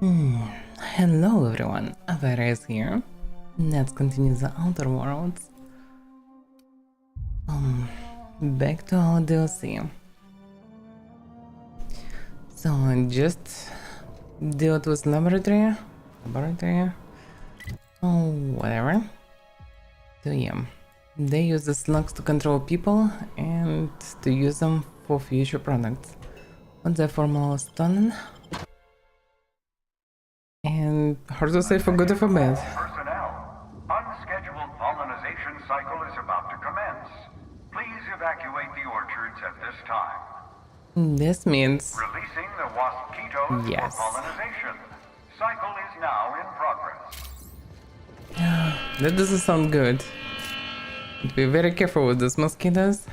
Hello everyone, Avaira is here. Let's continue the Outer Worlds. Back to our DLC. So just deal with laboratory, oh whatever. So yeah, they use the slugs to control people and to use them for future products. Once the formula was stolen, and hard to say for good or for bad. Personnel, unscheduled pollination cycle is about to commence. Please evacuate the orchards at this time. This means Releasing the wasquitos yes. for pollination. Cycle is now in progress. That doesn't sound good. Be very careful with those mosquitoes.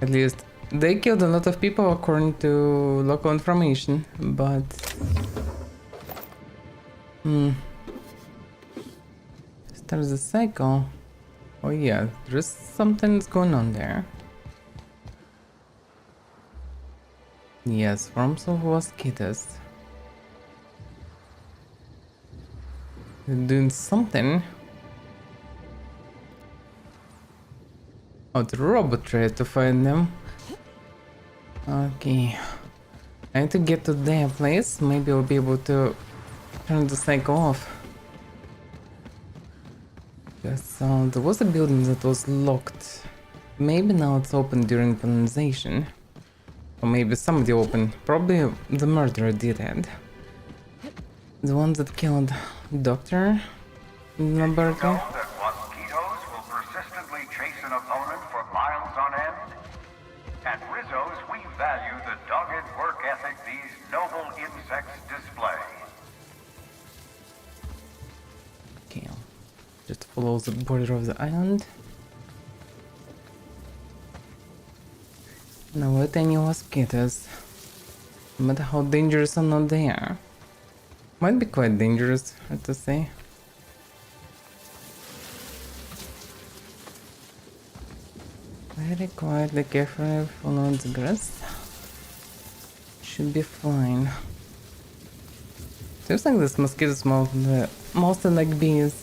At least they killed a lot of people according to local information, but start the cycle. Oh yeah, there's something's going on there. Yes, swarms of mosquitoes. They're doing something. Oh, the robot tried to find them. Okay. I need to get to their place. Maybe I'll be able to turn the cycle off. Yes, there was a building that was locked. Maybe now it's open during pollination. Or maybe somebody opened. Probably the murderer did it. The one that killed Doctor in the laboratory. You know that wasquitos will persistently chase an opponent for miles on end? At Rizzo's, we value the dogged work ethic these noble insects display. Okay, just follow the border of the island. Now let any mosquitoes, no matter how dangerous or not they are. Might be quite dangerous, I have to say. Very quietly, carefully follow the grass. Should be fine. Seems like this mosquitoes mostly like bees.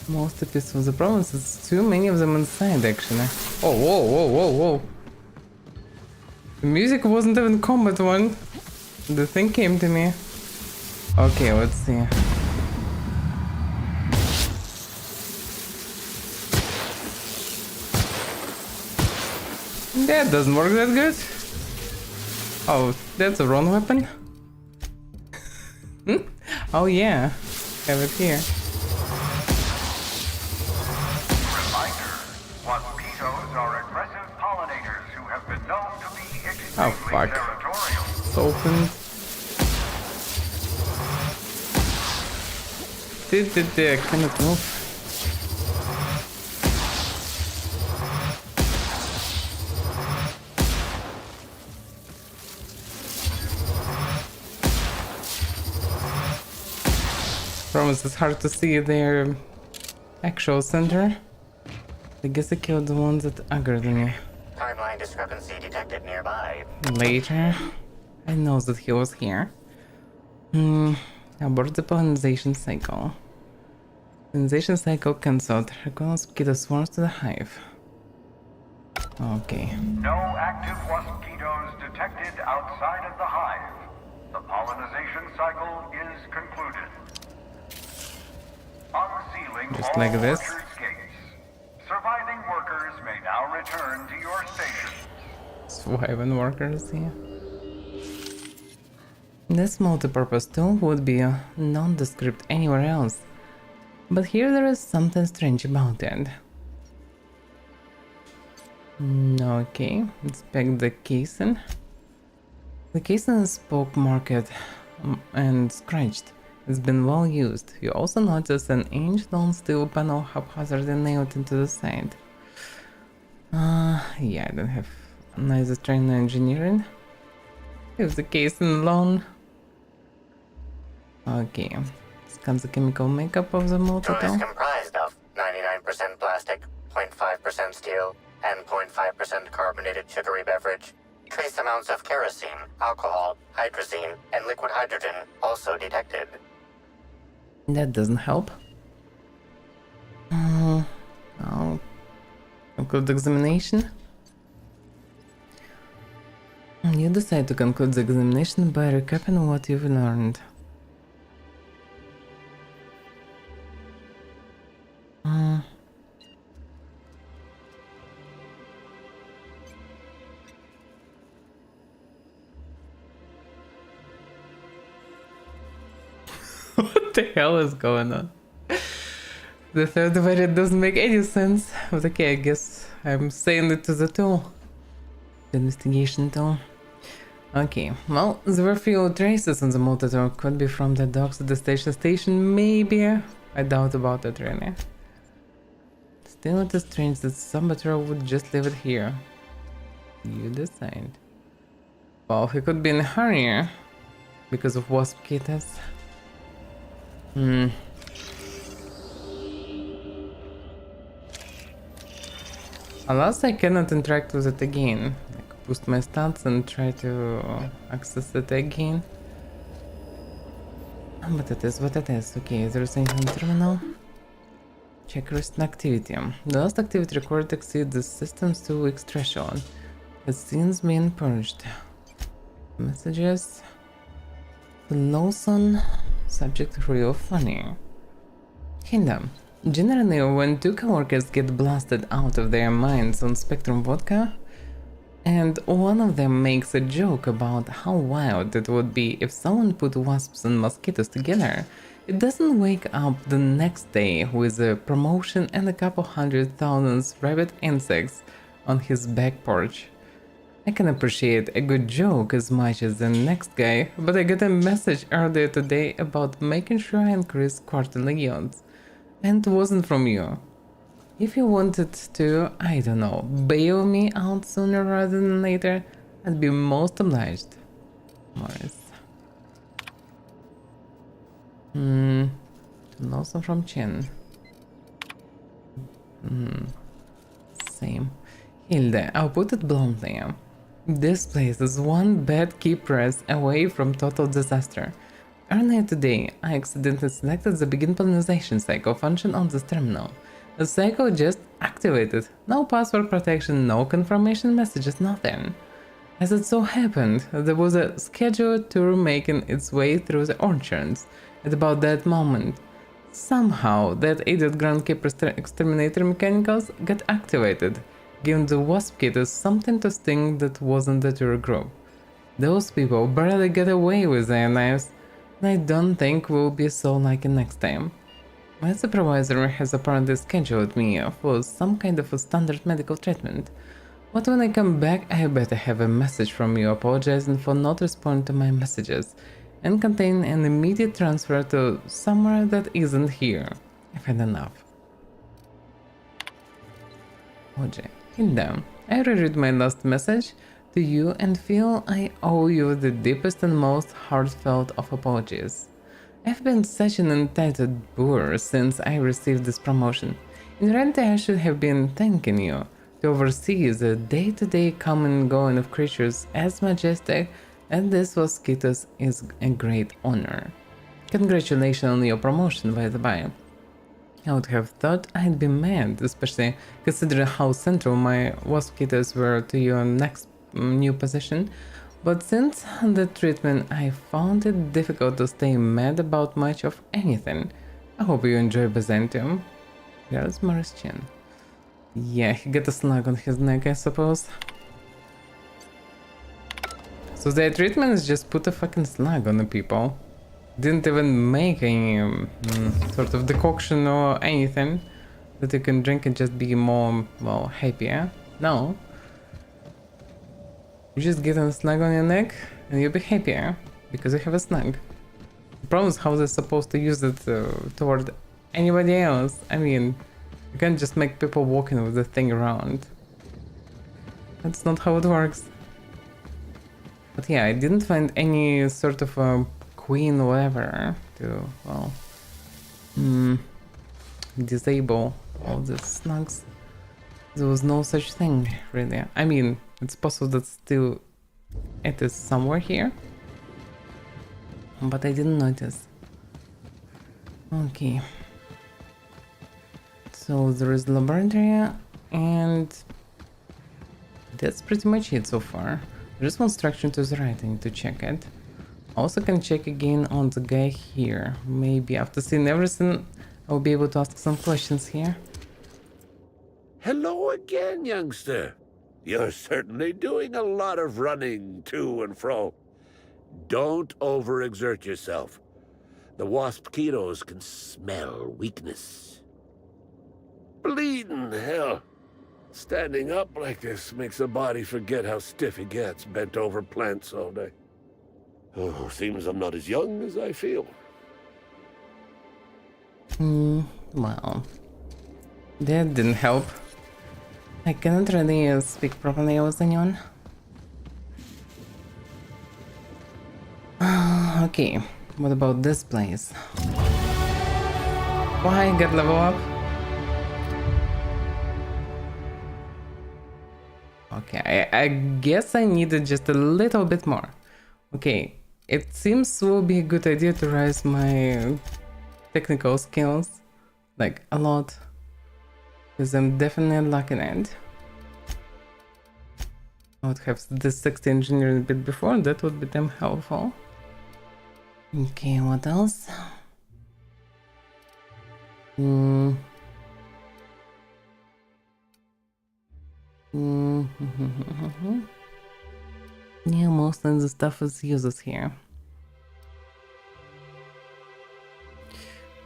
Mostly peaceful. The problem is there's too many of them inside actually. Oh, whoa, whoa, whoa, whoa. The music wasn't even combat one. The thing came to me. Okay, let's see. That doesn't work that good. Oh, that's the wrong weapon? Oh yeah, have it here. Reminder, wasquitos are aggressive pollinators who have been known to be Oh extremely fuck. territorial. It's opened. I cannot move. Promise it's hard to see their actual center. I guess I killed the ones that aggroed me. Timeline discrepancy detected nearby. Later, I know that he was here. Abort the pollination cycle. Pollination cycle cancelled. Recall mosquito swarms to the hive. Okay. No active wasquitos detected outside of the hive. The pollination cycle is concluded. Unsealing Just all like this. orchard gates. Surviving workers may now return to your station. Surviving workers here. This multi-purpose tool would be nondescript anywhere else. But here there is something strange about it. Okay, inspect the casing. The casing is poke marked and scratched. It's been well used. You also notice an inch-long steel panel haphazardly nailed into the side. Yeah, I don't have neither training in engineering. Leave the casing alone. Okay, scan the chemical makeup of the It is multi-tool. comprised of 99% plastic, 0.5% steel, and 0.5% carbonated sugary beverage. Trace amounts of kerosene, alcohol, hydrazine, and liquid hydrogen also detected. That doesn't help. I'll conclude the examination. You decide to conclude the examination by recapping what you've learned. What the hell is going on? The third variant doesn't make any sense, but okay, I guess I'm saying it to the tool. The investigation tool. Okay, well, there were few traces on the motor. Could be from the docks at the station, maybe. I doubt about it, really. Still, it is strange that Saboteur would just leave it here. You decide. Well, he could be in a hurry because of wasp kittens. Alas, I cannot interact with it again. Like, boost my stats and try to access it again. But it is what it is. Okay, is there anything in the terminal? Check recent activity. The last activity recorded exceeds the system's 2-week threshold. Has since been purged. Messages. Lawson. Subject real funny. Kingdom. Generally, when two coworkers get blasted out of their minds on Spectrum vodka, and one of them makes a joke about how wild it would be if someone put wasps and mosquitoes together, it doesn't wake up the next day with a promotion and a couple 100,000 rabbit insects on his back porch. I can appreciate a good joke as much as the next guy, but I got a message earlier today about making sure I increase quarterly yields. And it wasn't from you. If you wanted to, I don't know, bail me out sooner rather than later, I'd be most obliged. Morris. Also from Chen. Same. Hilde, I'll put it bluntly. This place is one bad key press away from total disaster. Earlier today, I accidentally selected the begin pollination cycle function on this terminal. The cycle just activated. No password protection, no confirmation messages, nothing. As it so happened, there was a scheduled tour making its way through the orchards at about that moment. Somehow, that idiot groundkeeper exterminator mechanicals got activated, giving the wasp kitters something to sting that wasn't the tour group. Those people barely got away with their knives. I don't think we'll be so lucky next time. My supervisor has apparently scheduled me for some kind of a standard medical treatment, but when I come back I better have a message from you apologizing for not responding to my messages and contain an immediate transfer to somewhere that isn't here. I've had enough. OJ, Hilda, I reread my last message to you and feel I owe you the deepest and most heartfelt of apologies. I've been such an entitled boor since I received this promotion. In reality, I should have been thanking you to oversee the day-to-day coming and going of creatures as majestic as this mosquitoes is a great honor. Congratulations on your promotion, by the by. I would have thought I'd be mad, especially considering how central my mosquitoes were to your next new position, but since the treatment I found it difficult to stay mad about much of anything. I hope you enjoy Byzantium. Here's Morris Chen. Yeah, he got a slug on his neck, I suppose. So their treatment is just put a fucking slug on the people. Didn't even make any sort of decoction or anything that you can drink and just be more, well, happier. No. You just get a snug on your neck and you'll be happier because you have a snug. The problem is how they're supposed to use it toward anybody else. I mean, you can't just make people walking with the thing around. That's not how it works. But yeah, I didn't find any sort of a queen or whatever to, well, disable all the snugs. There was no such thing, really. I mean, it's possible that still It is somewhere here. But I didn't notice. Okay. So there is the laboratory and that's pretty much it so far. There's one structure to the right, I need to check it. Also can check again on the guy here. Maybe after seeing everything, I'll be able to ask some questions here. Hello again, youngster. You're certainly doing a lot of running to and fro. Don't overexert yourself. The wasp ketos can smell weakness. Bleeding hell. Standing up like this makes the body forget how stiff it gets bent over plants all day. Oh, seems I'm not as young as I feel. Well, that didn't help. I cannot really speak properly with anyone. Okay, what about this place? Why get level up? Okay, I guess I needed just a little bit more. Okay, it seems will be a good idea to raise my technical skills, like a lot, because I'm definitely lacking it. I would have this 60 engineering a bit before, that would be damn helpful. Okay, what else? Yeah, most of the stuff is useless here.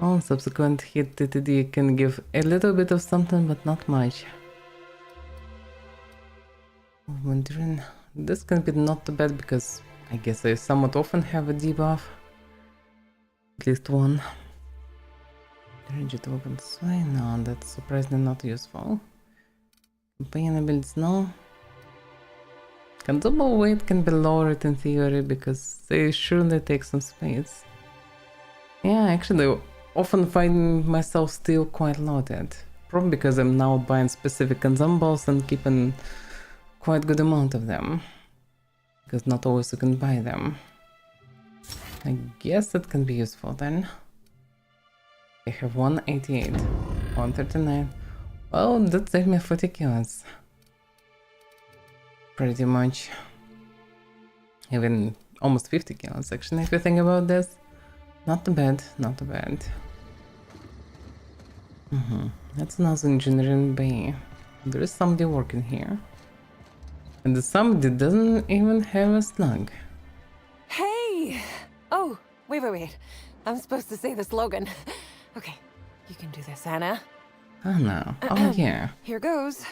On subsequent hit TTD can give a little bit of something, but not much. Wondering, this can be not too bad because I guess I somewhat often have a debuff. At least one. Rigid open sway? No, that's surprisingly not useful. Campaign abilities, no. Consumable weight can be lowered in theory because they surely take some space. Yeah, actually, I often find myself still quite loaded. Probably because I'm now buying specific consumables and keeping quite good amount of them. Because not always you can buy them. I guess that can be useful then. I have 188, 139. Well, that saved me 40 kills. Pretty much. Even almost 50 kills actually, if you think about this. Not too bad, not too bad. That's another engineering bay. There is somebody working here. And the somebody doesn't even have a slug. Hey! Oh, wait. I'm supposed to say the slogan. Okay, you can do this, Anna. Oh no. Oh yeah. Here goes.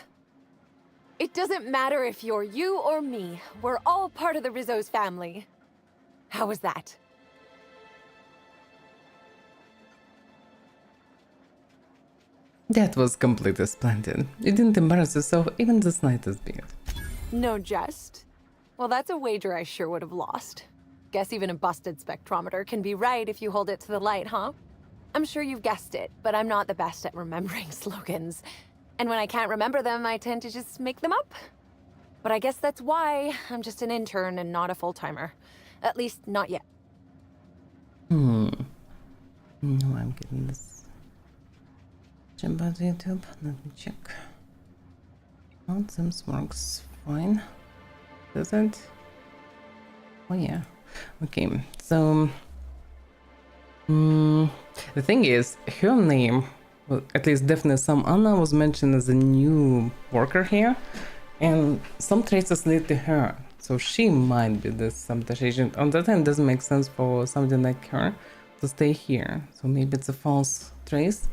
It doesn't matter if you're you or me. We're all part of the Rizzo's family. How was that? That was completely splendid. You didn't embarrass yourself even the slightest bit. No jest? Well, that's a wager I sure would have lost. Guess even a busted spectrometer can be right if you hold it to the light, huh? I'm sure you've guessed it, but I'm not the best at remembering slogans. And when I can't remember them, I tend to just make them up. But I guess that's why I'm just an intern and not a full-timer. At least, not yet. No, I'm getting this. About YouTube, let me check. Oh, Sims works fine. Does it? Oh yeah. Okay, so the thing is, her name, well, at least definitely some Anna was mentioned as a new worker here, and some traces lead to her, so she might be the sabotage agent. On that end, it doesn't make sense for somebody like her to stay here, so maybe it's a false trace,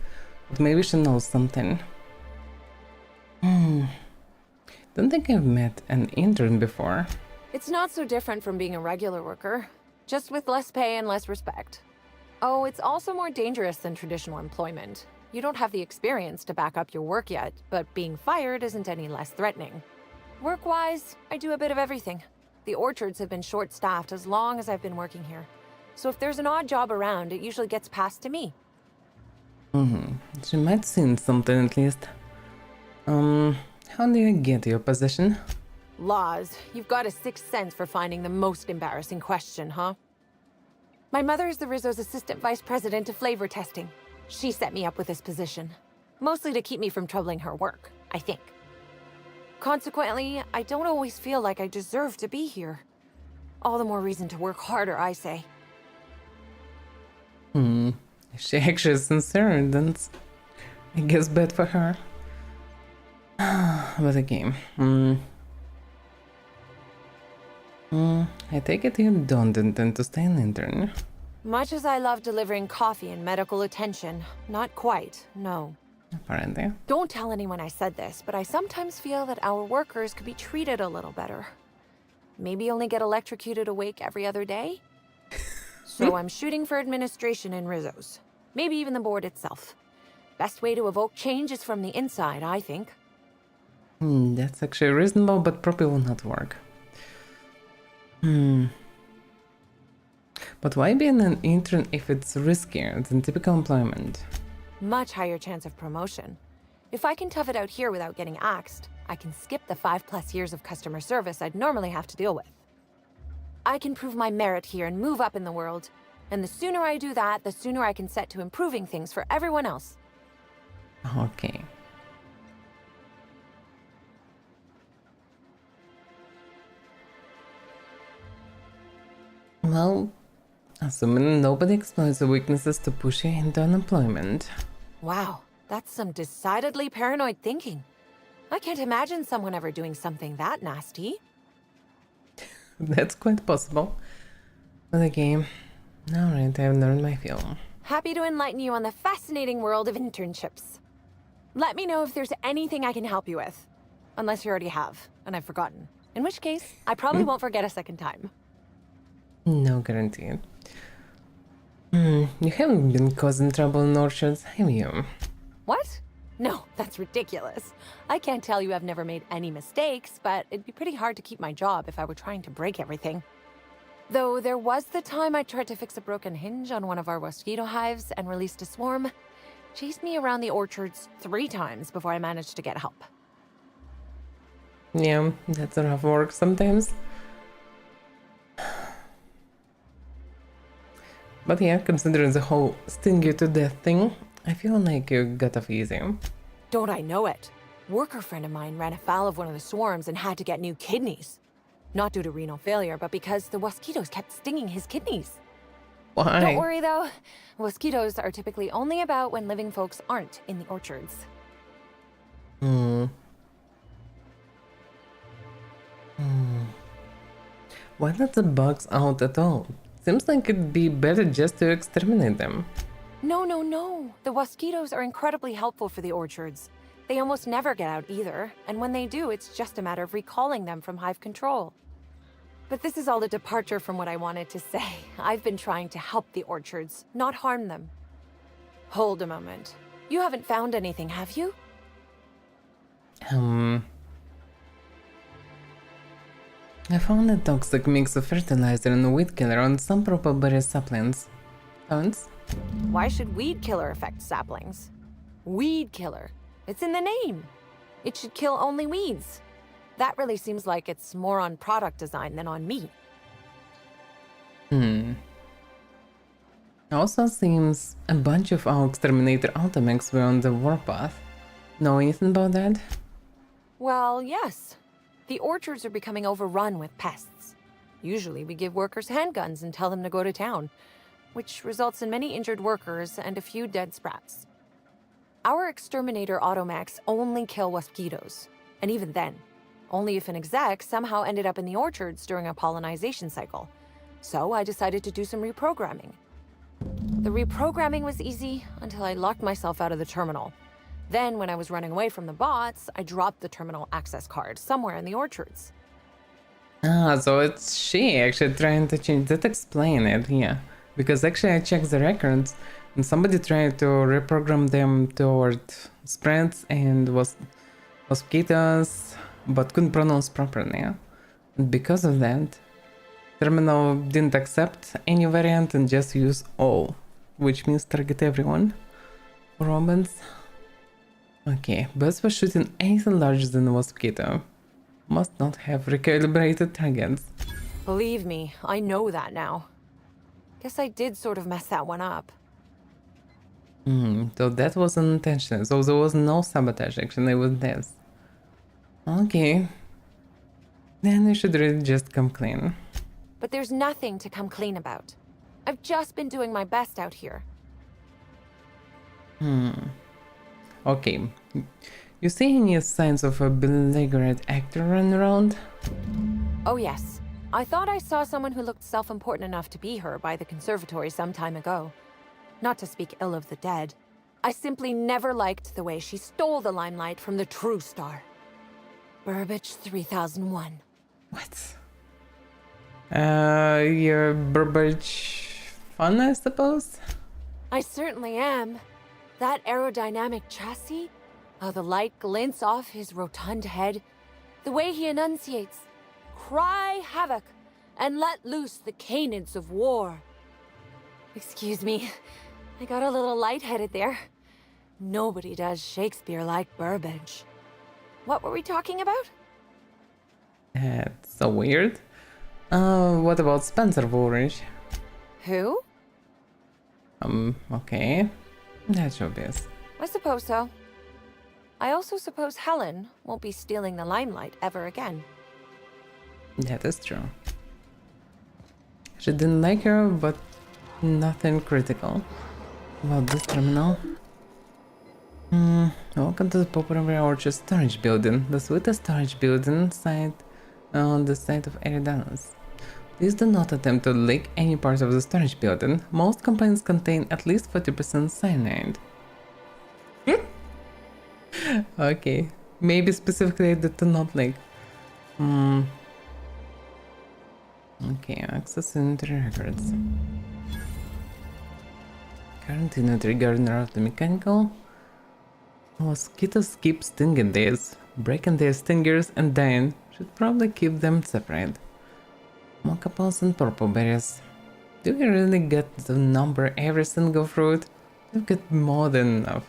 but maybe she knows something. Don't think I've met an intern before. It's not so different from being a regular worker, just with less pay and less respect. Oh, it's also more dangerous than traditional employment. You don't have the experience to back up your work yet, but being fired isn't any less threatening. Work-wise, I do a bit of everything. The orchards have been short-staffed as long as I've been working here. So if there's an odd job around, it usually gets passed to me. She might seen something at least. How do you get your position? Laws, you've got a sixth sense for finding the most embarrassing question, huh? My mother is the Rizzo's assistant vice president of flavor testing. She set me up with this position, mostly to keep me from troubling her work, I think. Consequently, I don't always feel like I deserve to be here. All the more reason to work harder, I say. If she actually is sincere, then it's, I guess, bad for her. But again, I take it you don't intend to stay an intern. Much as I love delivering coffee and medical attention, not quite, no. Apparently. Don't tell anyone I said this, but I sometimes feel that our workers could be treated a little better. Maybe only get electrocuted awake every other day? So I'm shooting for administration in Rizzo's. Maybe even the board itself. Best way to evoke change is from the inside, I think. That's actually reasonable, but probably will not work. But why be an intern if it's riskier than typical employment? Much higher chance of promotion. If I can tough it out here without getting axed, I can skip the 5+ years of customer service I'd normally have to deal with. I can prove my merit here and move up in the world. And the sooner I do that, the sooner I can set to improving things for everyone else. Okay. Well, assuming nobody exploits the weaknesses to push you into unemployment. Wow, that's some decidedly paranoid thinking. I can't imagine someone ever doing something that nasty. That's quite possible. But again, alright, I've learned my fill. Happy to enlighten you on the fascinating world of internships. Let me know if there's anything I can help you with. Unless you already have, and I've forgotten. In which case, I probably won't forget a second time. No guarantee. You haven't been causing trouble in orchards, have you? What? No, that's ridiculous. I can't tell you I've never made any mistakes, but it'd be pretty hard to keep my job if I were trying to break everything. Though there was the time I tried to fix a broken hinge on one of our mosquito hives and released a swarm. Chased me around the orchards 3 times before I managed to get help. Yeah, that's rough work sometimes. But yeah, considering the whole sting you to death thing, I feel like you got off easy. Don't I know it? Worker friend of mine ran afoul of one of the swarms and had to get new kidneys. Not due to renal failure, but because the mosquitoes kept stinging his kidneys. Why? Don't worry though, mosquitoes are typically only about when living folks aren't in the orchards. Why let the bugs out at all? Seems like it'd be better just to exterminate them. No. The mosquitoes are incredibly helpful for the orchards. They almost never get out either, and when they do, it's just a matter of recalling them from hive control. But this is all a departure from what I wanted to say. I've been trying to help the orchards, not harm them. Hold a moment. You haven't found anything, have you? I found a toxic mix of fertilizer and weed killer on some berry saplings. Sounds? Why should weed killer affect saplings? Weed killer. It's in the name. It should kill only weeds. That really seems like it's more on product design than on me. Also seems a bunch of our exterminator automax were on the warpath. Know anything about that? Well, yes. The orchards are becoming overrun with pests. Usually we give workers handguns and tell them to go to town, which results in many injured workers and a few dead sprats. Our exterminator automax only kill mosquitoes, and even then, only if an exec somehow ended up in the orchards during a pollinization cycle. So I decided to do some reprogramming. The reprogramming was easy until I locked myself out of the terminal. Then, when I was running away from the bots, I dropped the terminal access card somewhere in the orchards. So it's she actually trying to change that. Explain it, yeah. Because actually I checked the records and somebody tried to reprogram them toward spreads and was mosquitoes, but couldn't pronounce properly. And because of that, terminal didn't accept any variant and just use all, which means target everyone. Romans. Okay, best for shooting anything larger than a mosquito. Must not have recalibrated targets. Believe me, I know that now. Guess I did sort of mess that one up. So that was unintentional. So there was no sabotage action, it was this. Okay. Then you should really just come clean. But there's nothing to come clean about. I've just been doing my best out here. Okay. You see any signs of a belligerent actor running around? Oh yes. I thought I saw someone who looked self-important enough to be her by the conservatory some time ago. Not to speak ill of the dead. I simply never liked the way she stole the limelight from the true star. Burbage 3001. What? You're Burbage fun, I suppose? I certainly am. That aerodynamic chassis, how the light glints off his rotund head, the way he enunciates, cry havoc, and let loose the canids of war. Excuse me, I got a little lightheaded there. Nobody does Shakespeare like Burbage. What were we talking about? That's so weird. What about Spencer Woolrich? Who? Okay. That's obvious. I suppose so. I also suppose Helen won't be stealing the limelight ever again. That is true. She didn't like her, but nothing critical. About this terminal. Welcome to the popular Orchard storage building, the sweetest storage building site on the site of Eridanos. Please do not attempt to leak any part of the storage building. Most components contain at least 40% cyanide. Okay, maybe specifically the to not leak. Okay, access inventory records. Current inventory gardener of the mechanical. Mosquitoes keep stinging these, breaking their stingers and dying. Should probably keep them separate. Mochapples and purple berries. Do we really get to number every single fruit? We've got more than enough.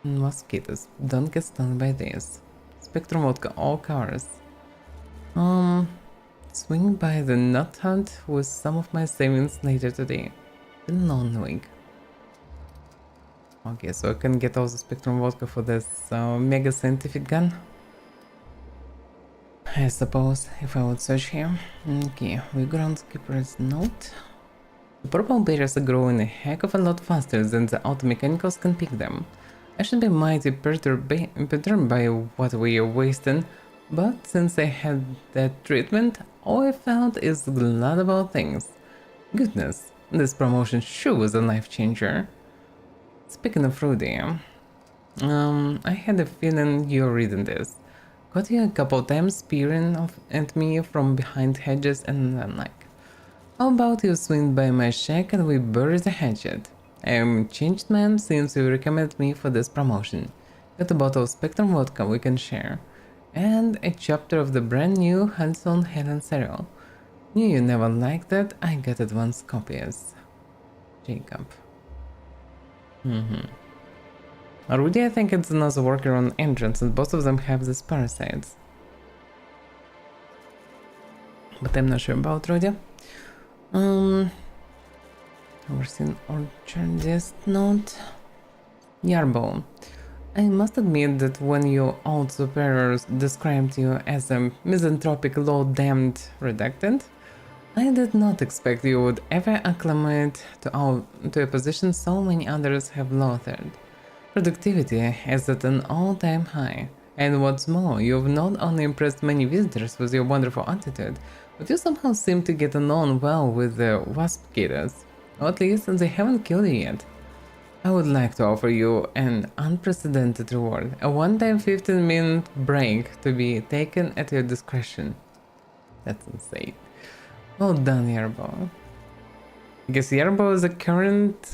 Mosquitoes, don't get stung by this. Spectrum vodka, all colors. Swing by the nut hunt with some of my savings later today. The non-wig. Okay, so I can get also Spectrum vodka for this mega scientific gun. I suppose, if I would search here. Okay, we groundskeeper's note. The purple berries are growing a heck of a lot faster than the auto mechanicals can pick them. I should be mighty perturbed by what we are wasting, but since I had that treatment, all I felt is glad about things. Goodness, this promotion sure was a life changer. Speaking of Rudy, I had a feeling you're reading this. Got you a couple times peering at me from behind hedges, and I'm like, how about you swing by my shack and we bury the hatchet? I am changed man since you recommended me for this promotion. Got a bottle of Spectrum vodka we can share. And a chapter of the brand new Hanson Helen cereal. Knew you never liked that, I got advance copies. Jacob. Rudy, I think it's another worker on entrance, and both of them have these parasites. But I'm not sure about Rudy. Overseen Orchardist note. Yarbo. I must admit that when your old superiors described you as a misanthropic low-damned redactant, I did not expect you would ever acclimate to a position so many others have loathered. Productivity is at an all-time high, and what's more, you've not only impressed many visitors with your wonderful attitude, but you somehow seem to get along well with the wasp killers. Or at least they haven't killed you yet. I would like to offer you an unprecedented reward, a one-time 15-minute break to be taken at your discretion. That's insane. Well done, Yarbo. I guess Yarbo is the current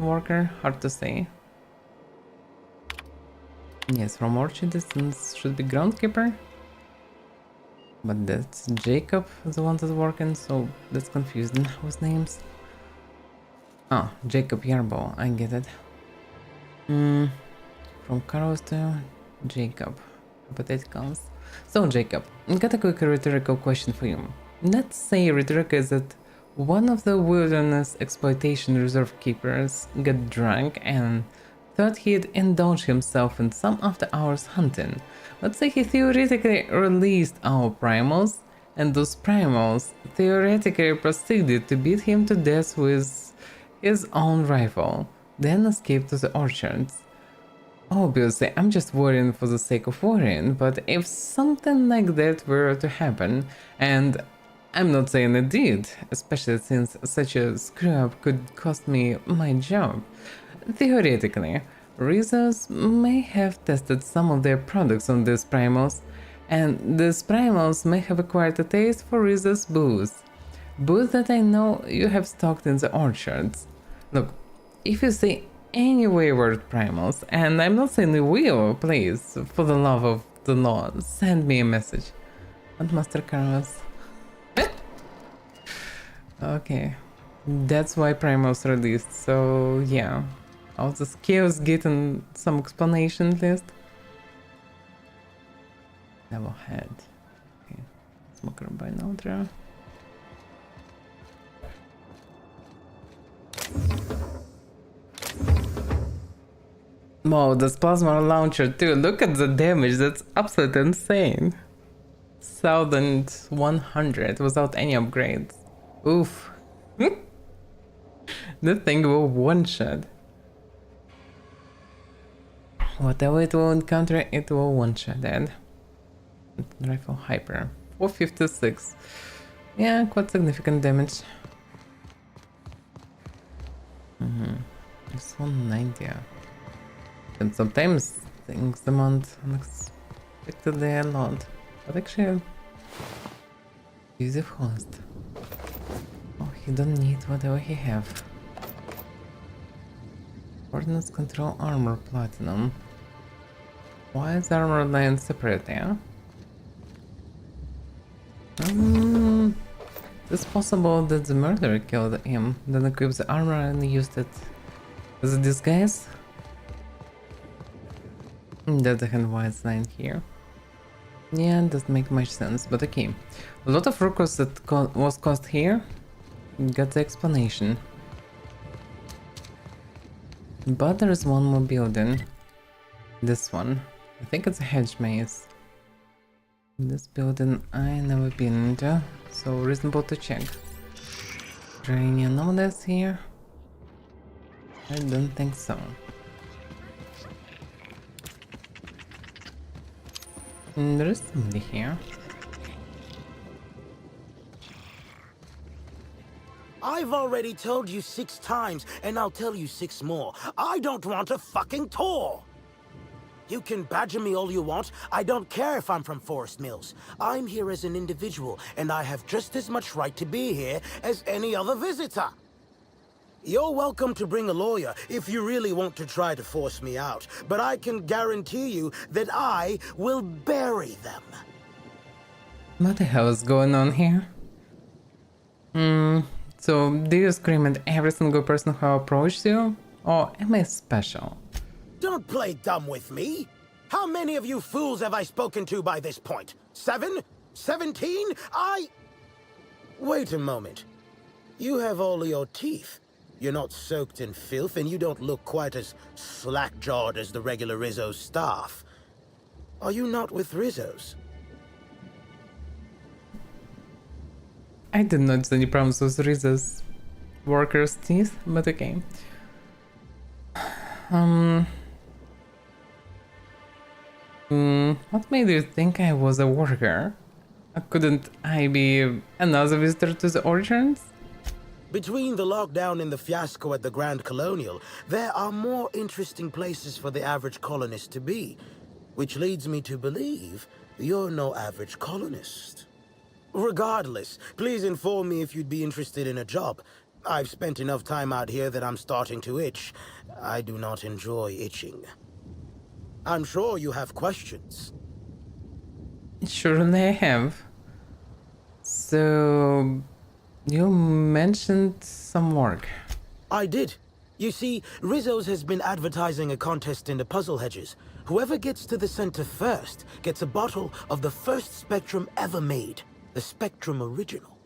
worker, hard to say. Yes, from Orchard distance should be groundkeeper. But that's Jacob, the one that's working, so that's confusing with names. Oh, Jacob Yarbo, I get it. From Carlos to Jacob. Hypotheticals. So Jacob, got a quick rhetorical question for you. Let's say rhetorical is that one of the wilderness exploitation reserve keepers got drunk and thought he'd indulge himself in some after hours hunting. Let's say he theoretically released our primals, and those primals theoretically proceeded to beat him to death with his own rifle, then escaped to the orchards. Obviously, I'm just worrying for the sake of worrying, but if something like that were to happen, and I'm not saying it did, especially since such a screw-up could cost me my job, theoretically, Rizos may have tested some of their products on these primals, and these primals may have acquired a taste for Rizos booze. Booze that I know you have stocked in the orchards. Look, if you see any wayward primals, and I'm not saying you will, please, for the love of the law, send me a message. And Master Carlos. Okay, that's why primals released, so yeah. I was just chaos getting some explanation at least. Level head. Okay, smoker by Nodra. Wow, this plasma launcher too. Look at the damage, that's absolutely insane. 1100 without any upgrades. Oof. The thing will one shot. Whatever it will encounter, it will one shot that. Rifle hyper. 456. Yeah, quite significant damage. It's 190. And sometimes things demand unexpectedly a lot. But actually, use of host. Oh, he don't need whatever he have. Ordnance control armor platinum. Why is armor line separate, yeah? It's possible that the murderer killed him, then equipped the armor and used it as a disguise? That's the hand wide line here. Yeah, doesn't make much sense, but okay. A lot of ruckus that was caused here got the explanation. But there's one more building. This one. I think it's a hedge maze. This building I never been into, so reasonable to check. Is there any anomalies here? I don't think so. There is somebody here. I've already told you 6 times, and I'll tell you 6 more. I don't want a fucking tour! You can badger me all you want. I don't care if I'm from Forest Mills. I'm here as an individual, and I have just as much right to be here as any other visitor. You're welcome to bring a lawyer if you really want to try to force me out, but I can guarantee you that I will bury them. What the hell is going on here? So do you scream at every single person who approaches you? Or am I special? Don't play dumb with me. How many of you fools have I spoken to by this point? 7? 17? Wait a moment. You have all your teeth. You're not soaked in filth, and you don't look quite as slack-jawed as the regular Rizzo's staff. Are you not with Rizzo's? I didn't notice any problems with Rizzo's workers' teeth, but okay. What made you think I was a worker? Couldn't I be another visitor to the orchards? Between the lockdown and the fiasco at the Grand Colonial, there are more interesting places for the average colonist to be, which leads me to believe you're no average colonist. Regardless, please inform me if you'd be interested in a job. I've spent enough time out here that I'm starting to itch. I do not enjoy itching. I'm sure you have questions. Surely I have. So, you mentioned some work. I did. You see, Rizzo's has been advertising a contest in the puzzle hedges. Whoever gets to the center first gets a bottle of the first Spectrum ever made, the Spectrum Original.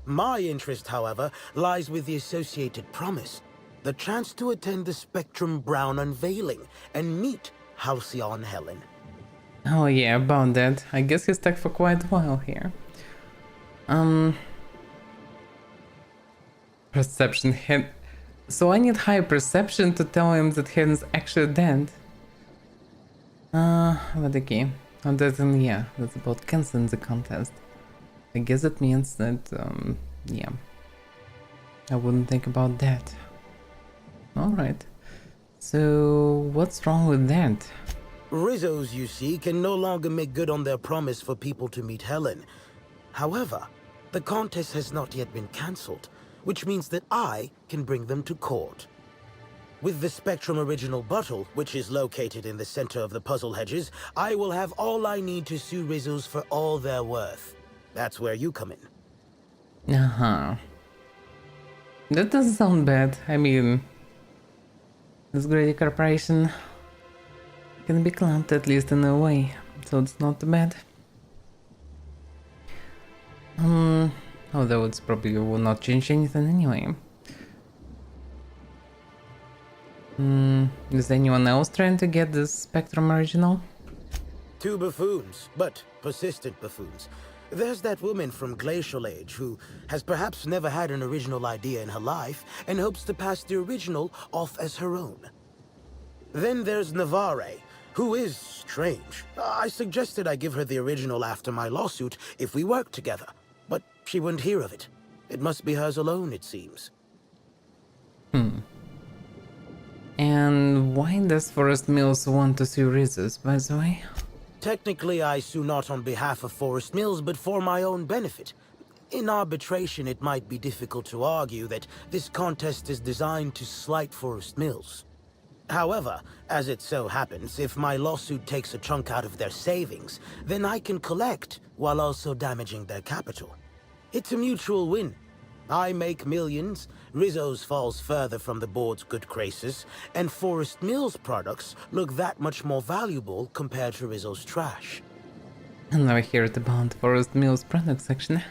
My interest, however, lies with the associated promise, the chance to attend the Spectrum Brown unveiling and meet Halcyon Helen. Oh yeah, about that. I guess he's stuck for quite a while here. Perception head. So I need high perception to tell him that Helen's actually dead. But okay. Oh, yeah, that's about canceling the contest. I guess that means that, yeah. I wouldn't think about that. Alright. So, what's wrong with that? Rizzo's, you see, can no longer make good on their promise for people to meet Helen. However, the contest has not yet been cancelled, which means that I can bring them to court. With the Spectrum Original bottle, which is located in the center of the puzzle hedges, I will have all I need to sue Rizzo's for all they're worth. That's where you come in. Uh-huh. That doesn't sound bad. I mean, this great corporation can be clamped at least in a way, so it's not too bad. Although it's probably will not change anything anyway. Is anyone else trying to get this Spectrum Original? 2 buffoons, but persistent buffoons. There's that woman from Glacial Age who has perhaps never had an original idea in her life and hopes to pass the original off as her own. Then there's Navarre, who is strange. I suggested I give her the original after my lawsuit if we worked together, but she wouldn't hear of it. It must be hers alone, it seems. And why does Forest Mills want to sue Rizzo's, by the way? Technically, I sue not on behalf of Forest Mills, but for my own benefit. In arbitration, it might be difficult to argue that this contest is designed to slight Forest Mills. However, as it so happens, if my lawsuit takes a chunk out of their savings, then I can collect while also damaging their capital. It's a mutual win. I make millions, Rizzo's falls further from the board's good graces, and Forest Mills products look that much more valuable compared to Rizzo's trash. I never heard about Forest Mills product section.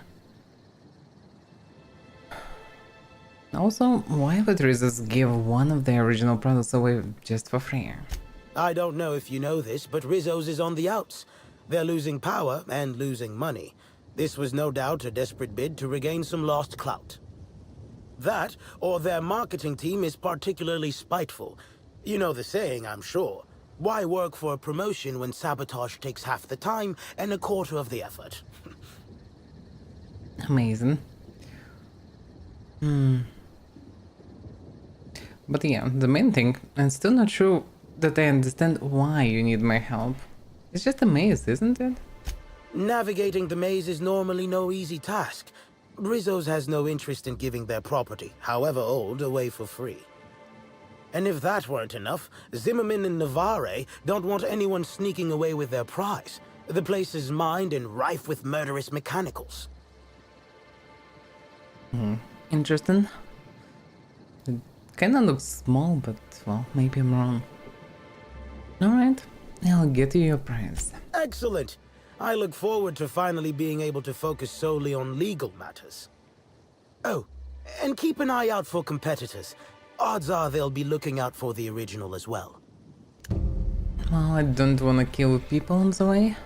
Also, why would Rizzo's give one of their original products away just for free? I don't know if you know this, but Rizzo's is on the outs. They're losing power and losing money. This was no doubt a desperate bid to regain some lost clout. That, or their marketing team is particularly spiteful. You know the saying, I'm sure. Why work for a promotion when sabotage takes half the time and a quarter of the effort? Amazing. But yeah, the main thing, I'm still not sure that I understand why you need my help. It's just a maze, isn't it? Navigating the maze is normally no easy task. Rizzo's has no interest in giving their property, however old, away for free. And if that weren't enough, Zimmerman and Navarre don't want anyone sneaking away with their prize. The place is mined and rife with murderous mechanicals. Interesting. It kinda looks small, but well, maybe I'm wrong. Alright, I'll get you your prize. Excellent! I look forward to finally being able to focus solely on legal matters. Oh, and keep an eye out for competitors. Odds are they'll be looking out for the original as well. Well, I don't wanna kill people on the way.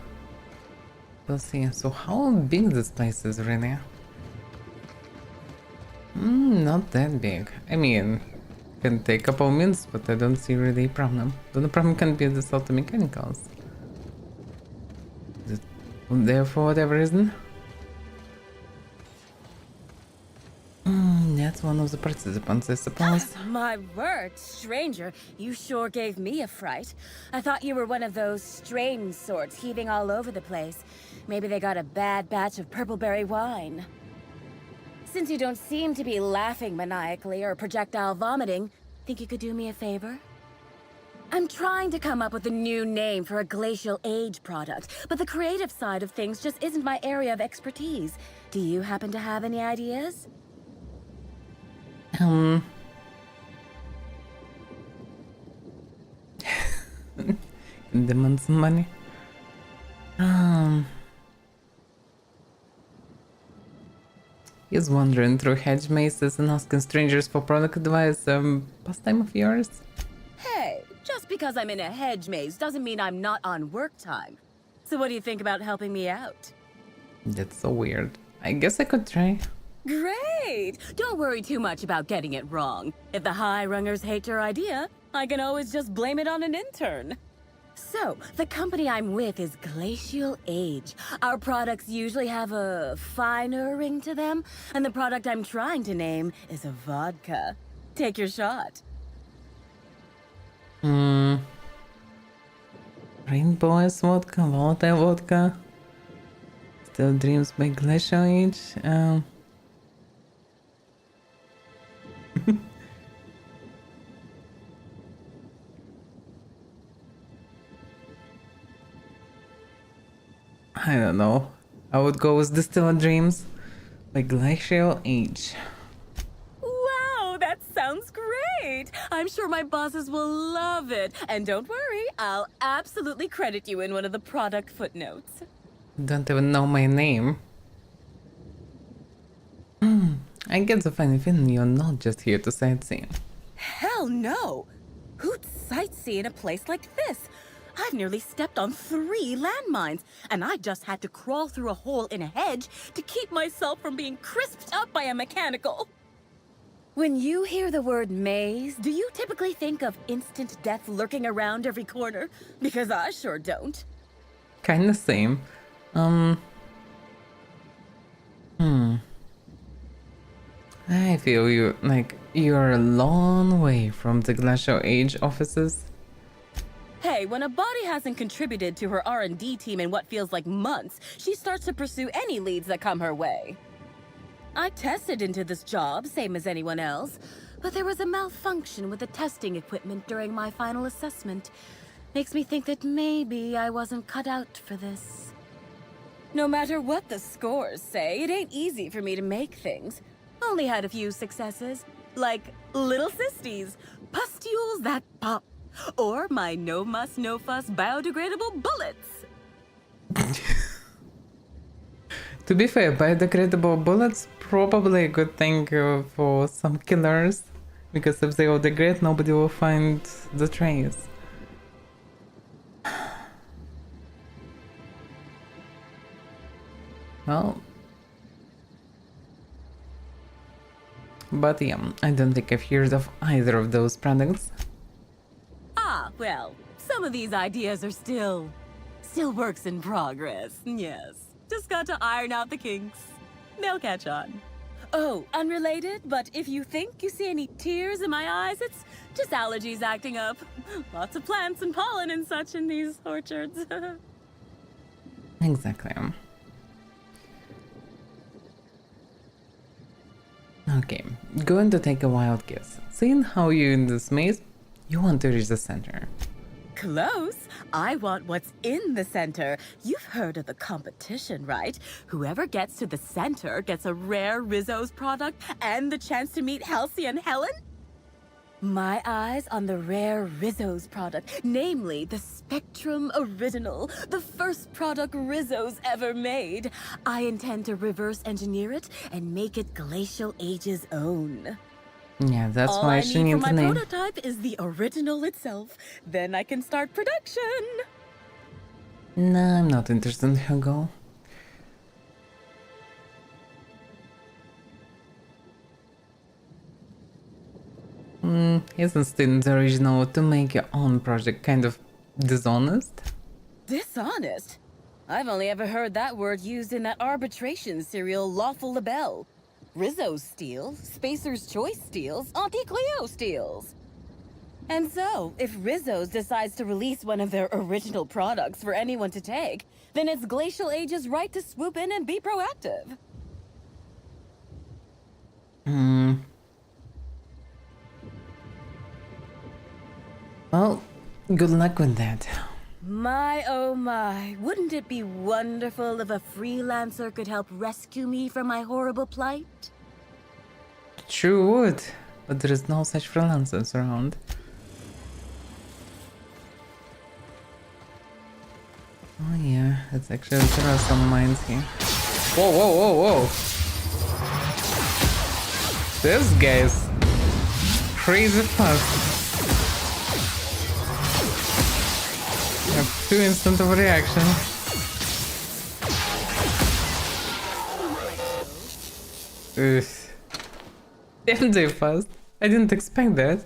We'll see. So how big this place is really? Not that big. I mean, can take a couple minutes, but I don't see really a problem. But the problem can be the auto mechanicals. Is it there for whatever reason? That's one of the participants, I suppose. My word, stranger, you sure gave me a fright. I thought you were one of those strange sorts heaving all over the place. Maybe they got a bad batch of purpleberry wine. Since you don't seem to be laughing maniacally or projectile vomiting, think you could do me a favor? I'm trying to come up with a new name for a glacial age product, but the creative side of things just isn't my area of expertise. Do you happen to have any ideas? demand some money. He's wandering through hedge mazes and asking strangers for product advice. Pastime of yours? Hey, just because I'm in a hedge maze doesn't mean I'm not on work time. So what do you think about helping me out? That's so weird. I guess I could try. Great! Don't worry too much about getting it wrong. If the high-rungers hate your idea, I can always just blame it on an intern. So, the company I'm with is Glacial Age. Our products usually have a finer ring to them, and the product I'm trying to name is a vodka. Take your shot. Rainbow is vodka, volatile vodka. Still Dreams by Glacial Age. I don't know. I would go with Distilled Dreams by Glacial Age. Wow, that sounds great! I'm sure my bosses will love it. And don't worry, I'll absolutely credit you in one of the product footnotes. Don't even know my name. I get the funny feeling you're not just here to sightsee. Hell no! Who'd sightsee in a place like this? I've nearly stepped on 3 landmines, and I just had to crawl through a hole in a hedge to keep myself from being crisped up by a mechanical. When you hear the word maze, do you typically think of instant death lurking around every corner? Because I sure don't. Kinda same. I feel you're a long way from the Glacial Age offices. Hey, when a body hasn't contributed to her R&D team in what feels like months, she starts to pursue any leads that come her way. I tested into this job, same as anyone else, but there was a malfunction with the testing equipment during my final assessment. Makes me think that maybe I wasn't cut out for this. No matter what the scores say, it ain't easy for me to make things. Only had a few successes, like little cysties, pustules that pop, or my no muss, no fuss biodegradable bullets. To be fair, biodegradable bullets probably a good thing for some killers, because if they all degrade, nobody will find the trace. Well, but yeah, I don't think I've heard of either of those products. Ah, well, some of these ideas are still works in progress, yes. Just got to iron out the kinks. They'll catch on. Oh, unrelated, but if you think you see any tears in my eyes, it's just allergies acting up. Lots of plants and pollen and such in these orchards. Exactly. Okay, going to take a wild guess. Seeing how you're in this maze, you want to reach the center. Close. I want what's in the center. You've heard of the competition, right? Whoever gets to the center gets a rare Rizzo's product and the chance to meet Halsey and Helen? My eyes on the rare Rizzo's product, namely the Spectrum Original, the first product Rizzo's ever made. I intend to reverse engineer it and make it Glacial Age's own. Yeah, that's All why I she need needs for a my name. prototype is the original itself. Then I can start production. Nah, I'm not interested in her goal. Isn't stealing the original to make your own project kind of dishonest? Dishonest? I've only ever heard that word used in that arbitration serial Lawful Labelle. Rizzo steals, Spacer's Choice steals, Auntie Cleo steals. And so, if Rizzo's decides to release one of their original products for anyone to take, then it's Glacial Age's right to swoop in and be proactive. Well, good luck with that. My oh my, wouldn't it be wonderful if a freelancer could help rescue me from my horrible plight? True would, but there is no such freelancers around. It's actually there are some mines here. Whoa, whoa, whoa, whoa! This guy's crazy fast. I have 2 instant of reaction. Ugh. Damn, they fast. I didn't expect that.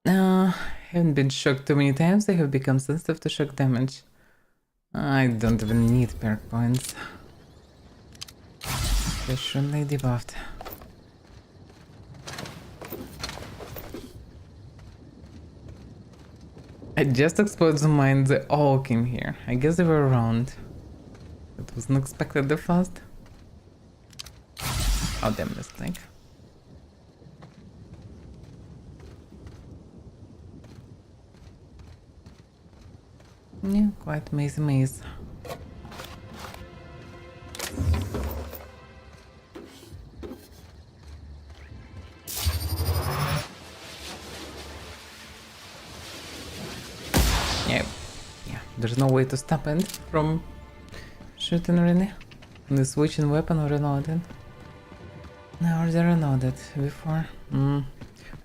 Haven't been shocked too many times. I have become sensitive to shock damage. I don't even need perk points. They shouldn't be debuffed. I just exploded the mine. They all came here. I guess they were around. It wasn't expected that fast. Oh, damn mistake. Yeah, quite maze. Yeah, there's no way to stop it from shooting really. The switching weapon or reloading. No, they reloaded before.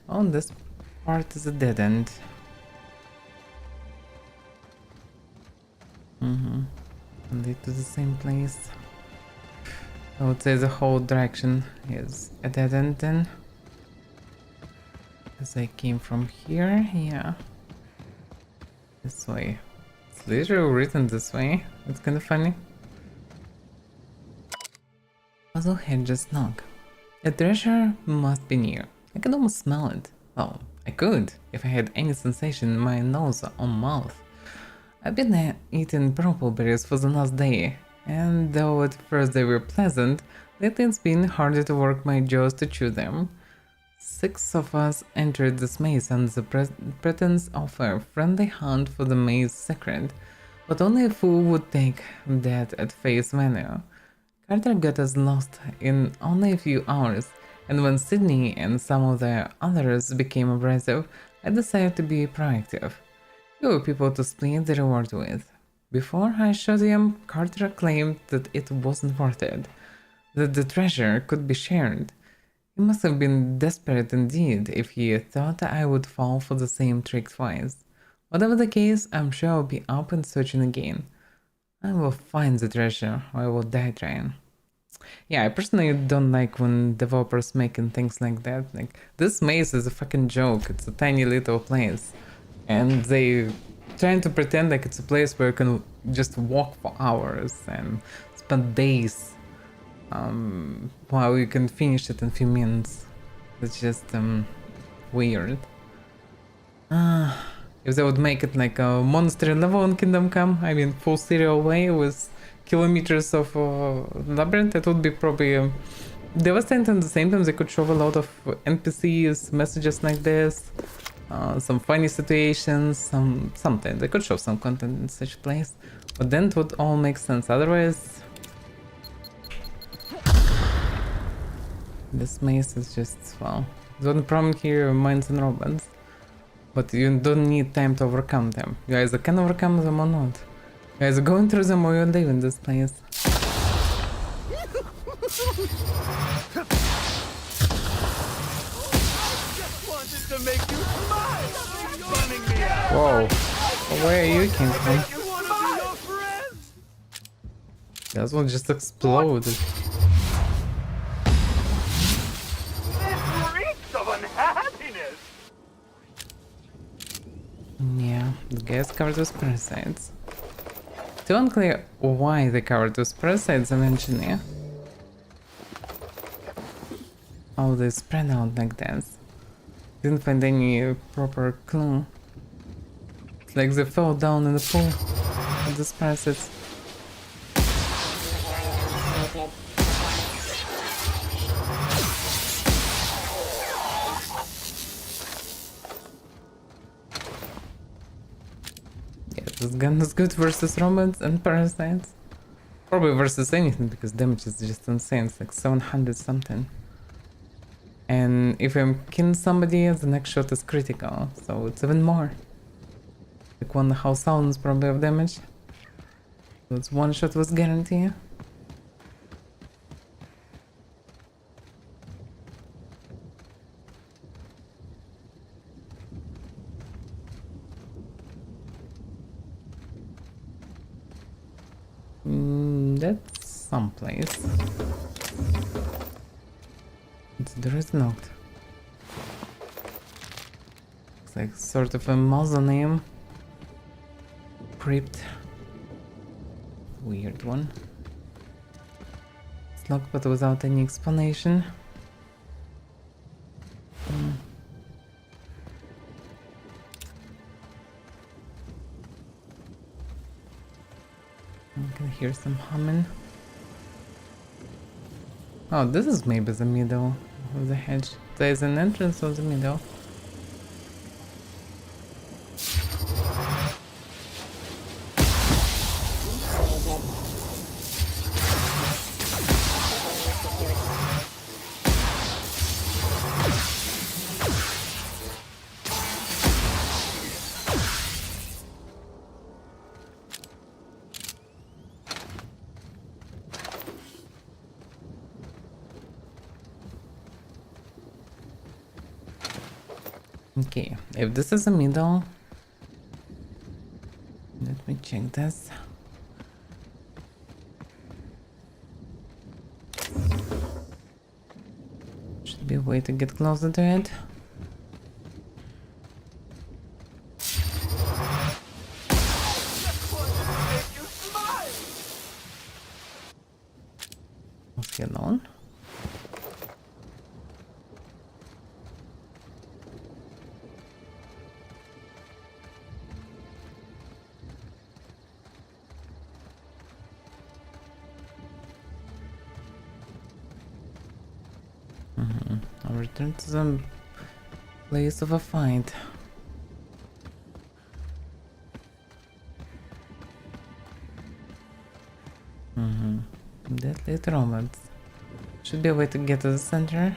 Oh, this part is a dead end. Lead to the same place. I would say the whole direction is a dead end then. Because I came from here, yeah. This way. It's literally written this way. It's kind of funny. Puzzle head just knock. The treasure must be near. I can almost smell it. Well, I could if I had any sensation in my nose or mouth. I've been eating purple berries for the last day, and though at first they were pleasant, lately it's been harder to work my jaws to chew them. 6 of us entered this maze under the pretense of a friendly hunt for the maze secret, but only a fool would take that at face value. Carter got us lost in only a few hours, and when Sydney and some of the others became abrasive, I decided to be proactive. There were people to split the reward with. Before I shot him, Carter claimed that it wasn't worth it, that the treasure could be shared. He must have been desperate indeed if he thought I would fall for the same trick twice. Whatever the case, I'm sure I'll be up and searching again. I will find the treasure, or I will die trying. Yeah, I personally don't like when developers making things like that. Like, this maze is a fucking joke. It's a tiny little place. And they trying to pretend like it's a place where you can just walk for hours and spend days while you can finish it in a few minutes. It's just weird. If they would make it like a monster level in Kingdom Come, I mean full serial way with kilometers of labyrinth, it would be probably devastating. At the same time, they could show a lot of NPCs, messages like this. Some funny situations, something. They could show some content in such place, but then it would all make sense. Otherwise, this maze is just, well, the only problem here are mines and robots, but you don't need time to overcome them. You either can overcome them or not. You either going through them or you live in this place. To make you smile. Running me out. Whoa, where you came from? That one just exploded. This reeks of unhappiness. Yeah, the guys covered with parasites. Still unclear why they covered with parasites eventually. Oh, they spread out like that. Didn't find any proper clue. It's like they fell down in the pool of these parasites. Yeah, this gun is good versus robots and parasites. Probably versus anything because damage is just insane. It's like 700 something. And if I'm killing somebody, the next shot is critical, so it's even more. Like 1 house sounds probably of damage. So it's one shot was guaranteed. That's someplace. There is not. It's like sort of a mausoleum. Crypt. Weird one. It's locked but without any explanation. I can hear some humming. Oh, this is maybe the middle of the hedge. There's an entrance of the middle. Okay, if this is the middle, let me check this. Should be a way to get closer to it. Was he alone? I'll return to the place of a fight. Deadly romance. Should be a way to get to the center.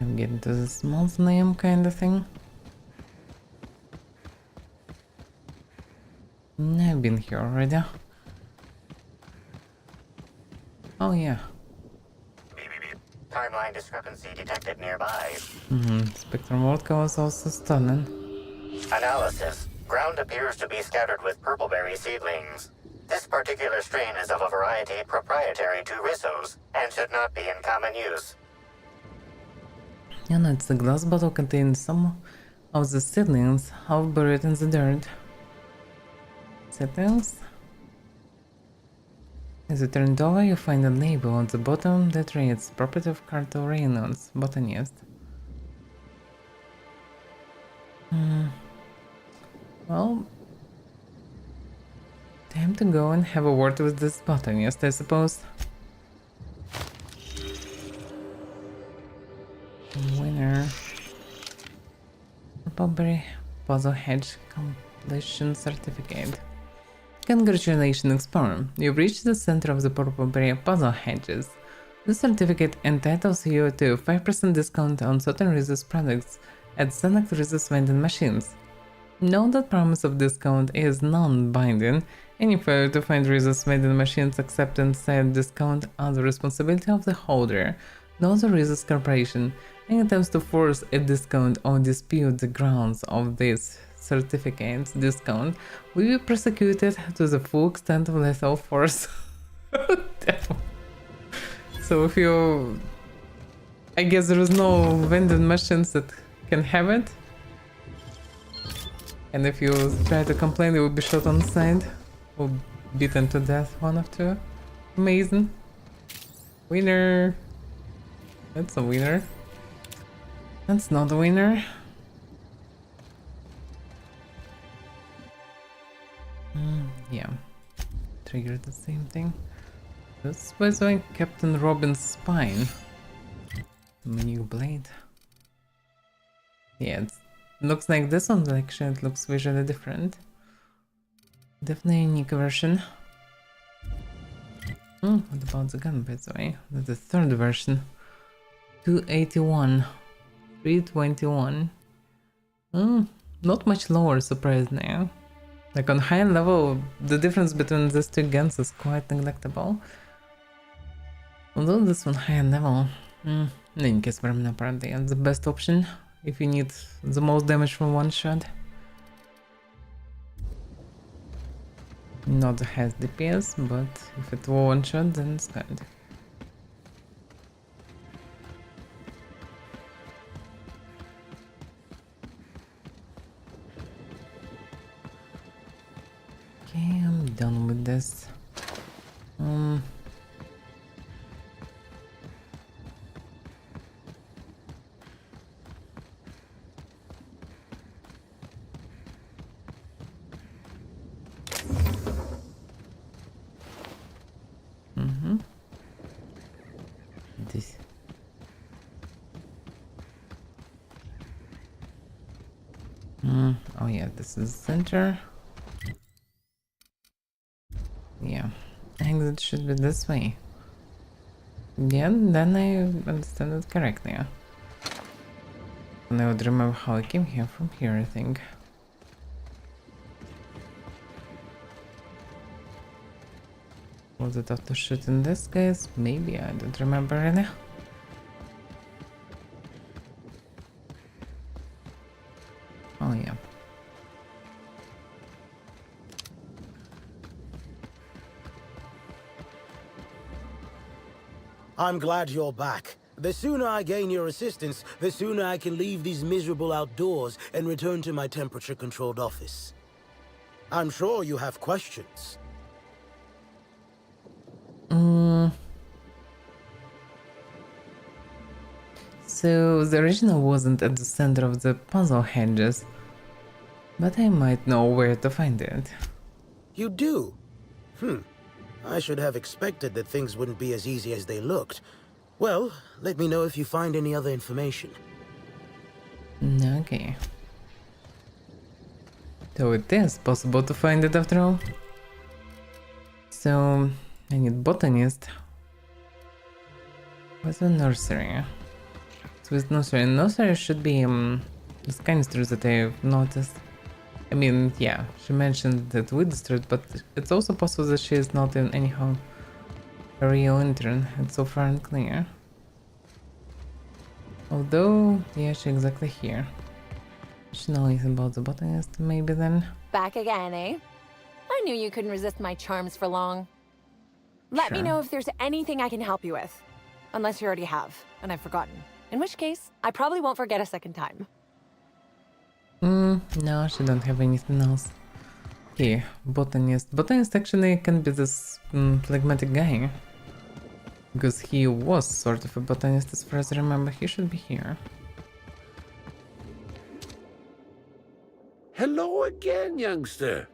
I'm getting to this mausoleum kind of thing. I've been here already. Oh yeah. Timeline discrepancy detected nearby. Spectrum vodka was also stolen. Analysis. Ground appears to be scattered with purpleberry seedlings. This particular strain is of a variety proprietary to Rissos and should not be in common use. Yeah, no, it's a glass bottle containing some of the seedlings half buried in the dirt. Seedlings? As you turn it over, you find a label on the bottom that reads Property of Cartel Reynolds, botanist. Well, time to go and have a word with this botanist, I suppose. Winner. Purpleberry Puzzle Hedge Completion Certificate. Congratulations, Explorer. You've reached the center of the Purpleberry Puzzle Hedges. This certificate entitles you to 5% discount on certain Reese's products at select Reese's vending machines. Note that promise of discount is non-binding. Any failure to find Reese's vending machines accepting said discount are the responsibility of the holder, not the Reese's Corporation. Any attempts to force a discount or dispute the grounds of this certificate's discount will be prosecuted to the full extent of lethal force. So if you... I guess there is no vending machines that can have it. And if you try to complain, you will be shot on sight or beaten to death, one of two. Amazing. Winner. That's a winner. That's not a winner. Yeah. Triggered the same thing. This was like Captain Robin's spine. New blade. Yeah, it looks like this one, actually it looks visually different. Definitely a unique version. What about the gun, by the way? The third version. 281. 321. Not much lower, surprisingly. Like on high level, the difference between these two guns is quite neglectable. Although this one high level, in any case, apparently the best option if you need the most damage from one shot. Not the highest DPS, but if it were one shot, then it's good. Okay, I'm done with this. This. Oh yeah, this is the center. Yeah, exit should be this way. Yeah, then I understand it correctly. And I would remember how I came here from here, I think. Was it after shooting this guys? Maybe, I don't remember really. Oh yeah. I'm glad you're back. The sooner I gain your assistance, the sooner I can leave these miserable outdoors and return to my temperature-controlled office. I'm sure you have questions. So the original wasn't at the center of the puzzle hedges, but I might know where to find it. You do? I should have expected that things wouldn't be as easy as they looked. Well, let me know if you find any other information. Okay. So it is possible to find it after all. So I need botanist. What's a nursery? So with nursery, nursery should be this canister that I've noticed. I mean, yeah, she mentioned that we destroyed, but it's also possible that she is not in anyhow a real intern. It's so far unclear. Although, yeah, she's exactly here. She knows about the botanist, maybe then. Back again, eh? I knew you couldn't resist my charms for long. Let me Sure. know if there's anything I can help you with. Unless you already have, and I've forgotten. In which case, I probably won't forget a second time. No, she don't have anything else. Okay, botanist. Botanist actually can be this phlegmatic guy. Because he was sort of a botanist as far as I remember. He should be here. Hello again, youngster.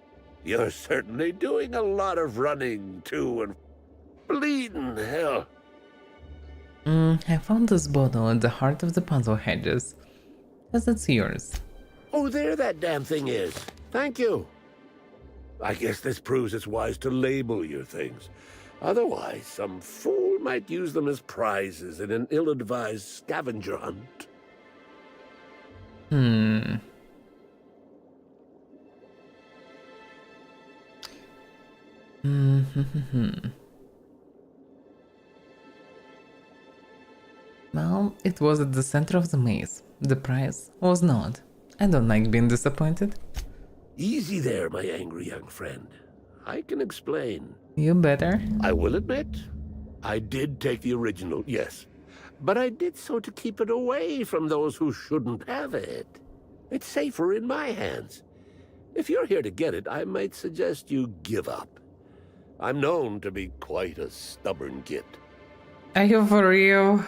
You're certainly doing a lot of running to and bleeding hell. I found this bottle at the heart of the puzzle hedges. As it's yours. Oh, there that damn thing is. Thank you. I guess this proves it's wise to label your things. Otherwise, some fool might use them as prizes in an ill-advised scavenger hunt. Well, it was at the center of the maze. The prize was not. I don't like being disappointed. Easy there, my angry young friend. I can explain. You better. I will admit, I did take the original, yes. But I did so to keep it away from those who shouldn't have it. It's safer in my hands. If you're here to get it, I might suggest you give up. I'm known to be quite a stubborn git. Are you for real?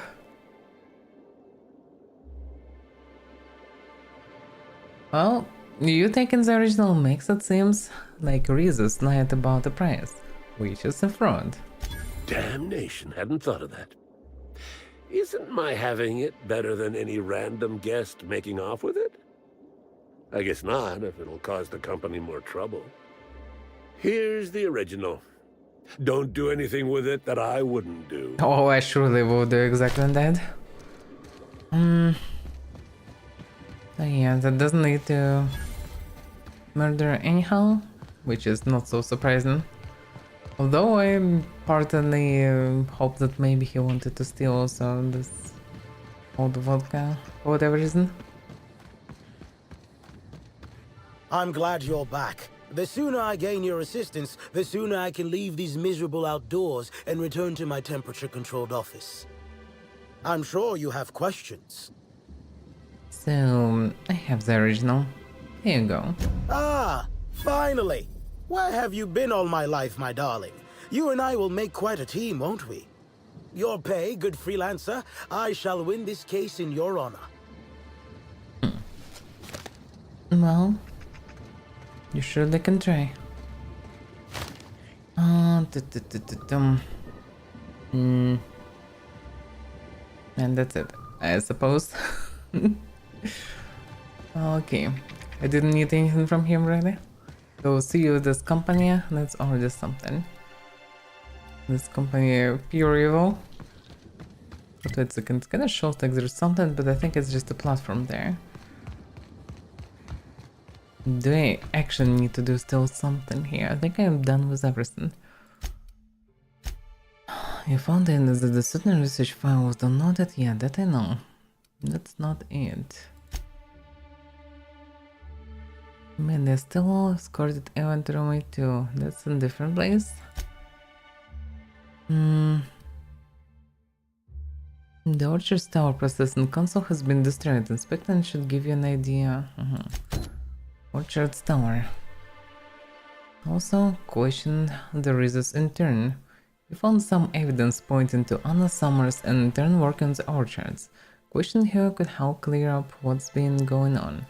Well, you taking the original makes it seems like Rizzo's lied about the price, which is a fraud. Damnation, hadn't thought of that. Isn't my having it better than any random guest making off with it? I guess not, if it'll cause the company more trouble. Here's the original. Don't do anything with it that I wouldn't do. Oh, I surely will do exactly that. So yeah, that doesn't lead to murder anyhow, which is not so surprising. Although I partly hope that maybe he wanted to steal also this old vodka for whatever reason. I'm glad you're back. The sooner I gain your assistance, the sooner I can leave these miserable outdoors and return to my temperature-controlled office. I'm sure you have questions. So, I have the original. Here you go. Ah, finally! Where have you been all my life, my darling? You and I will make quite a team, won't we? Your pay, good freelancer. I shall win this case in your honor. Well, you surely can try. And that's it, I suppose. Okay, I didn't need anything from him really. So see you this company, that's already something. This company pure evil. But wait a second, it's kinda shows like there's something, but I think it's just a platform there. Do I actually need to do still something here? I think I'm done with everything. You found that the certain research file was downloaded? Yeah, that I know. That's not it. Man, there's still escorted event room too. That's in a different place. The Orchard's Tower processing console has been destroyed. Inspect and should give you an idea. Orchard's Tower. Also, question the reasons in turn. You found some evidence pointing to Anna Summers and in turn work on the orchards. Question here could help clear up what's been going on.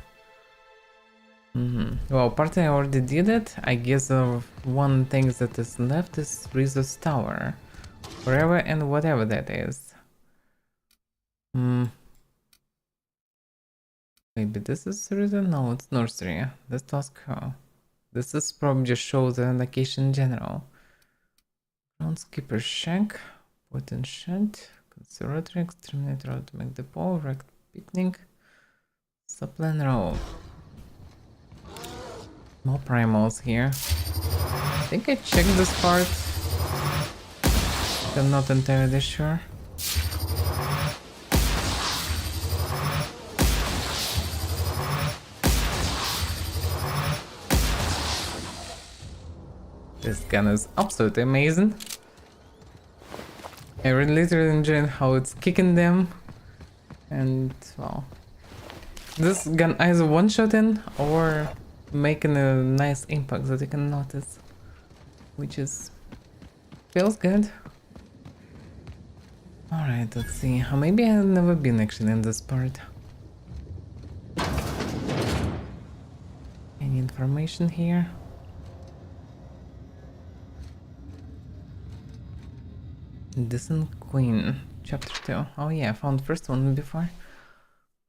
Well, partly I already did it. I guess one thing that is left is Rizzo's Tower. Forever and whatever that is. Maybe this is Rizzo? No, it's nursery. Let's ask her. This is probably just show the location in general. Groundskeeper shack, potent shed, conservatory, exterminator, automatic depot, wrecked picnic, supplant row. More primals here. I think I checked this part. I'm not entirely sure. This gun is absolutely amazing. I really literally enjoy how it's kicking them. And well, this gun either one-shotting or making a nice impact that you can notice, which is feels good. Alright, let's see. Maybe I've never been actually in this part. Any information here? Distant Queen, Chapter 2. Oh yeah, I found the first one before.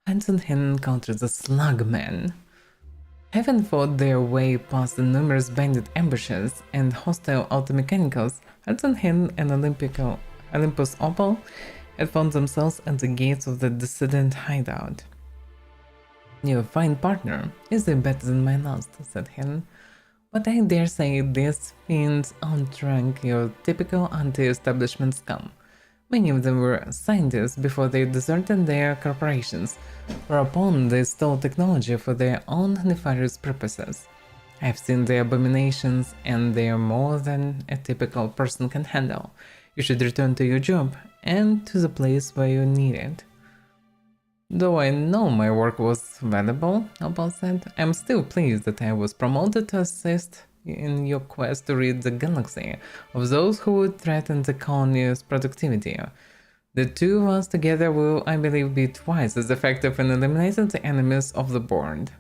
Hanson Hin encountered the Slugmen. Having fought their way past the numerous bandit ambushes and hostile automechanicals, Hanson Hin and Olympus Opal had found themselves at the gates of the dissident hideout. "Your fine partner is better than my last," said Hin. "But I dare say these fiends outrank your typical anti-establishment scum. Many of them were scientists before they deserted their corporations, whereupon they stole technology for their own nefarious purposes. I've seen their abominations, and they are more than a typical person can handle. You should return to your job, and to the place where you need it." "Though I know my work was valuable," Opal said, "I'm still pleased that I was promoted to assist in your quest to rid the galaxy of those who would threaten the colony's productivity. The two of us together will, I believe, be twice as effective in eliminating the enemies of the board."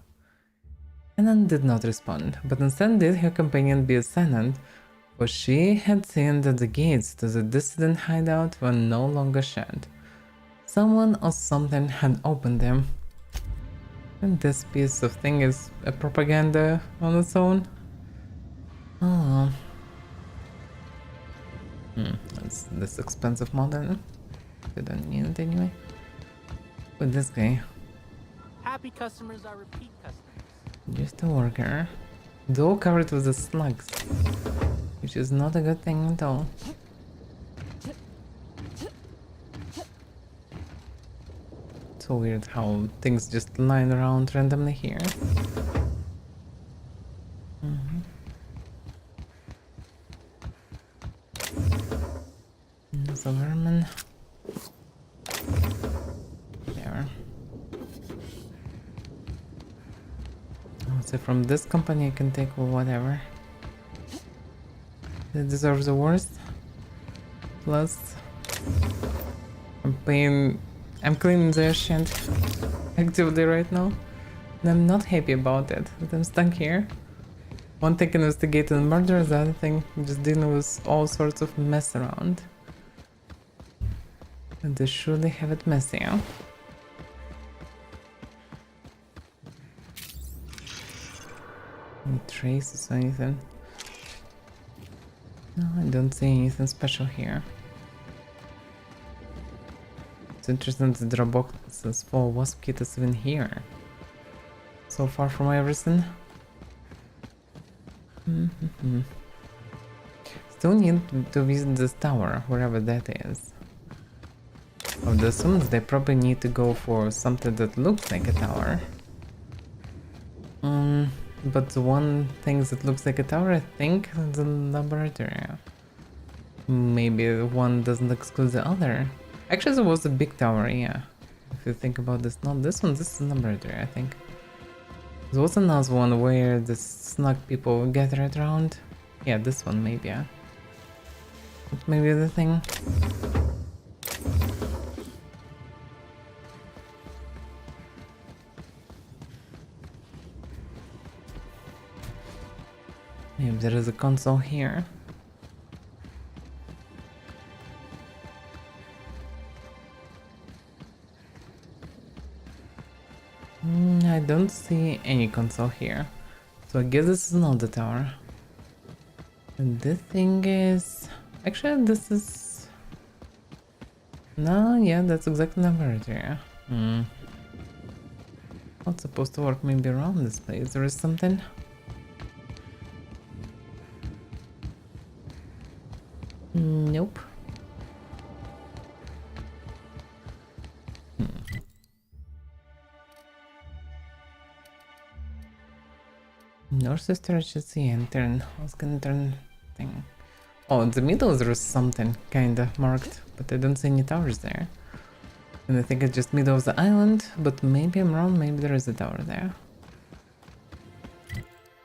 Annan did not respond, but instead did her companion be silent, for she had seen that the gates to the dissident hideout were no longer shut. Someone or something had opened them. And this piece of thing is a propaganda on its own. Oh. That's this expensive model. We don't need it anyway. With this guy. Happy customers are repeat customers. Just a worker. Though covered with the slugs. Which is not a good thing at all. So weird how things just line around randomly here. There's a vermin. There. So from this company I can take whatever. It deserves the worst. Plus, I'm cleaning their shit actively right now. And I'm not happy about it. But I'm stuck here. One thing investigating murder, the other thing just dealing with all sorts of mess around. And they surely have it messy, huh? Any traces or anything? No, I don't see anything special here. It's interesting that there are boxes for wasp kits even here. So far from everything. Still need to visit this tower, wherever that is. I would assume that they probably need to go for something that looks like a tower. But the one thing that looks like a tower, I think, is the laboratory. Maybe one doesn't exclude the other. Actually, there was a big tower, yeah. If you think about this, not this one, this is the laboratory, I think. There was another one where the snug people gathered around. Yeah, this one maybe, yeah. But maybe the thing. Maybe there is a console here. I don't see any console here. So I guess this is not the tower. And this thing is... Actually, this is... No, yeah, that's exactly the laboratory. Not supposed to work maybe around this place. There is something... Nope. Nurse's storage is the intern. I was gonna turn thing. Oh, in the middle there is something kinda marked, but I don't see any towers there. And I think it's just middle of the island, but maybe I'm wrong, maybe there is a tower there.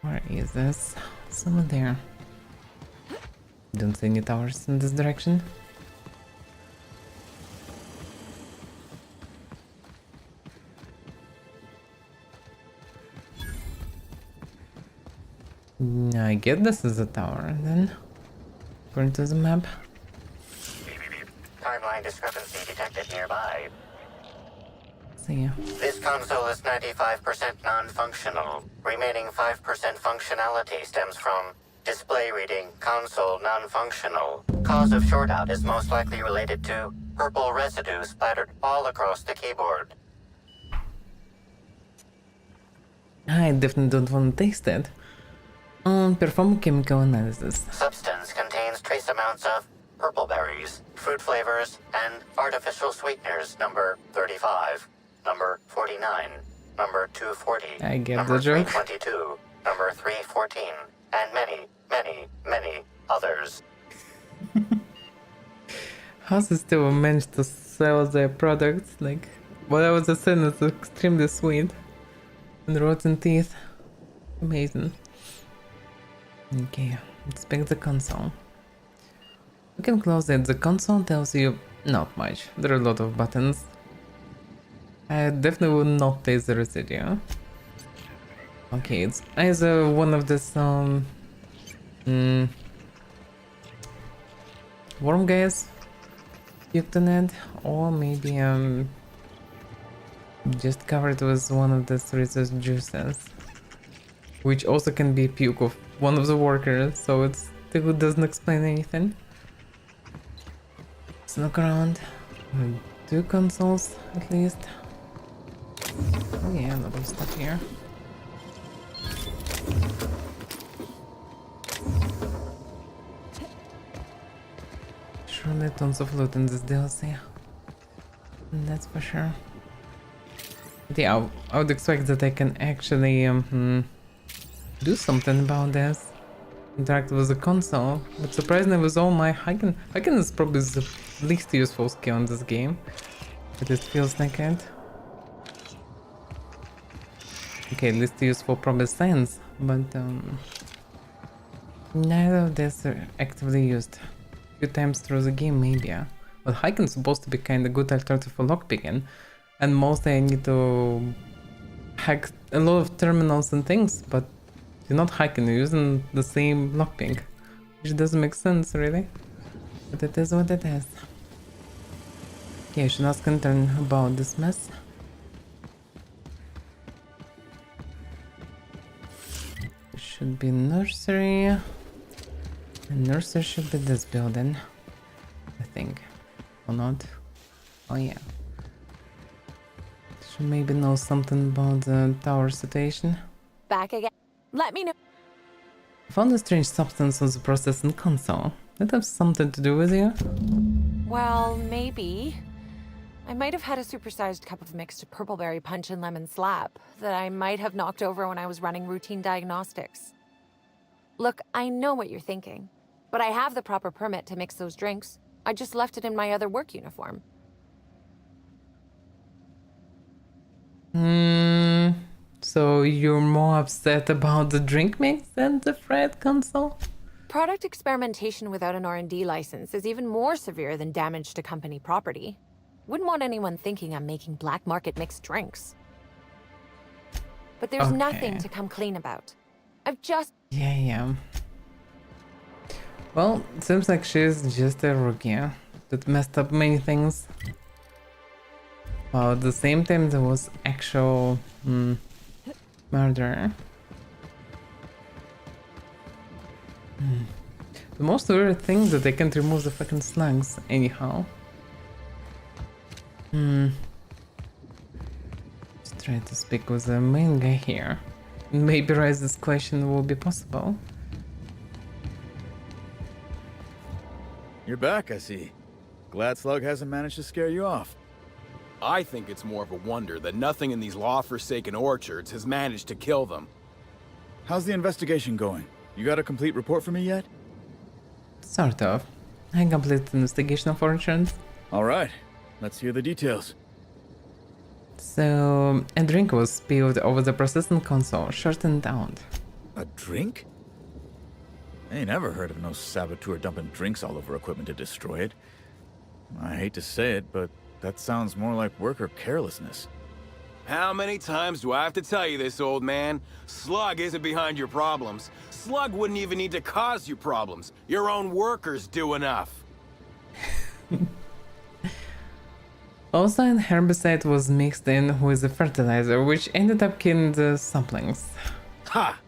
Where is this? Someone there. Don't see any towers in this direction. I get this is a tower then, according to the map. Timeline discrepancy detected nearby. See ya. This console is 95% non-functional. Remaining 5% functionality stems from display reading console non-functional. Cause of shortout is most likely related to purple residue splattered all across the keyboard. I definitely don't want to taste it. Perform chemical analysis. Substance contains trace amounts of purple berries, fruit flavors, and artificial sweeteners number 35, number 49, number 240, I get number the joke. 322, number 314, and many, many, many others. How's it still managed to sell their products? Like, what I was saying is extremely sweet. And rotten teeth. Amazing. Okay, inspect the console. We can close it. The console tells you not much. There are a lot of buttons. I definitely would not taste the residue. Okay, it's either one of this worm guys puked on it, or maybe just covered with one of the resource juices, which also can be puke of one of the workers, so it still doesn't explain anything. Let's look around. 2 consoles at least. Oh yeah, a lot of stuff here. Surely tons of loot in this DLC. That's for sure. But yeah, I would expect that I can actually do something about this. Interact with the console, but surprisingly with all my Haken is probably the least useful skill in this game. But it feels like it. Okay, least useful probably science, but neither of these are actively used. A few times through the game maybe, yeah. But Haken's supposed to be kinda good alternative for lockpicking, and mostly I need to hack a lot of terminals and things, but you're not hacking, you're using the same lockpick, which doesn't make sense really, but it is what it is. Okay, I should ask intern about this mess. It should be nursery, and nursery should be this building, I think, or not. Oh yeah. Should maybe know something about the tower situation. Back again. Let me know. I found a strange substance on the processing console. That have something to do with you? Well, maybe. I might have had a supersized cup of mixed purpleberry punch and lemon slap that I might have knocked over when I was running routine diagnostics. Look, I know what you're thinking, but I have the proper permit to mix those drinks. I just left it in my other work uniform. So you're more upset about the drink mix than the fried console? Product experimentation without an R&D license is even more severe than damage to company property. Wouldn't want anyone thinking I'm making black market mixed drinks. But there's nothing to come clean about. I've just... Yeah. Well, it seems like she's just a rookie that messed up many things. While at the same time there was actual murder. The most weird thing is that they can't remove the fucking slugs anyhow. Let's try to speak with the main guy here. Maybe raise this question will be possible. You're back, I see. Glad Slug hasn't managed to scare you off. I think it's more of a wonder that nothing in these law-forsaken orchards has managed to kill them. How's the investigation going? You got a complete report for me yet? Sort of. I completed the investigation of orchards. Alright, let's hear the details. So, a drink was spilled over the processing console, shortened out. A drink? I ain't never heard of no saboteur dumping drinks all over equipment to destroy it. I hate to say it, but that sounds more like worker carelessness. How many times do I have to tell you this, old man? Slug isn't behind your problems. Slug wouldn't even need to cause you problems. Your own workers do enough. Also, an herbicide was mixed in with a fertilizer, which ended up killing the saplings. Ha!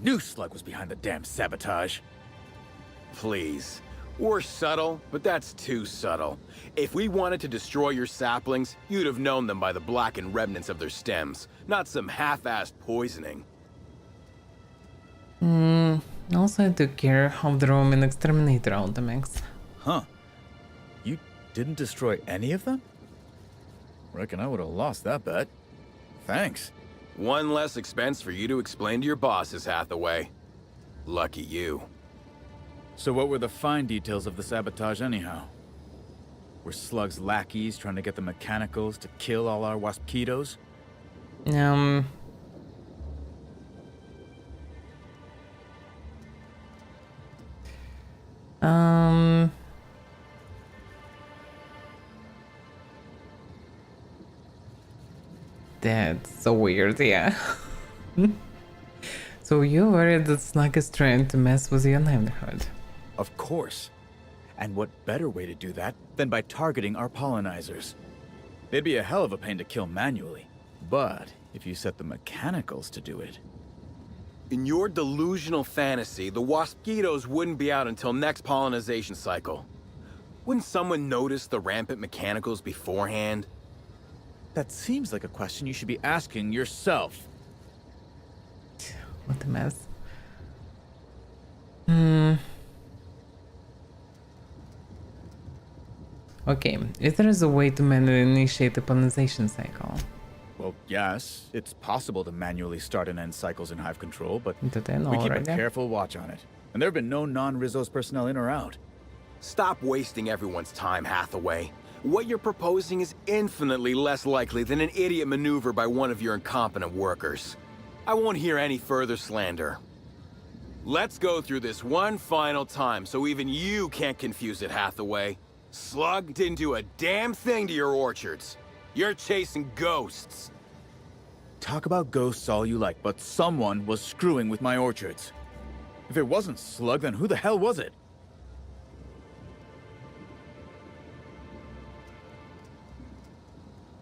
Knew Slug was behind the damn sabotage. Please. We're subtle, but that's too subtle. If we wanted to destroy your saplings, you'd have known them by the blackened remnants of their stems, not some half-assed poisoning. Also, I took care of the Roman exterminator Ultimax. Huh. You didn't destroy any of them? Reckon I would have lost that bet. Thanks. One less expense for you to explain to your bosses, Hathaway. Lucky you. So what were the fine details of the sabotage anyhow? Were Slug's lackeys trying to get the mechanicals to kill all our waspitos? That's so weird, yeah. So you're worried that Slug is trying to mess with your livelihood? Of course. And what better way to do that than by targeting our pollinizers? They'd be a hell of a pain to kill manually. But if you set the mechanicals to do it... In your delusional fantasy, the waspitos wouldn't be out until next pollinization cycle. Wouldn't someone notice the rampant mechanicals beforehand? That seems like a question you should be asking yourself. What a mess. Okay, if there is a way to manually initiate the pollination cycle. Well, yes, it's possible to manually start and end cycles in Hive Control, but Did I know we keep a already? careful watch on it. And there have been no non-Rizzo's personnel in or out. Stop wasting everyone's time, Hathaway. What you're proposing is infinitely less likely than an idiot maneuver by one of your incompetent workers. I won't hear any further slander. Let's go through this one final time so even you can't confuse it, Hathaway. Slug didn't do a damn thing to your orchards. You're chasing ghosts. Talk about ghosts all you like, but someone was screwing with my orchards. If it wasn't Slug, then who the hell was it?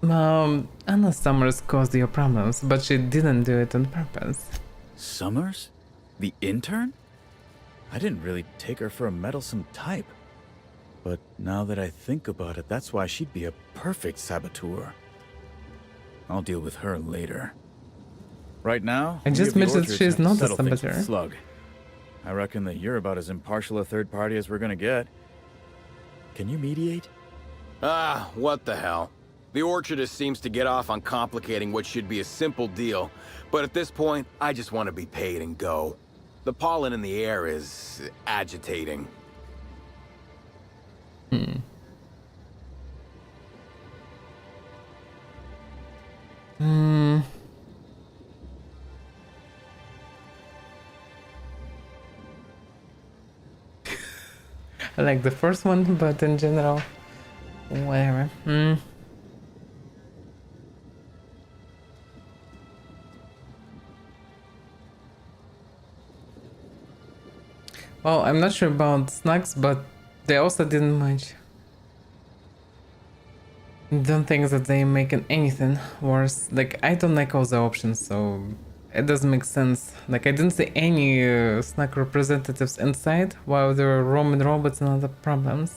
Anna Summers caused your problems, but she didn't do it on purpose. Summers? The intern? I didn't really take her for a meddlesome type. But now that I think about it, that's why she'd be a perfect saboteur. I'll deal with her later. Right now, I just we of the mentioned orchards she's have to not a settle things with saboteur. Slug. I reckon that you're about as impartial a third party as we're gonna get. Can you mediate? Ah, what the hell. The orchardist seems to get off on complicating what should be a simple deal, but at this point, I just want to be paid and go. The pollen in the air is agitating. I like the first one, but in general, whatever. Well, I'm not sure about snacks, but they also didn't much. Don't think that they making anything worse. Like, I don't like all the options, so it doesn't make sense. Like, I didn't see any snack representatives inside while there were roaming robots and other problems.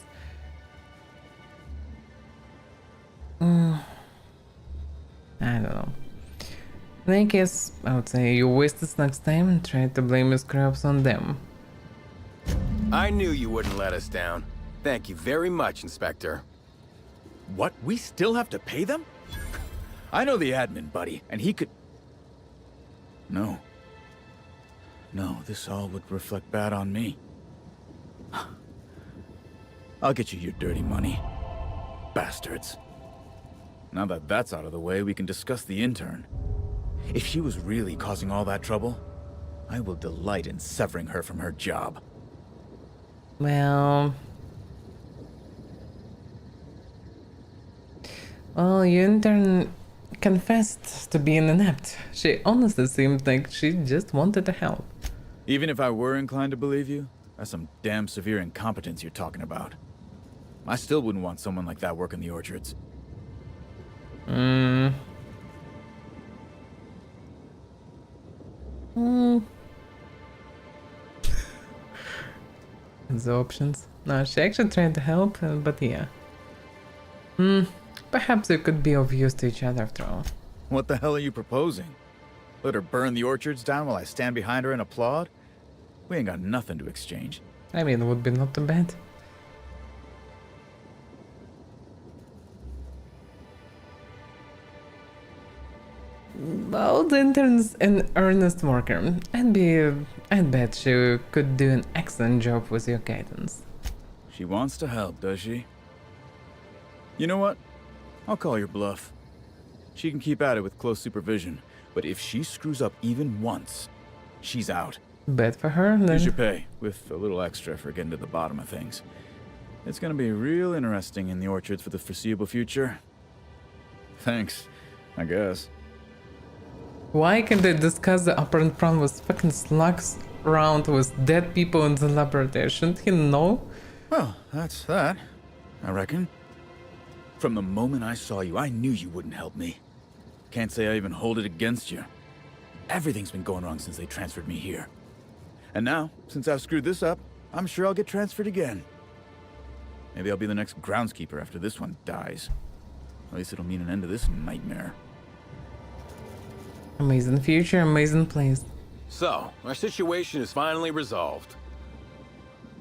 I don't know. In any case, I would say you wasted Snack's time and tried to blame your screw-ups on them. I knew you wouldn't let us down. Thank you very much, Inspector. What? We still have to pay them? I know the admin, buddy, and he could... No. No, this all would reflect bad on me. I'll get you your dirty money. Bastards. Now that that's out of the way, we can discuss the intern. If she was really causing all that trouble, I will delight in severing her from her job. Well, your intern confessed to being inept. She honestly seemed like she just wanted to help. Even if I were inclined to believe you, that's some damn severe incompetence you're talking about. I still wouldn't want someone like that working the orchards. The options. No, she actually tried to help, but yeah. Perhaps we could be of use to each other after all. What the hell are you proposing? Let her burn the orchards down while I stand behind her and applaud? We ain't got nothing to exchange. I mean, it would be not too bad. Well, the intern's an earnest worker. I'd bet she could do an excellent job with your guidance. She wants to help, does she? You know what? I'll call your bluff. She can keep at it with close supervision, but if she screws up even once, she's out. Bet for her, then. Here's your pay, with a little extra for getting to the bottom of things. It's gonna be real interesting in the orchards for the foreseeable future. Thanks, I guess. Why can't they discuss the apparent problem with fucking slugs around with dead people in the laboratory? Shouldn't he know? Well, that's that, I reckon. From the moment I saw you, I knew you wouldn't help me. Can't say I even hold it against you. Everything's been going wrong since they transferred me here. And now, since I've screwed this up, I'm sure I'll get transferred again. Maybe I'll be the next groundskeeper after this one dies. At least it'll mean an end to this nightmare. Amazing future, amazing place. So, our situation is finally resolved.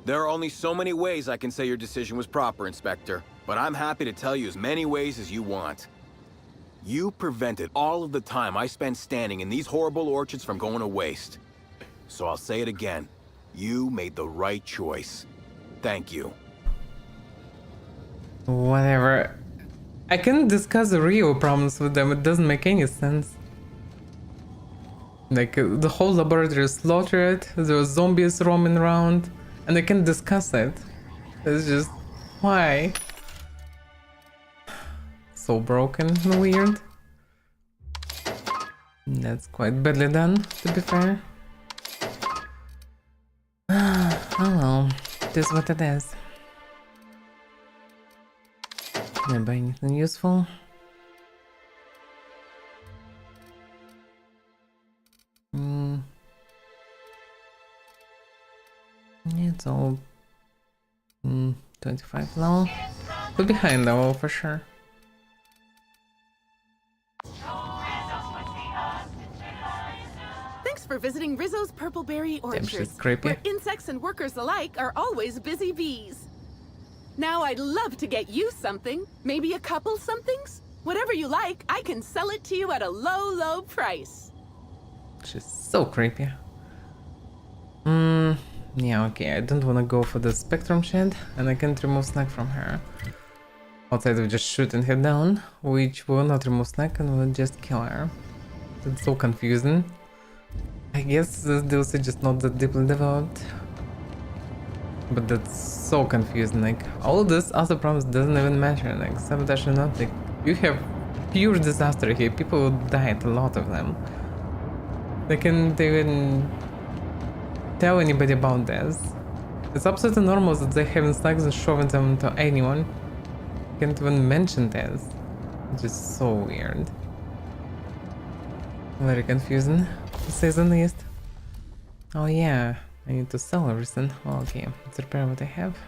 There are only so many ways I can say your decision was proper, Inspector, but I'm happy to tell you as many ways as you want. You prevented all of the time I spent standing in these horrible orchards from going to waste. So I'll say it again. You made the right choice. Thank you. Whatever. I can discuss the real problems with them, it doesn't make any sense. Like, the whole laboratory is slaughtered, there were zombies roaming around, and I can discuss it. It's just... why? So broken and weird. That's quite badly done, to be fair. Oh well, it is what it is. Can I buy anything useful? It's all 25 low. We're behind though, for sure. Thanks for visiting Rizzo's Purpleberry Damn, she's Orchards, creepy. where insects and workers alike are always busy bees. Now I'd love to get you something, maybe a couple somethings. Whatever you like, I can sell it to you at a low, low price. She's so creepy. Yeah, okay, I don't wanna go for the spectrum shit, and I can't remove snack from her. Outside of just shooting her down, which will not remove snack and will just kill her. It's so confusing. I guess this DLC is just not that deeply developed. But that's so confusing, like, all this other problems doesn't even matter, like, sabotage or not, like, you have pure disaster here, people died, a lot of them. They can't even tell anybody about this. It's absolutely normal that they having snacks and showing them to anyone. Can't even mention this. It's just so weird. Very confusing, to say the least. Oh yeah, I need to sell everything. Well, okay, let's repair what I have.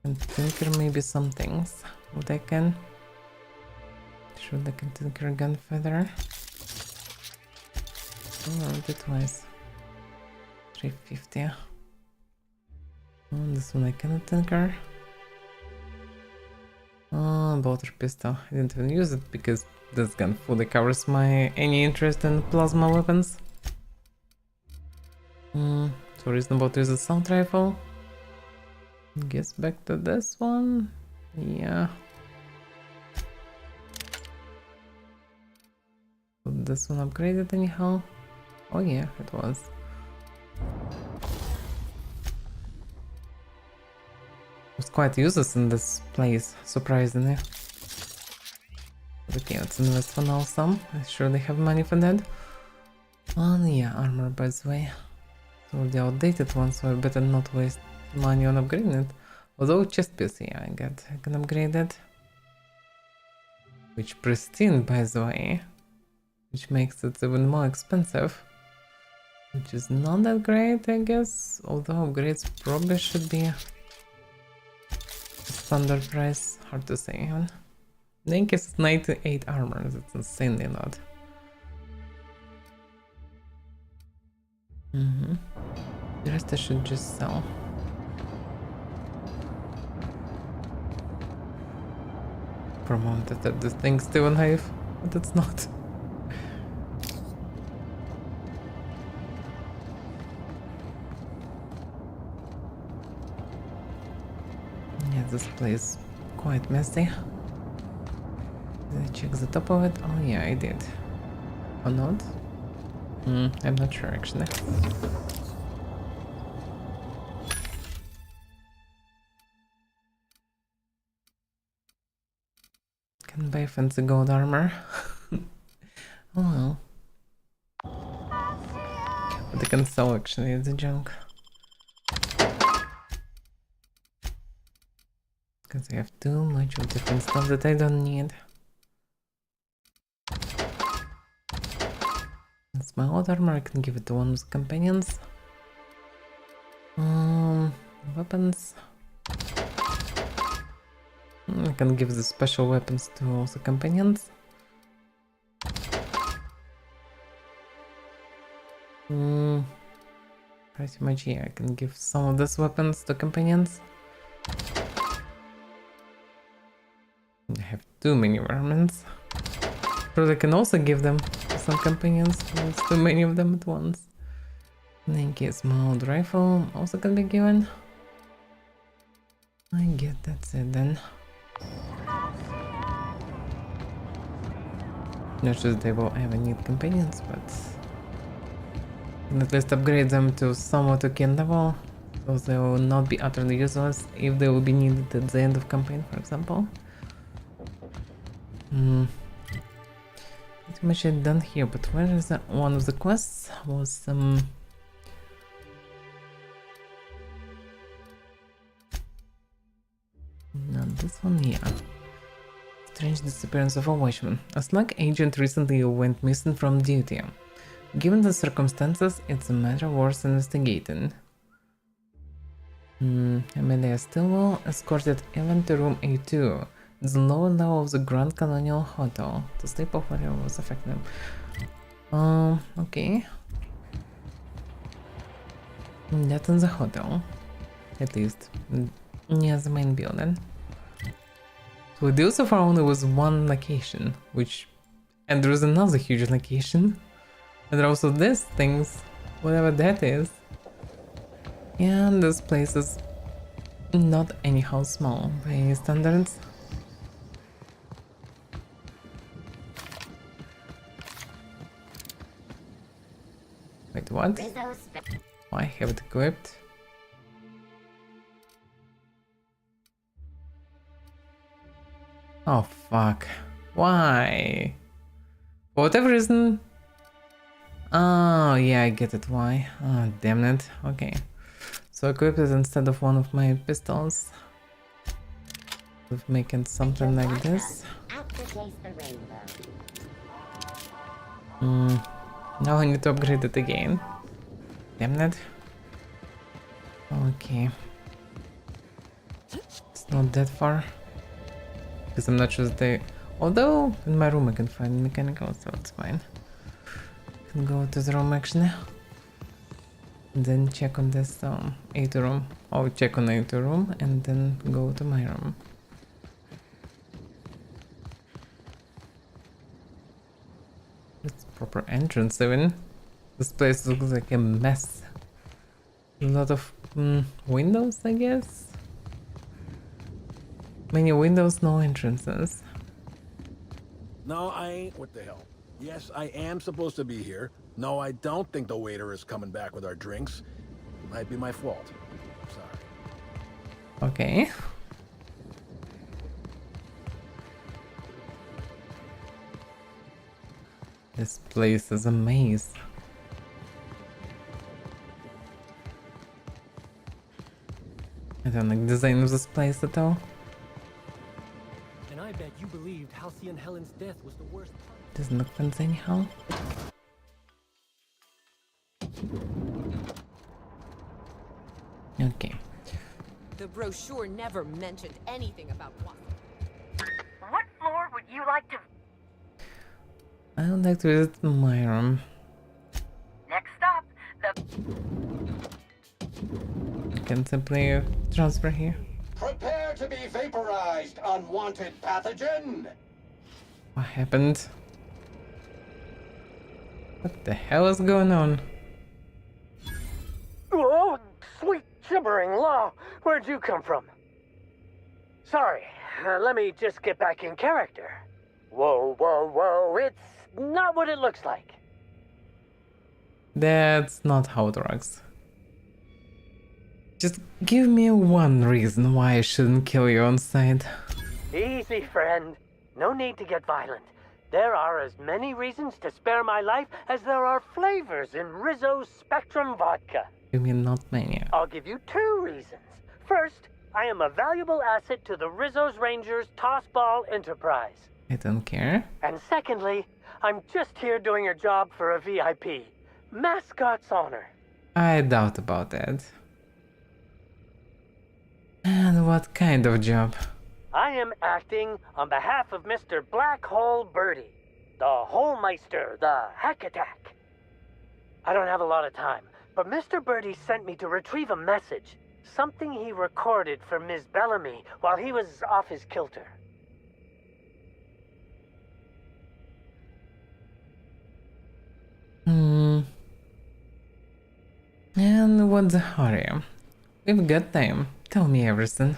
And tinker maybe some things. What I can. Should I can tinker a gun feather? Oh, that was 350. Oh, this one I cannot tinker. Oh, bolter pistol. I didn't even use it because this gun fully covers my any interest in plasma weapons. So reasonable to use a assault rifle. Guess back to this one. Yeah. Was this one upgraded anyhow? Oh yeah, it was. Was quite useless in this place, surprisingly. Okay, let's invest for now some. I surely have money for that. Oh yeah, armor by the way. So the outdated one, so I better not waste money on upgrading it. Although chest piece, yeah, I can upgrade it. Which pristine by the way. Which makes it even more expensive. Which is not that great, I guess. Although upgrades probably should be a standard price. Hard to say even. I think it's 98 armor, that's insanely not. The rest I should just sell. For a moment I thought this thing's still alive, but it's not. Yeah, this place is quite messy. Did I check the top of it? Oh yeah, I did. Or not? I'm not sure actually. Can buy fancy gold armor. Oh well. But I can sell actually the junk. Because I have too much of different stuff that I don't need. What's my old armor? I can give it to one of the companions. Weapons. I can give the special weapons to all the companions. Pretty much, yeah, I can give some of these weapons to companions. I have too many varmints. But I can also give them to some companions. There's too many of them at once. In case my old rifle also can be given. I guess that's it then. Not sure they will ever need companions, but at least upgrade them to somewhat okay level, so they will not be utterly useless if they will be needed at the end of campaign, for example. Pretty much it done here, but where is that? One of the quests was not this one here. Strange disappearance of a watchman. A slug agent recently went missing from duty. Given the circumstances, it's a matter worth investigating. Amelia Stillwell escorted Evan to room A2, the lower level of the Grand Colonial Hotel. The sleep of whatever was affected. Okay. That's in the hotel. At least, near the main building. So we do so far only was one location, and there is another huge location. And there are also these things, whatever that is. And this place is not anyhow small by any standards. Wait, what? Oh, I have it equipped. Oh fuck. Why? For whatever reason. Oh yeah, I get it why. Oh damn it. Okay. So I equipped it instead of one of my pistols. With making something like this. Now I need to upgrade it again. Damn it. Okay. It's not that far. Because I'm not sure that they... Although, in my room I can find mechanical, so it's fine. I can go to the room actually. And then check on this A2 room. Or check on A2 room and then go to my room. It's proper entrance even. This place looks like a mess. A lot of windows, I guess. Many windows, no entrances. No, I ain't. What the hell? Yes, I am supposed to be here. No, I don't think the waiter is coming back with our drinks. Might be my fault. Sorry. Okay. This place is a maze. I don't like the design of this place at all. And I bet you believed Halcyon Helen's death was the worst part. Doesn't look fancy anyhow. Okay. The brochure never mentioned anything about what. What floor would you like to... I would like to visit my room. Next stop, the... I can simply transfer here. Prepare to be vaporized, unwanted pathogen! What happened? What the hell is going on? Oh, sweet gibbering law! Where'd you come from? Sorry, let me just get back in character. Whoa, whoa, whoa, it's not what it looks like. That's not how it works. Just give me one reason why I shouldn't kill you on sight. Easy, friend. No need to get violent. There are as many reasons to spare my life as there are flavors in Rizzo's Spectrum Vodka. You mean not many? I'll give you 2 reasons. First, I am a valuable asset to the Rizzo's Rangers Tossball Enterprise. I don't care. And secondly, I'm just here doing a job for a VIP. Mascot's honor. I doubt about that. And what kind of job? I am acting on behalf of Mr. Black Hole Birdie, the Holmeister, the Hack Attack. I don't have a lot of time, but Mr. Birdie sent me to retrieve a message. Something he recorded for Ms. Bellamy while he was off his kilter. And what's the hurry? We've got time. Tell me everything.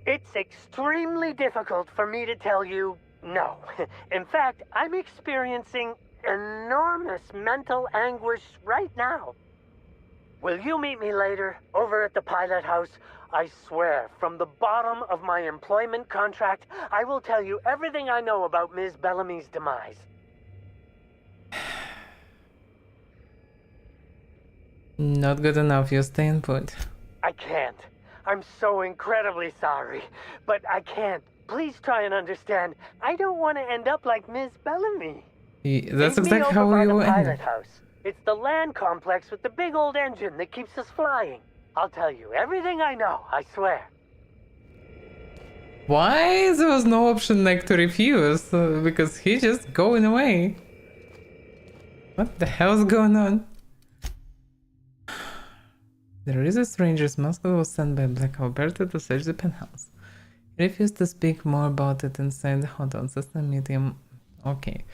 It's extremely difficult for me to tell you no. In fact, I'm experiencing enormous mental anguish right now. Will you meet me later, over at the pilot house? I swear, from the bottom of my employment contract, I will tell you everything I know about Ms. Bellamy's demise. Not good enough, you stay and put. I can't. I'm so incredibly sorry, but I can't. Please try and understand. I don't want to end up like Ms. Bellamy. That's Meet me exactly over how by you the end. pilot house. It's the land complex with the big old engine that keeps us flying. I'll tell you everything I know, I swear. Why there was no option like to refuse? Because he's just going away. What the hell's going on? There is a stranger's mascot was sent by Black Alberta to search the penthouse. He refused to speak more about it inside the hotel system. Meet him. Okay.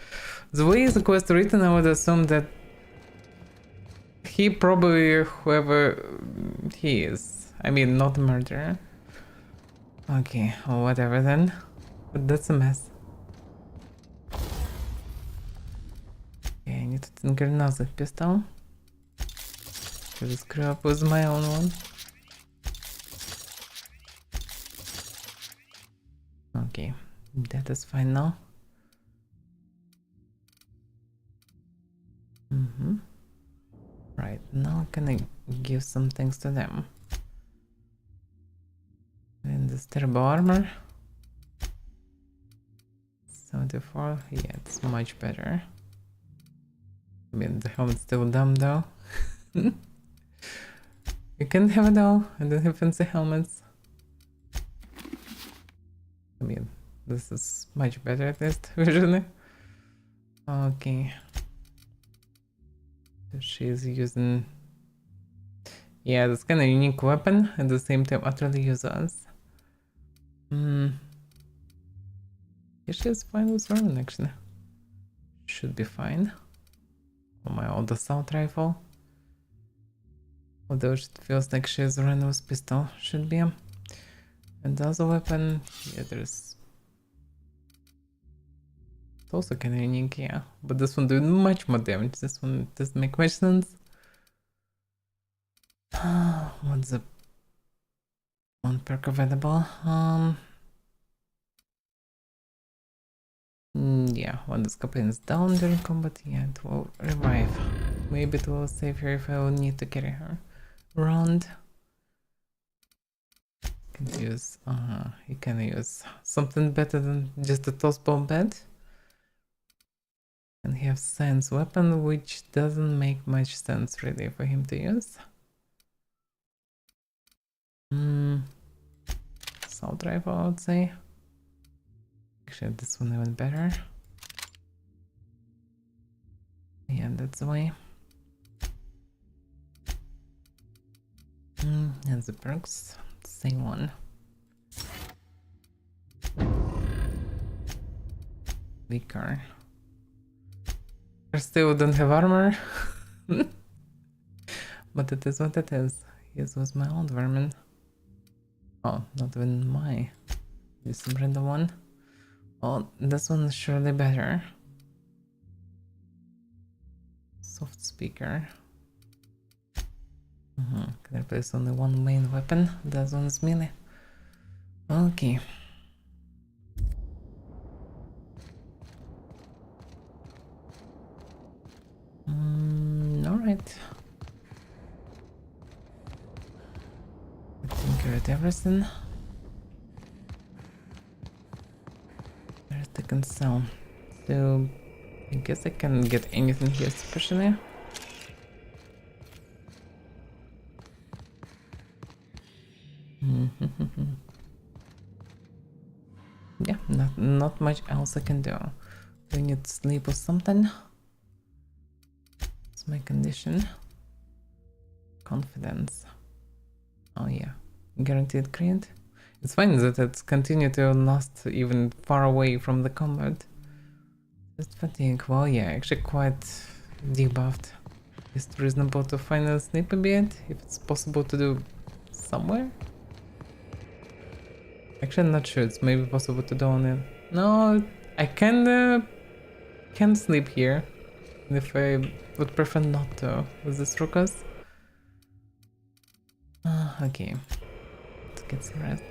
The way the quest written, I would assume that he probably whoever he is. I mean, not a murderer. Okay, or whatever then. But that's a mess. Okay, I need to think another pistol. To screw up with my own one. Okay, that is fine now. Right, now can I give some things to them? And this turbo armor. 74, yeah, it's much better. I mean, the helmet's still dumb though. You can have it all. I don't have fancy helmets. I mean, this is much better at least, visually. Okay. So she's using... Yeah, that's kind of unique weapon, at the same time utterly useless. Yeah, she's fine with running actually. Should be fine. Oh my, old assault rifle. Although it feels like she's running with pistol, should be. And the other weapon, yeah, there's... It's also kind of unique, yeah. But this one doing much more damage. This one doesn't make much sense. What's the one perk available? Yeah, when the scorpion is down during combat, yeah, it will revive. Maybe it will save her if I will need to carry her around. You can use something better than just a toss bomb bed. And he has science weapon, which doesn't make much sense really for him to use. Assault rifle, I would say. Actually, this one even better. Yeah, that's the way. And the perks, same one. Weaker. I still don't have armor. But it is what it is. This was my old vermin. Oh, not even my. This random one. Oh, this one is surely better. Soft speaker. Can I place only one main weapon? That one is melee. Okay. Alright. I think I read everything. There's the console. So I guess I can't get anything here especially. Yeah, not much else I can do. Do I need sleep or something? It's my condition. Confidence. Oh yeah, guaranteed crit. It's fine that it's continued to last even far away from the combat. Just fatigue. Well, yeah, actually quite debuffed. It's reasonable to finally sleep a bit, if it's possible to do somewhere. Actually, I'm not sure. It's maybe possible to do on it. No, I can sleep here. If I would prefer not to with this Ruckus. Okay, let's get some rest.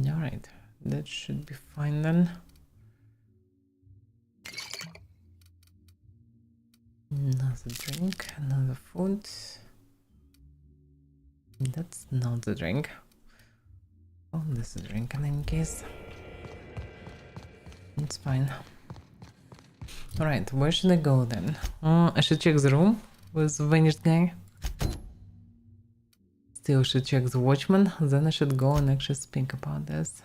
Alright, that should be fine then. Another drink, another food. That's not the drink. Oh, this is a drink in any case. It's fine. Alright, where should I go then? I should check the room with the vanished guy. Still should check the watchman, then I should go and actually speak about this.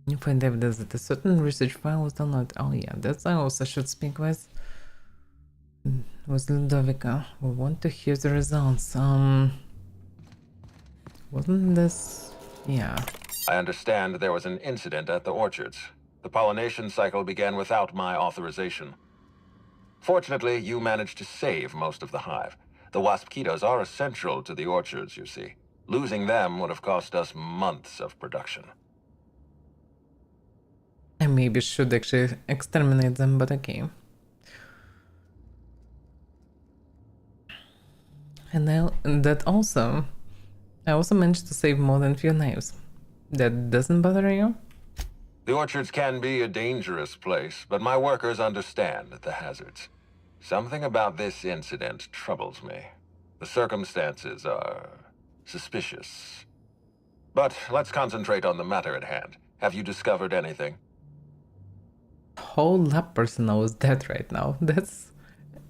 You find evidence that a certain research file was downloaded. Oh yeah, that's I also should speak with Ludovica. We want to hear the results. Wasn't this... yeah. I understand there was an incident at the orchards. The pollination cycle began without my authorization. Fortunately, you managed to save most of the hive. The wasp-ketos are essential to the orchards, you see. Losing them would have cost us months of production. I maybe should actually exterminate them, but okay. And I also managed to save more than a few knives. That doesn't bother you? The orchards can be a dangerous place, but my workers understand the hazards. Something about this incident troubles me. The circumstances are suspicious. But let's concentrate on the matter at hand. Have you discovered anything? Whole lab personnel is dead right now. That's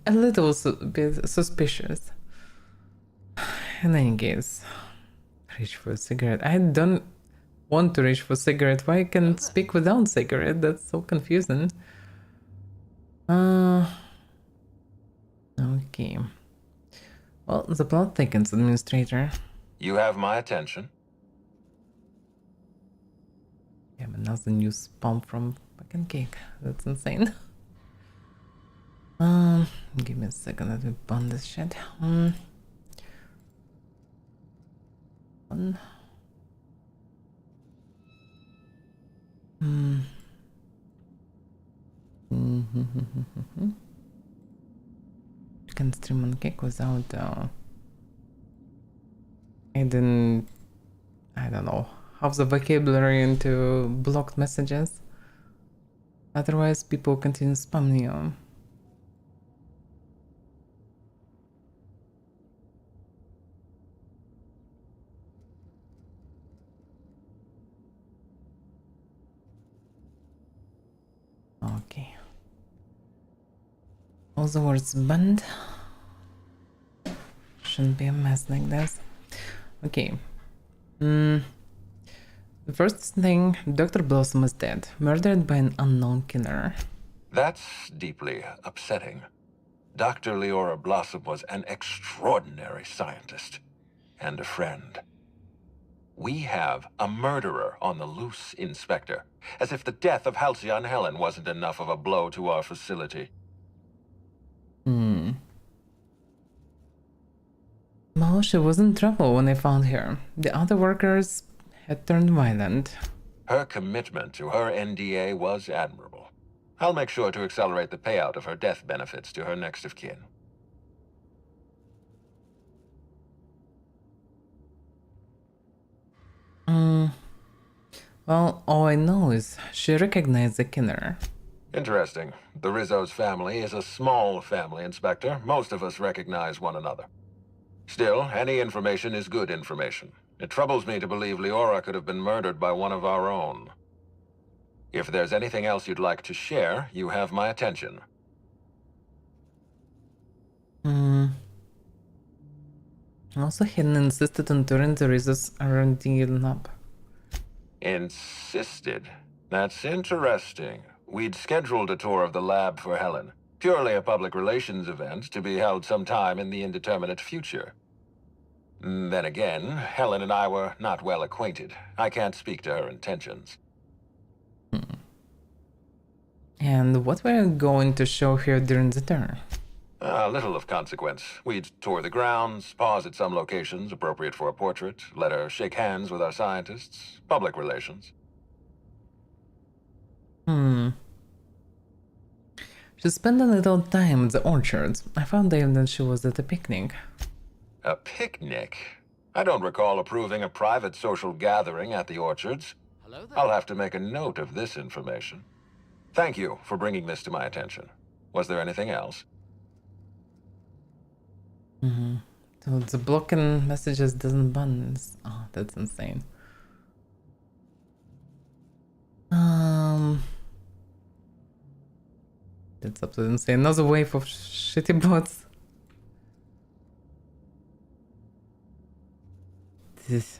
a little bit suspicious. In any case, reach for a cigarette. I don't want to reach for a cigarette. Why I can speak without cigarette? That's so confusing. Okay. Well, the plot thickens, Administrator. You have my attention. Yeah, but another new spam from fucking cake. That's insane. Give me a second, let me burn this shit. One. You can stream on cake without I don't know, have the vocabulary into blocked messages. Otherwise people continue spamming you. Okay. All the words banned. Shouldn't be a mess like this. Okay. The first thing, Dr. Blossom is dead, murdered by an unknown killer. That's deeply upsetting. Dr. Leora Blossom was an extraordinary scientist and a friend. We have a murderer on the loose, Inspector. As if the death of Halcyon Helen wasn't enough of a blow to our facility. Well, she was in trouble when I found her. The other workers had turned violent. Her commitment to her NDA was admirable. I'll make sure to accelerate the payout of her death benefits to her next of kin. Well, all I know is she recognized the killer. Interesting. The Rizzo's family is a small family, Inspector. Most of us recognize one another. Still, any information is good information. It troubles me to believe Leora could have been murdered by one of our own. If there's anything else you'd like to share, you have my attention. Also, Hidden insisted on turning the Rizzo's R&D lab. Insisted? That's interesting. We'd scheduled a tour of the lab for Helen. Purely a public relations event to be held sometime in the indeterminate future. Then again, Helen and I were not well acquainted. I can't speak to her intentions. And what were you going to show her during the tour? Little of consequence. We'd tour the grounds, pause at some locations appropriate for a portrait, let her shake hands with our scientists. Public relations. She spent a little time at the orchards. I found out that she was at a picnic. A picnic? I don't recall approving a private social gathering at the orchards. I'll have to make a note of this information. Thank you for bringing this to my attention. Was there anything else? So the blocking messages doesn't button. Oh, that's insane. That's absolutely insane. Another wave of shitty bots. This.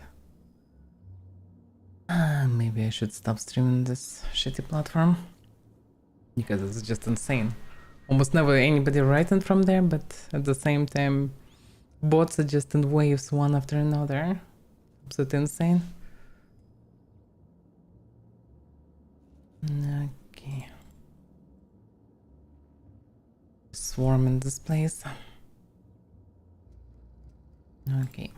Maybe I should stop streaming this shitty platform. Because it's just insane. Almost never anybody writing from there, but at the same time, bots are just in waves one after another. Absolutely insane. Okay. Swarm in this place. Okay.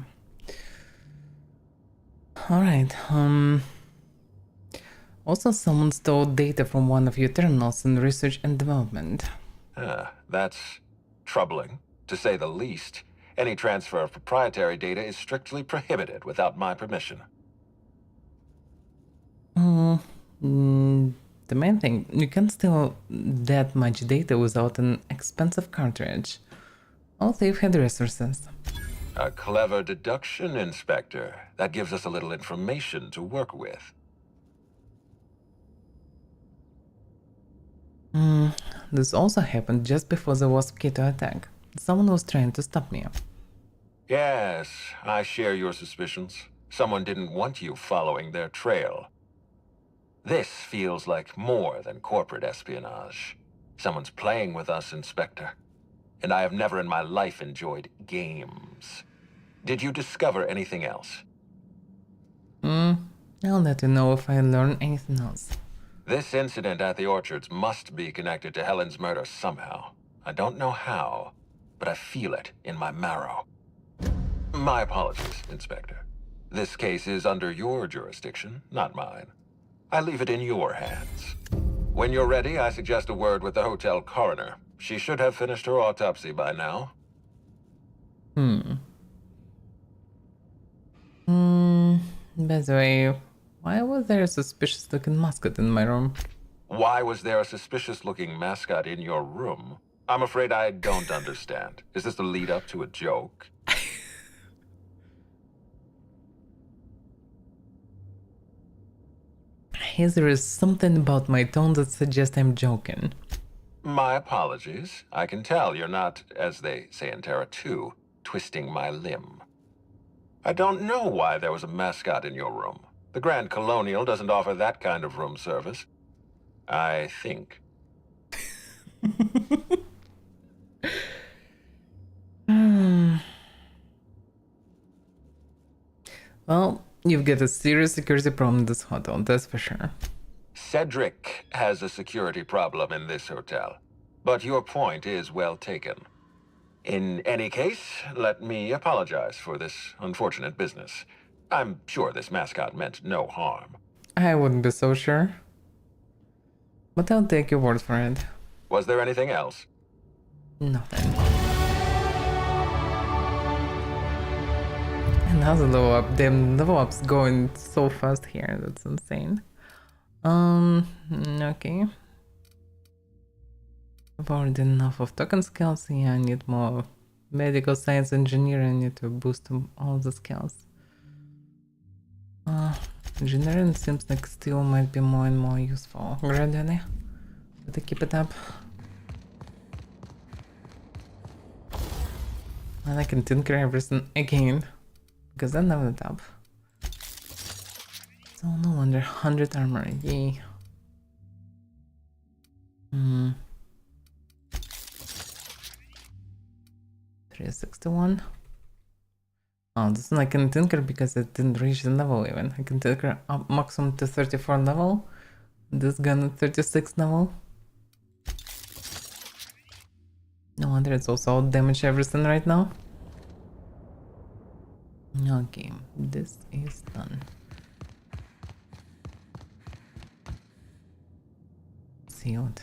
Alright, also someone stole data from one of your terminals in research and development. That's troubling, to say the least. Any transfer of proprietary data is strictly prohibited without my permission. The main thing, you can't steal that much data without an expensive cartridge. Also, you've had resources. A clever deduction, Inspector. That gives us a little information to work with. This also happened just before the Wasp Keto attack. Someone was trying to stop me. Yes, I share your suspicions. Someone didn't want you following their trail. This feels like more than corporate espionage. Someone's playing with us, Inspector. And I have never in my life enjoyed games. Did you discover anything else? I'll let you know if I learn anything else. This incident at the orchards must be connected to Helen's murder somehow. I don't know how, but I feel it in my marrow. My apologies, Inspector. This case is under your jurisdiction, not mine. I leave it in your hands. When you're ready, I suggest a word with the hotel coroner. She should have finished her autopsy by now. By the way, why was there a suspicious-looking mascot in my room? Why was there a suspicious-looking mascot in your room? I'm afraid I don't understand. Is this the lead-up to a joke? There is something about my tone that suggests I'm joking. My apologies. I can tell you're not, as they say in Terra 2, twisting my limb. I don't know why there was a mascot in your room. The Grand Colonial doesn't offer that kind of room service. I think. Well, you've got a serious security problem in this hotel, that's for sure. Cedric has a security problem in this hotel. But your point is well taken. In any case, let me apologize for this unfortunate business. I'm sure this mascot meant no harm. I wouldn't be so sure. But I'll take your word for it. Was there anything else? Nothing. Another level up. Damn, level up's going so fast here. That's insane. Okay. I've already enough of token skills. Yeah, I need more medical science engineering. I need to boost all the skills. Engineering seems like still might be more and more useful gradually. But I keep it up. And I can tinker everything again. Because I leveled it up. So no wonder 100 armor, yay. 361. Oh, this one I can tinker because I didn't reach the level even. I can tinker up maximum to 34 level. This gun at 36 level. No wonder it's also out damage everything right now. Okay, this is done. Sealed.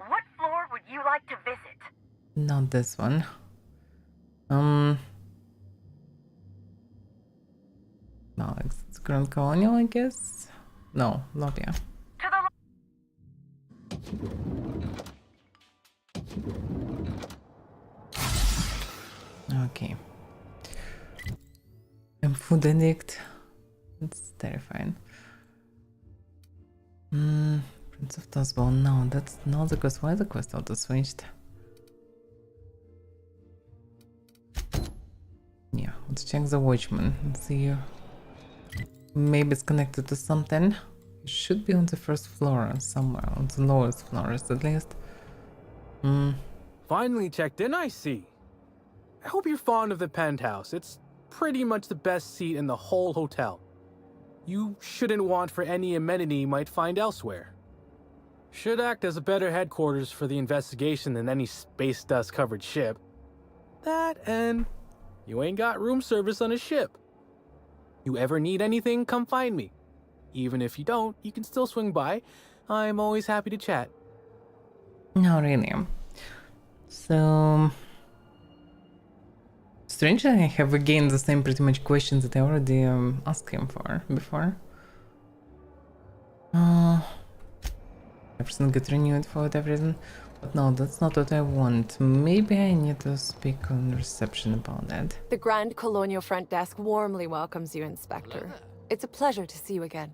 What floor would you like to visit? Not this one. No, it's Grand Colonial, I guess. No, Lobia. To the Okay. I'm food addict. It's terrifying. Prince of Tosball. No, that's not the quest. Why the quest auto switched? Yeah, let's check the Watchman and see. Maybe it's connected to something. It should be on the first floor somewhere, on the lowest floors at least. Finally checked in, I see. I hope you're fond of the penthouse. It's pretty much the best seat in the whole hotel. You shouldn't want for any amenity you might find elsewhere. Should act as a better headquarters for the investigation than any space dust covered ship. That and you ain't got room service on a ship. You ever need anything, come find me. Even if you don't, you can still swing by. I'm always happy to chat. No, really. So... Strangely, I have again the same pretty much questions that I already asked him for before. Everything got renewed for whatever reason. But no, that's not what I want. Maybe I need to speak on reception about that. The Grand Colonial Front Desk warmly welcomes you, Inspector. It's a pleasure to see you again.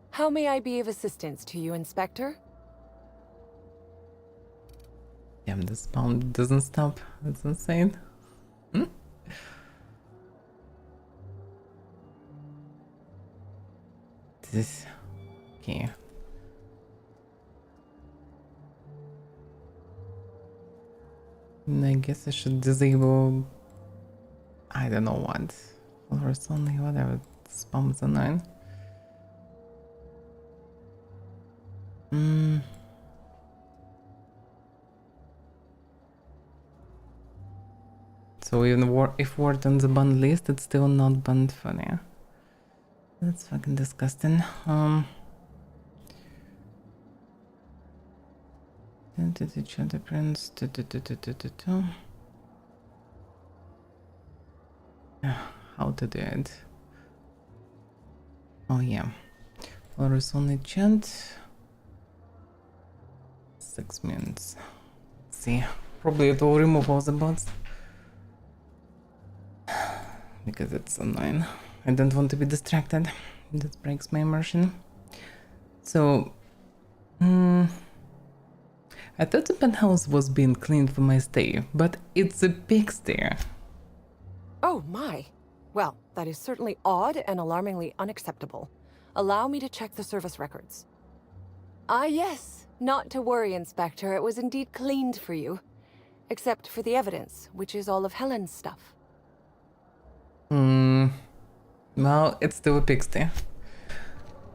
How may I be of assistance to you, Inspector? Damn, the sound doesn't stop. That's insane. This... Okay. I guess I should disable... I don't know what. Floors only, whatever. Spam is annoying. So even if word on the banned list, it's still not banned for now. That's fucking disgusting. The prince. How to do it? Oh yeah. Floors only chant. 6 minutes. Let's see. Probably it will remove all the bots. Because it's annoying. I don't want to be distracted. That breaks my immersion. So, I thought the penthouse was being cleaned for my stay, but it's a pigsty. Oh my. Well, that is certainly odd and alarmingly unacceptable. Allow me to check the service records. Ah yes, not to worry, Inspector. It was indeed cleaned for you. Except for the evidence, which is all of Helen's stuff. Well, it's still a pigsty.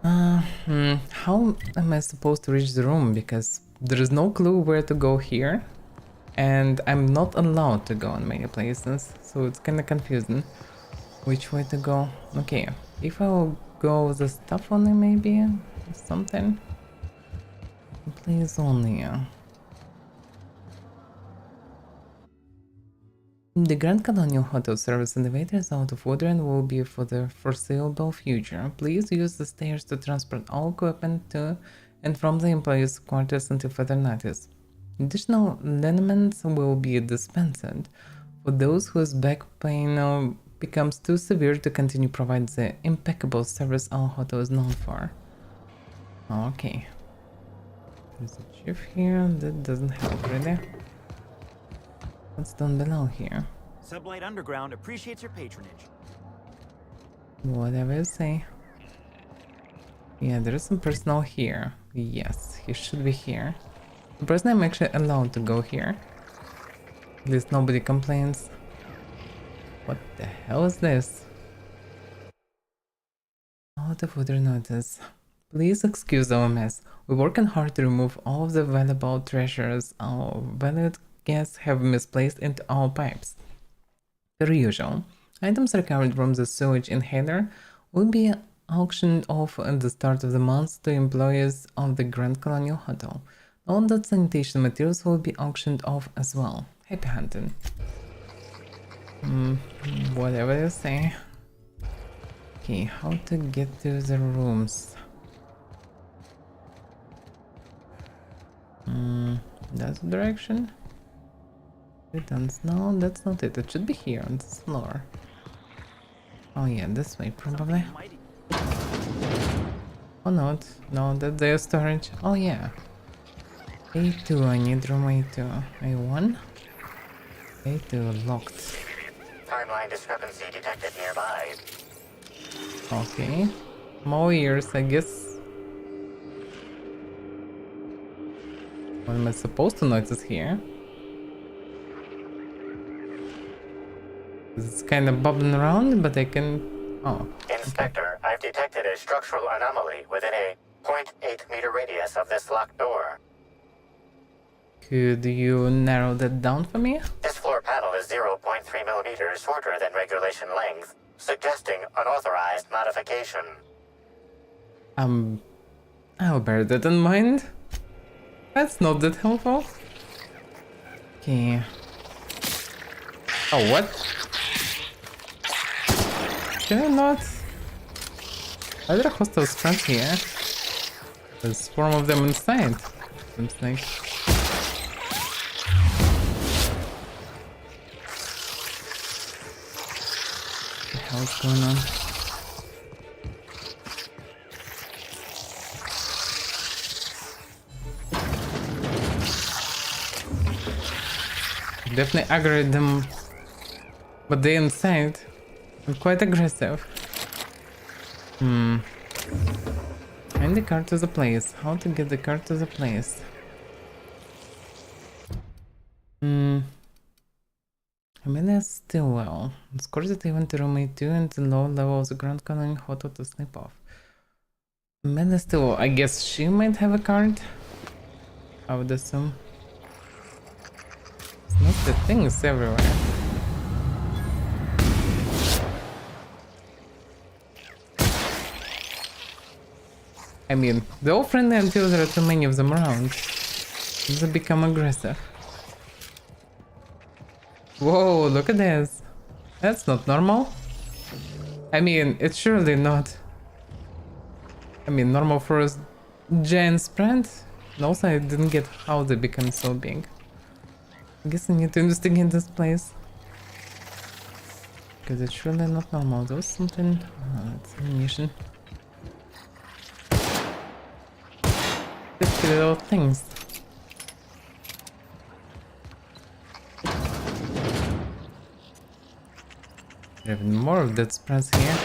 How am I supposed to reach the room? Because there is no clue where to go here. And I'm not allowed to go in many places. So it's kind of confusing. Which way to go? Okay, if I'll go with the stuff only maybe? Or something? Please only. The Grand Colonial Hotel service elevator is out of order and will be for the foreseeable future. Please use the stairs to transport all equipment to and from the employees' quarters until further notice. Additional liniments will be dispensed for those whose back pain becomes too severe to continue providing the impeccable service our hotel is known for. Okay. There's a chief here. That doesn't help really. What's down below here? Sublight Underground appreciates your patronage. Whatever you say. Yeah, there is some personnel here. Yes, he should be here. The person I'm actually allowed to go here. At least nobody complains. What the hell is this? Out of order notice. Please excuse our mess. We're working hard to remove all of the valuable treasures our valued guests have misplaced into our pipes. Per usual, items recovered from the sewage inhaler will be auctioned off at the start of the month to employees of the Grand Colonial Hotel. All the sanitation materials will be auctioned off as well. Happy hunting. Whatever you say. Okay, how to get to the rooms? That's the direction. Returns. No, that's not it. It should be here on this floor. Oh yeah, this way probably. Oh not. No, that's their storage. Oh yeah. A2, I need room A2. A1? A2 locked. Timeline discrepancy detected nearby. Okay. More ears, I guess. What am I supposed to notice here? It's kind of bubbling around, but I can... Oh. Inspector, I've detected a structural anomaly within a 0.8 meter radius of this locked door. Could you narrow that down for me? This floor panel is 0.3 millimeters shorter than regulation length, suggesting unauthorized modification. I'll bear that in mind. That's not that helpful. Okay. Oh, what? Can I not? Are there hostile friends here? There's a swarm of them inside. Seems like. What the hell's going on? Definitely aggroed them, but they inside. I'm quite aggressive. And the card to the place. How to get the card to the place? I mean, that's still well. Escort the even to room A2 and the low level of the Grand Colony Hotel to sleep off. Man, still, I guess she might have a card. I would assume. It's not the things everywhere. I mean, they're all friendly until there are too many of them around. They become aggressive. Whoa, look at this. That's not normal. I mean, it's surely not. I mean, normal for a giant sprint. And also, I didn't get how they become so big. I guess I need to investigate this place. Because it's surely not normal. There was something... Oh, it's ammunition. Just little things. Even more of that spreads here.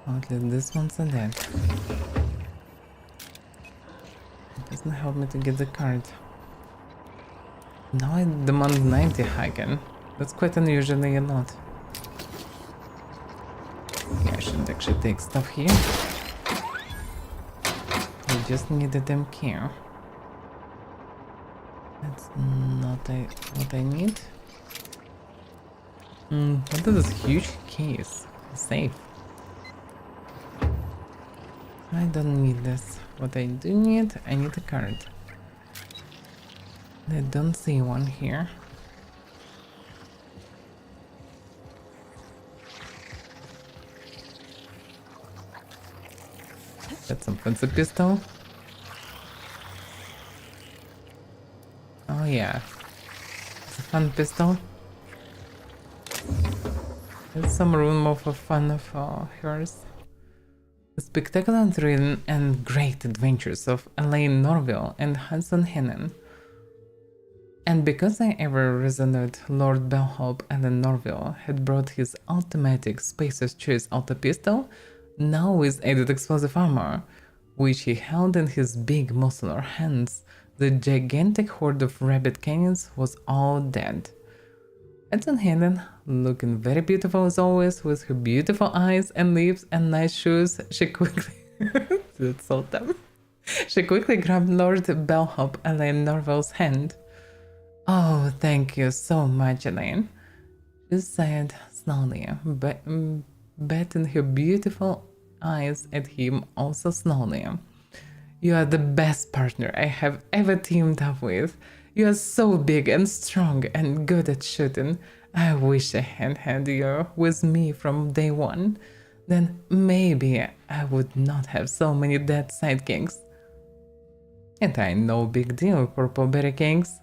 At least this one's a dead. It doesn't help me to get the card. Now I demand 90 Hagen. That's quite unusually a lot. Yeah, I shouldn't actually take stuff here. I just needed them care. That's not what I need. What is this huge case? Safe. I don't need this. What I do need, I need a card. I don't see one here. That's some fancy pistol. Oh yeah. It's a fun pistol. There's some room for fun of hers. The spectacular and thrilling and great adventures of Elaine Norville and Hudson Hennon. And because I ever reasoned Lord Bellhop Ellen Norville had brought his automatic Spacer's Choice auto pistol, now with added explosive armor, which he held in his big muscular hands, the gigantic horde of rabbit canyons was all dead. Hudson Hennon, looking very beautiful as always, with her beautiful eyes and lips and nice shoes, she quickly... That's so dumb. She quickly grabbed Lord Bellhop Elaine Norville's hand. "Oh, thank you so much, Elaine," she said slowly, betting her beautiful eyes at him also slowly. "You are the best partner I have ever teamed up with. You are so big and strong and good at shooting. I wish I had had you with me from day one. Then maybe I would not have so many dead sidekicks." "And I no big deal, Purpleberry Kings,"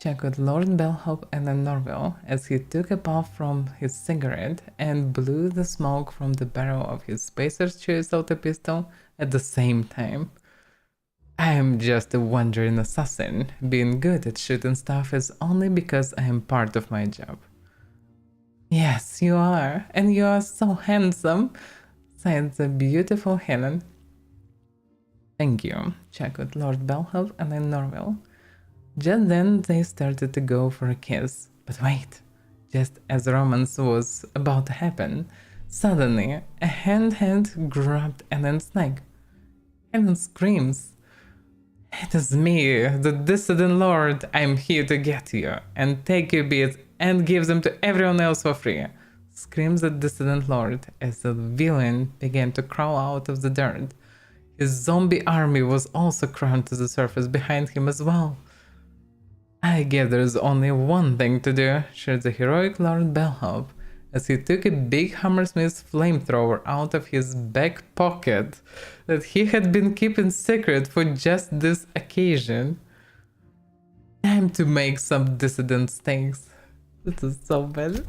chuckled Lord Bellhop Ellen Norville as he took a puff from his cigarette and blew the smoke from the barrel of his Spacer's Choice auto pistol at the same time. "I'm just a wandering assassin. Being good at shooting stuff is only because I am part of my job." "Yes, you are, and you are so handsome," said the beautiful Helen. "Thank you," chuckled Lord Bellhop Ellen Norville. Just then they started to go for a kiss, but wait, just as romance was about to happen, suddenly a hand had grabbed Ellen's neck. Helen screams, "It is me, the dissident lord. I'm here to get you and take your beads and give them to everyone else for free," screams the dissident lord as the villain began to crawl out of the dirt. His zombie army was also crawling to the surface behind him as well. "I guess there's only one thing to do," shared the heroic Lord Bellhop as he took a big Hammersmith flamethrower out of his back pocket that he had been keeping secret for just this occasion. "Time to make some dissident steaks." This is so bad.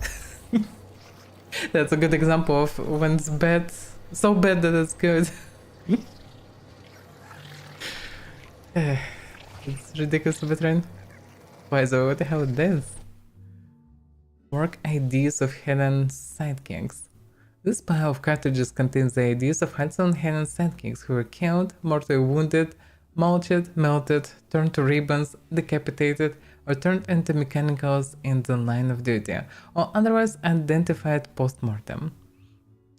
That's a good example of when it's bad, so bad that it's good. It's ridiculous, veteran. Why, so what the hell is this? Work IDs of Helen's sidekicks. This pile of cartridges contains the IDs of Hudson and Helen's sidekicks who were killed, mortally wounded, mulched, melted, turned to ribbons, decapitated, or turned into mechanicals in the line of duty, or otherwise identified post-mortem.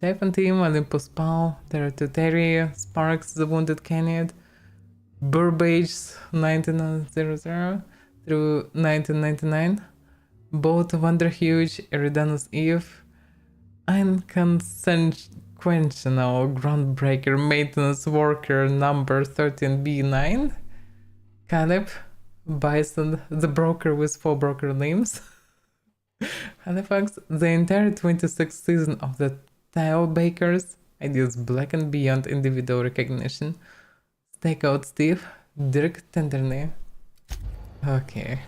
Typhon Team, Olympus Paul, Terror to Terry, Sparks the Wounded Candid, Burbage 1900 through 1999, both Wonderhuge, Eridanus Eve, Inconsequential Groundbreaker Maintenance Worker number 13B9, Caleb, Bison, the broker with 4 broker limbs, Halifax, the entire 26th season of the Tile Bakers, ideas black and beyond individual recognition, Stakeout Steve, Dirk Tenderney. Okay.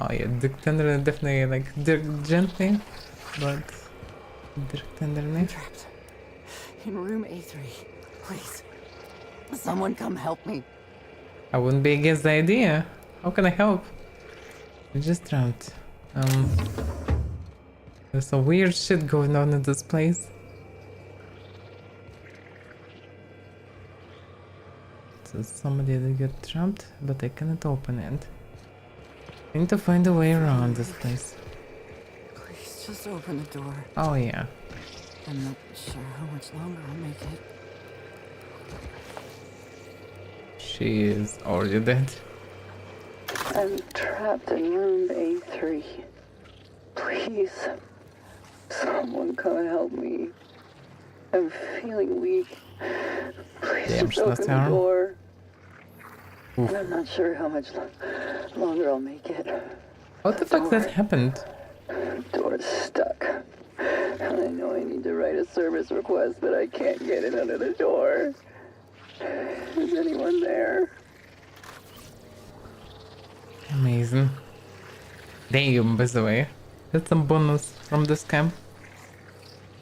Oh yeah, Dirk Tenderney definitely like Dirk Gently, but Dirk Tenderney. I'm trapped in room A3. Please, someone come help me. I wouldn't be against the idea. How can I help? I'm just trapped. There's some weird shit going on in this place. So somebody that got trapped, but I cannot open it. I need to find a way around this place. Please, just open the door. Oh yeah. I'm not sure how much longer I'll make it. She is already dead. I'm trapped in room A3. Please, someone come help me. I'm feeling weak. Please just open the door. Oof. I'm not sure how much longer I'll make it. What the fuck that happened? Door's stuck. I know I need to write a service request, but I can't get it under the door. Is anyone there? Amazing. Damn, by the way. That's some bonus from this camp.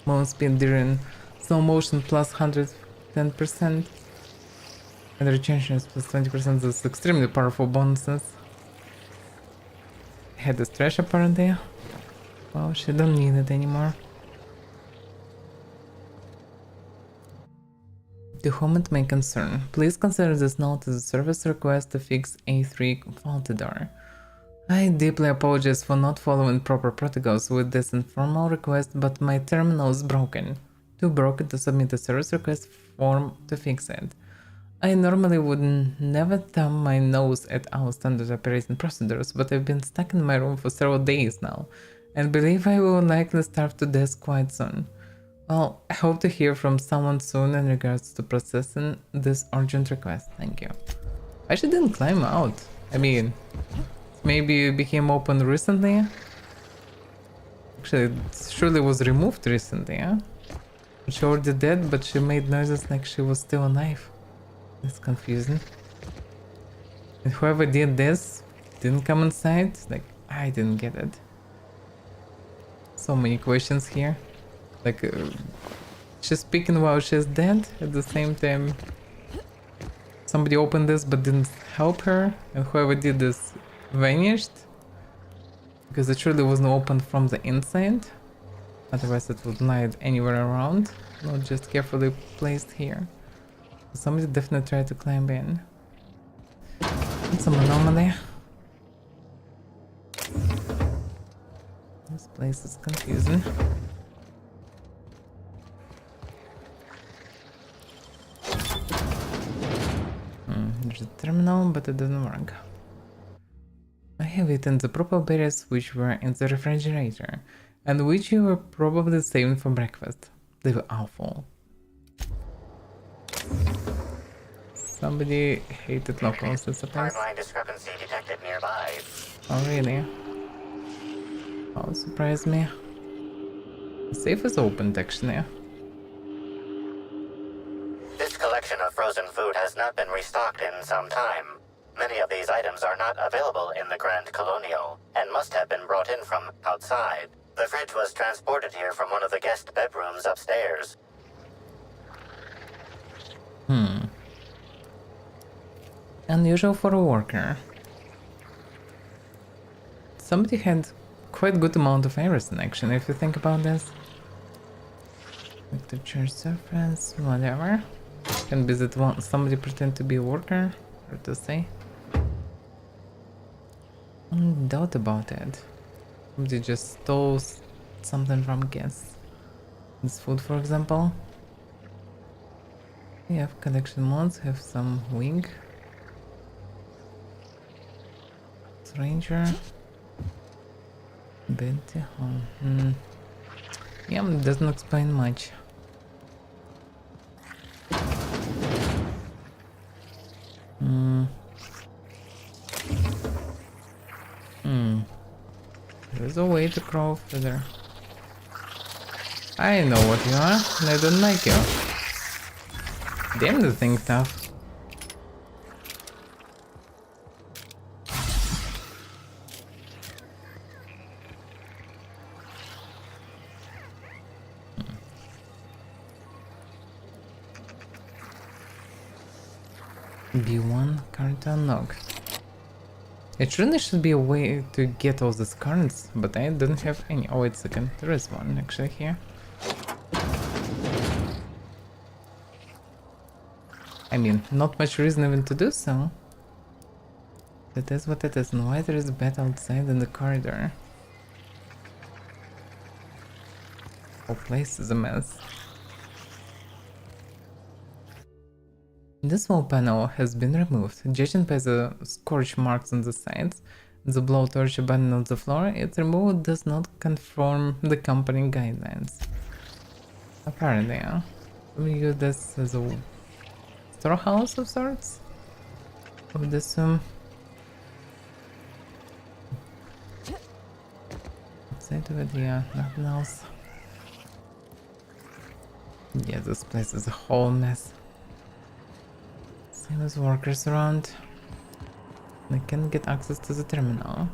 Motion speed during slow motion plus 110%. And retention is plus 20%. That's extremely powerful bonuses. Had this trash apparently. Well, she don't need it anymore. The comment may concern. Please consider this note as a service request to fix A3 faulty door. I deeply apologize for not following proper protocols with this informal request, but my terminal is broken. Too broken to submit a service request form to fix it. I normally would never thumb my nose at our standard operating procedures, but I've been stuck in my room for several days now, and believe I will likely starve to death quite soon. Well, I hope to hear from someone soon in regards to processing this urgent request. Thank you. I actually didn't climb out. I mean, maybe it became open recently? Actually, it surely was removed recently, yeah? She already dead, but she made noises like she was still alive. That's confusing. And whoever did this didn't come inside? Like, I didn't get it. So many questions here. Like, she's speaking while she's dead. At the same time, somebody opened this but didn't help her. And whoever did this vanished. Because it surely wasn't opened from the inside. Otherwise it would lie anywhere around. Not just carefully placed here. Somebody definitely tried to climb in. It's some anomaly. This place is confusing. There's a terminal, but it doesn't work. I have eaten the proper berries which were in the refrigerator, and which you were probably saving for breakfast. They were awful. Somebody hated locals, I suppose. Timeline discrepancy detected nearby. Oh really? Oh, surprised me. The safe is opened actually. This collection of frozen food has not been restocked in some time. Many of these items are not available in the Grand Colonial, and must have been brought in from outside. The fridge was transported here from one of the guest bedrooms upstairs. Unusual for a worker. Somebody had quite good amount of errors in action, if you think about this. Vector charge surface, whatever. Can be that one somebody pretend to be a worker, or to say. Doubt about it. Somebody just stole something from guests. This food, for example. We have collection mods, have some wing. Ranger. Betty home. Yeah, it doesn't explain much. There's a way to crawl further. I know what you are, and I don't like you. Damn, the thing tough. B1 current unlock. It really should be a way to get all these currents, but I don't have any. Oh, wait a second. There is one actually here. I mean, not much reason even to do so. That is what it is, and why there is a bed outside in the corridor. Whole place is a mess. This wall panel has been removed. Judging by the scorch marks on the sides, the blowtorch abandoned on the floor, its removal does not conform the company guidelines. Apparently, yeah. We use this as a storehouse of sorts? I would assume. Outside of it, yeah, nothing else. Yeah, this place is a whole mess. Same as workers around. I can't get access to the terminal.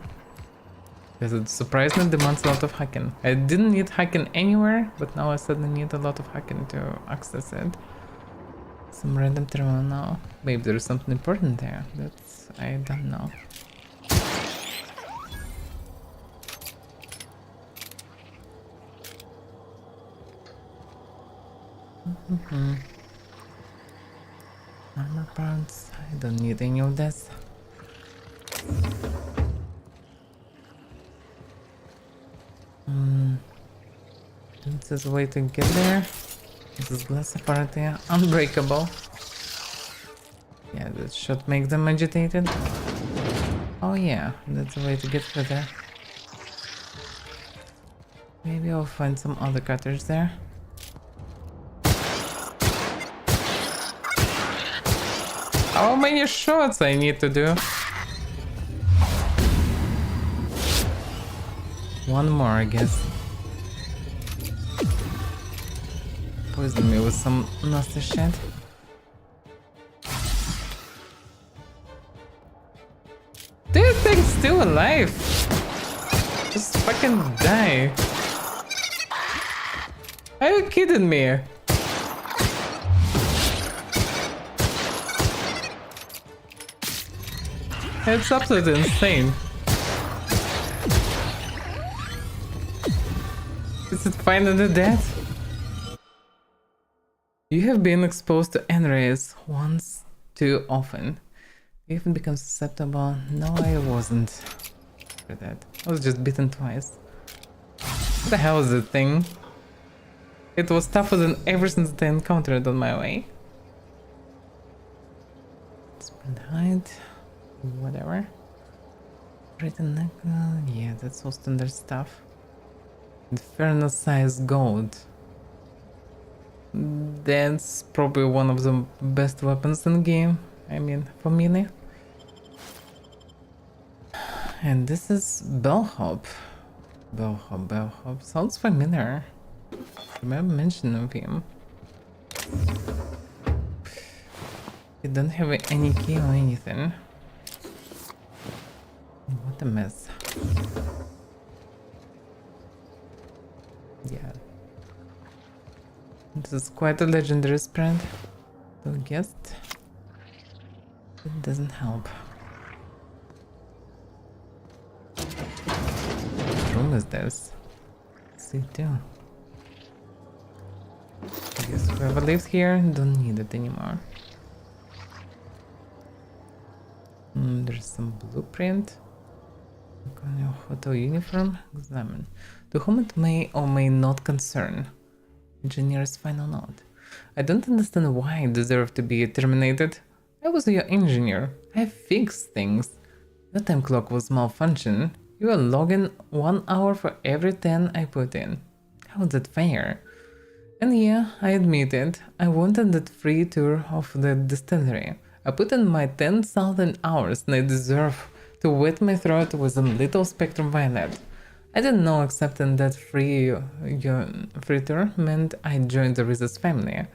Because it surprisingly demands a lot of hacking. I didn't need hacking anywhere, but now I suddenly need a lot of hacking to access it. Some random terminal now. Maybe there's something important there. That's... I don't know. Armor parts. I don't need any of this. This is a way to get there. This is glass apparently unbreakable. Yeah, that should make them agitated. Oh yeah, that's a way to get through there. Maybe I'll find some other cutters there. How many shots I need to do? One more, I guess. Poison me with some nasty shit. This thing's still alive! Just fucking die. Are you kidding me? It's absolutely insane. Is it finally dead? You have been exposed to N-rays once too often. You even become susceptible. No, I wasn't. For that. I was just bitten twice. What the hell is that thing? It was tougher than ever since I encountered it on my way. Spread height. Whatever. Written necklace. Yeah, that's all standard stuff. Inferno size gold. That's probably one of the best weapons in the game. I mean, for melee. And this is bellhop. Bellhop. Sounds familiar. Remember mention of him. He don't have any key or anything. What a mess. Yeah. This is quite a legendary spread. So guess it doesn't help. What room is this? C2. I guess whoever lives here don't need it anymore. There's some blueprint. Look on your hotel uniform. Examine. To whom it may or may not concern. Engineer's final note. I don't understand why I deserve to be terminated. I was your engineer. I fixed things. Your time clock was malfunction. You are logging 1 hour for every 10 I put in. How is that fair? And yeah, I admit it. I wanted that free tour of the distillery. I put in my 10,000 hours and I deserve to wet my throat with a little spectrum violet. I didn't know accepting that free tour meant I joined the Rizzo's family.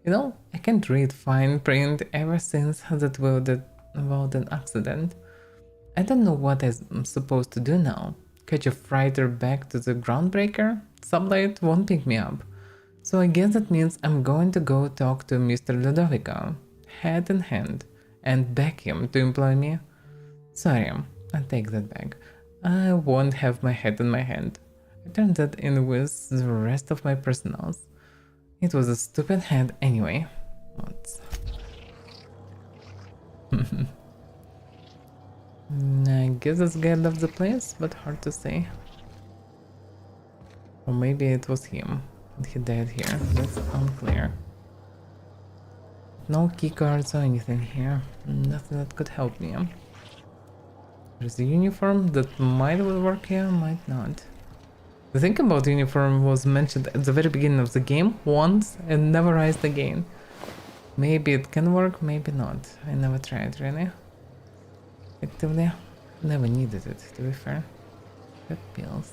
You know, I can't read fine print ever since that about an accident. I don't know what I'm supposed to do now. Catch a freighter back to the groundbreaker? Sublight won't pick me up. So I guess that means I'm going to go talk to Mr. Ludovico, head in hand, and beg him to employ me. Sorry, I take that back. I won't have my head in my hand. I turned that in with the rest of my personals. It was a stupid head anyway. What? I guess this guy left the place, but hard to say. Or maybe it was him, and he died here. That's unclear. No keycards or anything here. Nothing that could help me. There's a uniform that might work here, might not. The thing about uniform was mentioned at the very beginning of the game once and never raised again. Maybe it can work, maybe not. I never tried, really. Actively, never needed it, to be fair. That pills.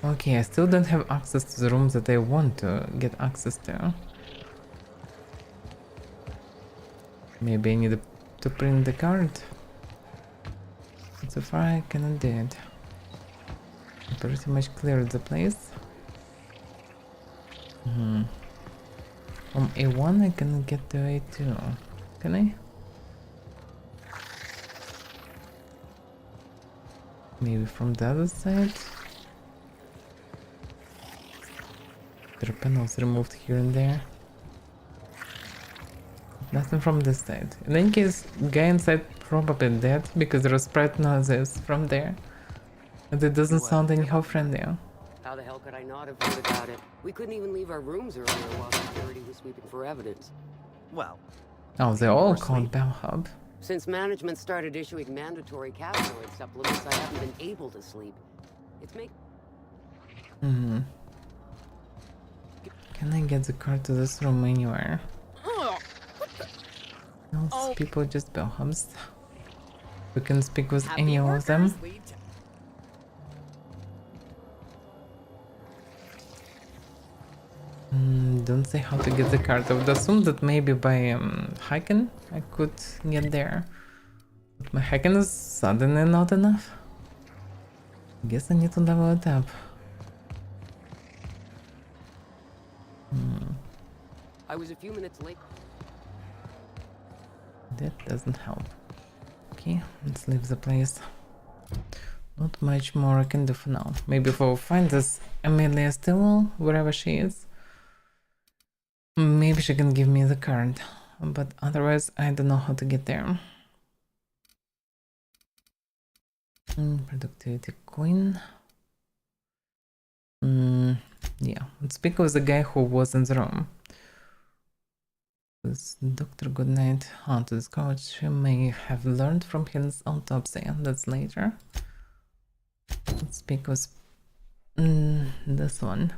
Okay, I still don't have access to the rooms that I want to get access to. Maybe I need to print the card. So far I cannot do it. I pretty much cleared the place. From A1 I can get to A2. Can I? Maybe from the other side? There are panels removed here and there. Nothing from this side. In any case, guy inside probably dead because there are sprite noises from there. And it doesn't sound anyhow friendly. How the hell could I not have heard about it? We couldn't even leave our rooms earlier while security was sweeping for evidence. Well, oh, they're all called Bellhub. Since management started issuing mandatory cannabinoid supplements, I haven't been able to sleep. It's Can I get the card to this room anywhere? No, these people just Bellhubs. We can speak with any of them. Don't say how to get the card. I would assume that maybe by hiking I could get there. But my hiking is suddenly not enough. Guess I need to level it up. I was a few minutes late. That doesn't help. Okay, let's leave the place. Not much more I can do for now. Maybe if I'll find this Amelia Stillwell, wherever she is. Maybe she can give me the card. But otherwise, I don't know how to get there. Productivity coin. Yeah, let's speak with the guy who was in the room. This Dr. Goodnight. How to discover what she may have learned from his autopsy. That's later. Let's speak with this one.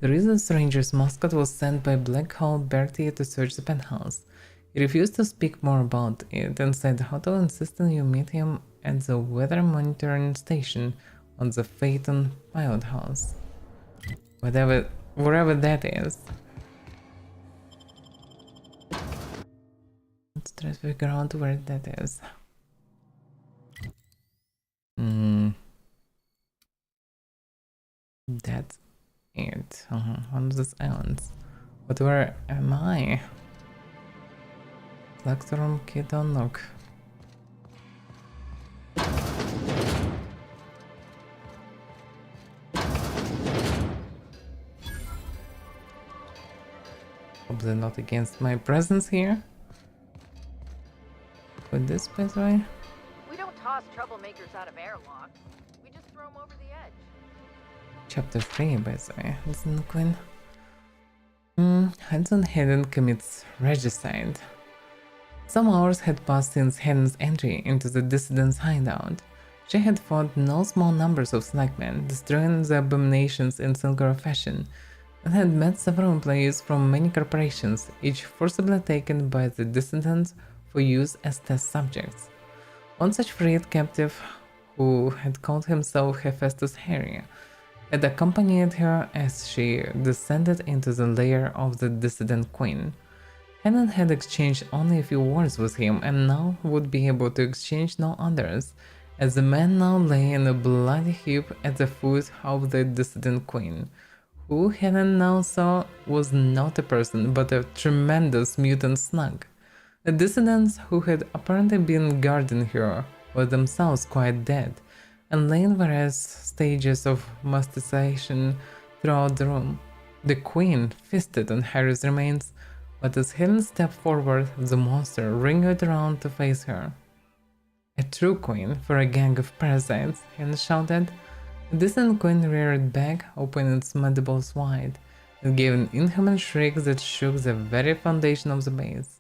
The reason Stranger's mascot was sent by Black Hole Bertie to search the penthouse. He refused to speak more about it and said the hotel insisted you meet him at the weather monitoring station on the Phaeton pilot house. Wherever that is. Let's try to figure out where that is. That's it. One of those islands. But where am I? Electrum kit unlock. Probably not against my presence here. Put this place right. We don't toss troublemakers out of airlocks. We just throw them over the edge. Chapter 3, by the way. Listen, Queen. Hudson Hayden commits regicide. Some hours had passed since Hayden's entry into the dissidents' hideout. She had fought no small numbers of slackmen, destroying the abominations in singular fashion, and had met several employees from many corporations, each forcibly taken by the dissidents for use as test subjects. One such freed captive, who had called himself Hephaestus Harry, had accompanied her as she descended into the lair of the dissident queen. Helen had exchanged only a few words with him and now would be able to exchange no others, as the man now lay in a bloody heap at the foot of the dissident queen, who Helen now saw was not a person but a tremendous mutant slug. The dissidents who had apparently been guarding her were themselves quite dead, and lay in various stages of mastication throughout the room. The queen feasted on Harry's remains, but as Helen stepped forward, the monster wrinkled around to face her. A true queen for a gang of parasites, Helen shouted. The distant queen reared back, opening its mandibles wide, and gave an inhuman shriek that shook the very foundation of the base.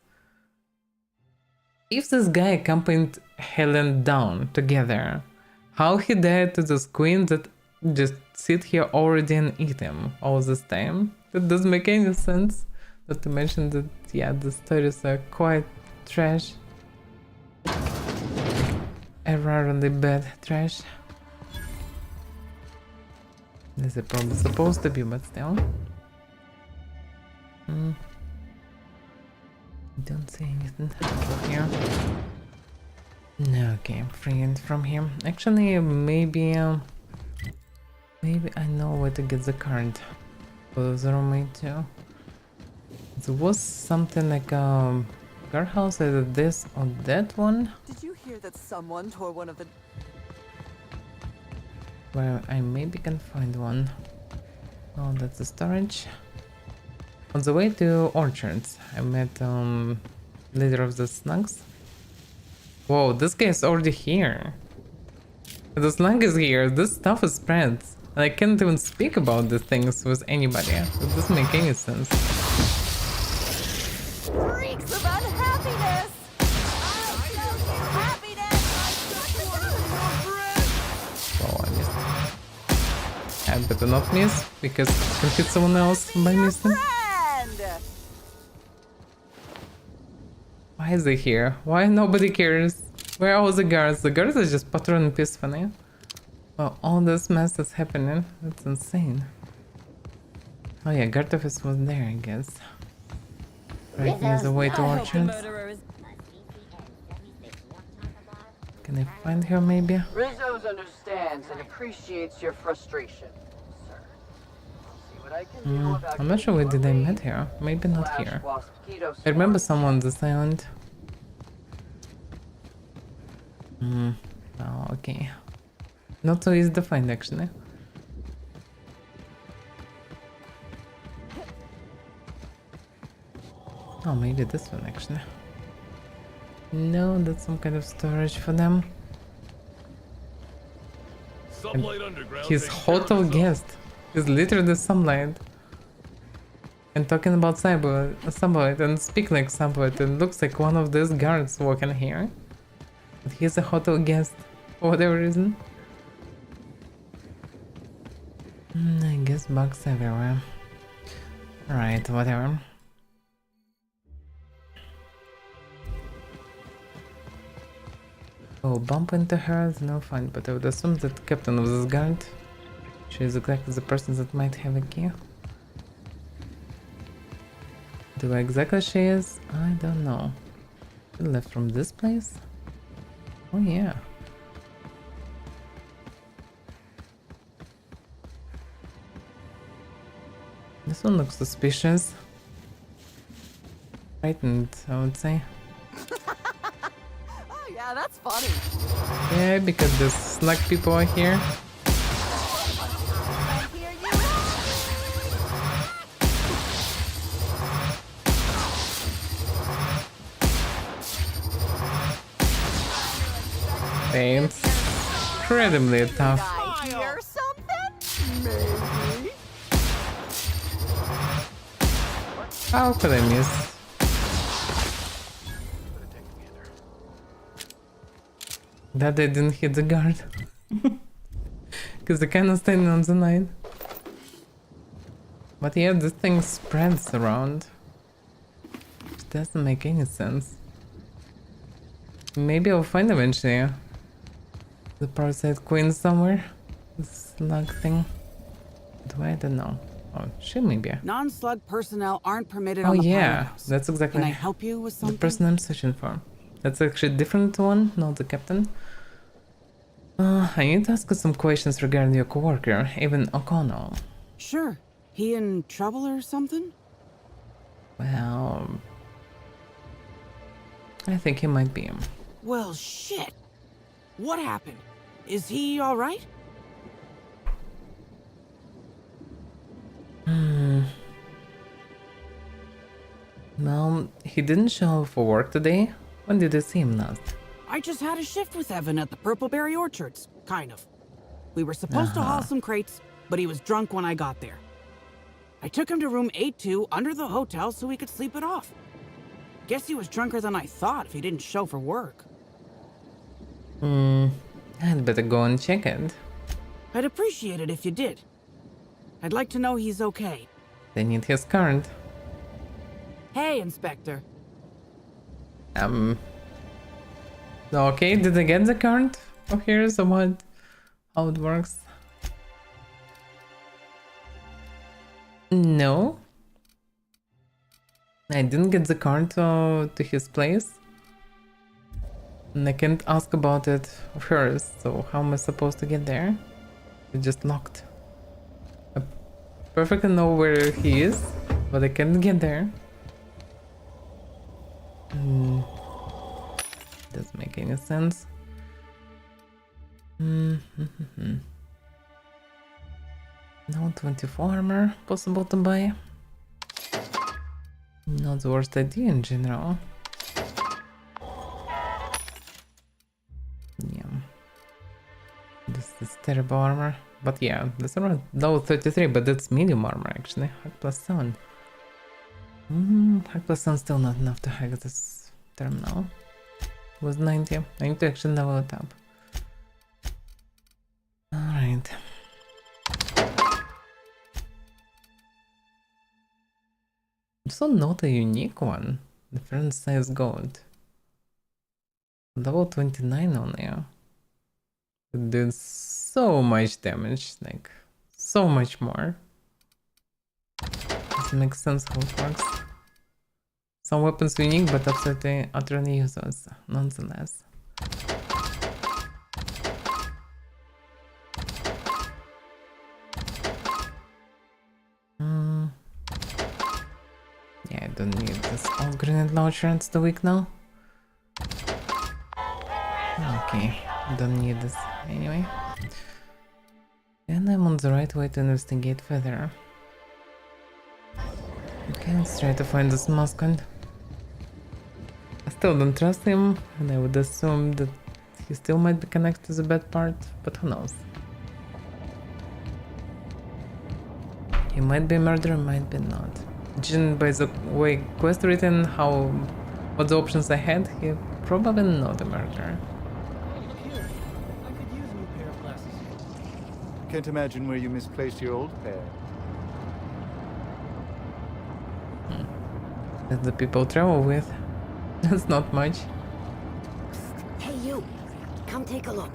If this guy accompanied Helen down together, how he dared to those queens that just sit here already and eat him all this time? That doesn't make any sense. Not to mention that, yeah, the stories are quite trash. Irreverently bad trash. This is probably supposed to be, but still. Don't see anything here. Okay, I'm freeing from here. Actually, maybe I know where to get the card for the roommate too. There was something like guardhouse, either this or that one. Did you hear that someone tore one of the... Where I maybe can find one. Oh, that's the storage. On the way to Orchards, I met leader of the Slugs. Whoa, this guy is already here. The Slug is here. This stuff is spread. And I can't even speak about these things with anybody. It doesn't make any sense. Freaks of unhappiness! Oh, I missed. I better not miss, because I can hit someone else by missing. Why is he here? Why nobody cares? Where are all the guards? The guards are just patrolling peacefully. Well, all this mess is happening. That's insane. Oh yeah, guard office was there, I guess. Right near the way to Orchards. Can I find her maybe? Rizzo's understands and appreciates your frustration, sir. I'll see what I can do about I'm not sure where did I met her. Maybe not here. I remember someone on this island. Oh, okay. Not so easy to find, actually. Oh, maybe this one, actually. No, that's some kind of storage for them. He's hotel guest. He's literally Sunlight. And talking about Sunlight and speak like Sunlight, and looks like one of these guards walking here. But he's a hotel guest for whatever reason. I guess bugs everywhere. Alright, whatever. Oh, bump into her is no fun, but I would assume that captain of this guard. She is exactly the person that might have a key. Do I exactly she is? I don't know. She left from this place? Oh yeah. This one looks suspicious. Frightened, I would say. Oh yeah, that's funny. Yeah, because the slug people are here. They're incredibly tough. Hear something? Maybe. How could I miss? That they didn't hit the guard. Because they're kind of standing on the line. But yeah, this thing spreads around. It doesn't make any sense. Maybe I'll find eventually the parasite queen somewhere. This slug thing. Do I don't know. Oh, she maybe. Non-slug personnel aren't permitted Oh on the yeah, House. that's exactly. Can I help you with something? The person I'm searching for. That's actually a different one, not the captain. I need to ask you some questions regarding your coworker, even O'Connell. Sure. He in trouble or something? Well, I think he might be. Well, shit. What happened? Is he all right? Well, he didn't show up for work today. When did you see him last? I just had a shift with Evan at the Purpleberry Orchards, kind of. We were supposed to haul some crates, but he was drunk when I got there. I took him to room 82 under the hotel so he could sleep it off. Guess he was drunker than I thought if he didn't show for work. I'd better go and check it. I'd appreciate it if you did. I'd like to know he's okay. They need his card. Hey, Inspector. Okay, did I get the card? Oh, here's what? How it works. No. I didn't get the car to his place. And I can't ask about it first, so how am I supposed to get there? It's just locked. I perfectly know where he is, but I can't get there. Doesn't make any sense. No 24 armor possible to buy. Not the worst idea in general. Yeah. This is terrible armor. But yeah, this around low 33, but that's medium armor actually. Hack plus 7. Hack plus 7 still not enough to hack this terminal. It was 90. I need to actually level it up. Alright. So not a unique one. The friend says gold. Level 29 only. It did so much damage, like so much more. Doesn't make sense how it works. Some weapons unique but absolutely utterly useless, nonetheless. Yeah, I don't need this old grenade launcher, it's too weak now. Okay, don't need this anyway. And I'm on the right way to investigate further. Okay, let's try to find this mascot. I still don't trust him, and I would assume that he still might be connected to the bad part, but who knows. He might be a murderer, might be not. Judging by the way quest written, what the options I had, he probably not a murderer. Can't imagine where you misplaced your old pair. That's the people travel with. That's not much. Hey, you. Come take a look.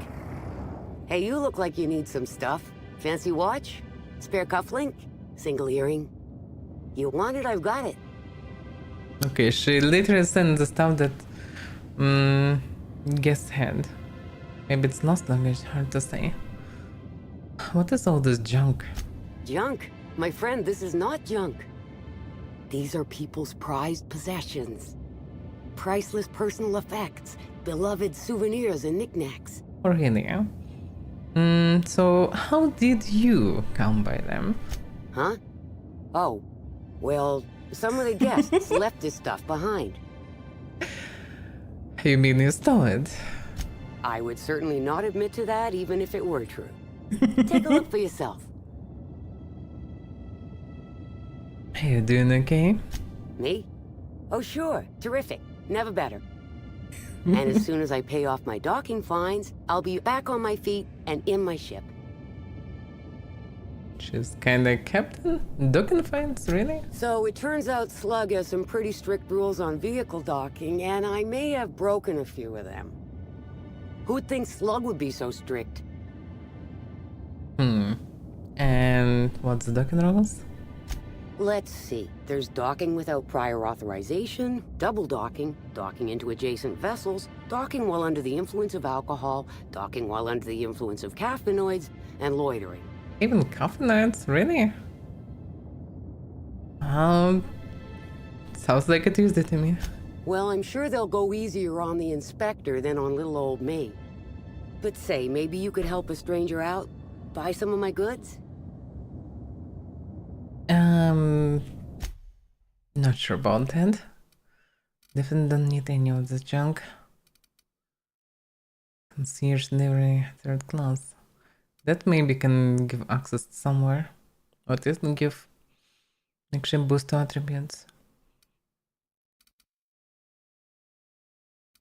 Hey, you look like you need some stuff. Fancy watch? Spare cufflink? Single earring? You want it? I've got it. Okay, she literally sent the stuff that guest had. Maybe it's lost language, hard to say. What is all this junk? Junk? My friend, this is not junk. These are people's prized possessions. Priceless personal effects, beloved souvenirs and knickknacks. Or really? So how did you come by them? Huh? Oh, well, some of the guests left this stuff behind. You mean you stole it? I would certainly not admit to that, even if it were true. Take a look for yourself. Are you doing okay? Me? Oh, sure. Terrific. Never better. And as soon as I pay off my docking fines, I'll be back on my feet and in my ship. She's kinda captain? Docking fines, really? So it turns out Slug has some pretty strict rules on vehicle docking, and I may have broken a few of them. Who'd think Slug would be so strict? And what's the docking rules? Let's see. There's docking without prior authorization, double docking, docking into adjacent vessels, docking while under the influence of alcohol, docking while under the influence of caffeinoids, and loitering. Even caffeinates, really? Sounds like a Tuesday to me. Well, I'm sure they'll go easier on the inspector than on little old me. But say, maybe you could help a stranger out? Buy some of my goods? Not sure about that. Definitely don't need any of this junk. Concierge delivery, 3rd class. That maybe can give access to somewhere. Or at least give actually boost to attributes.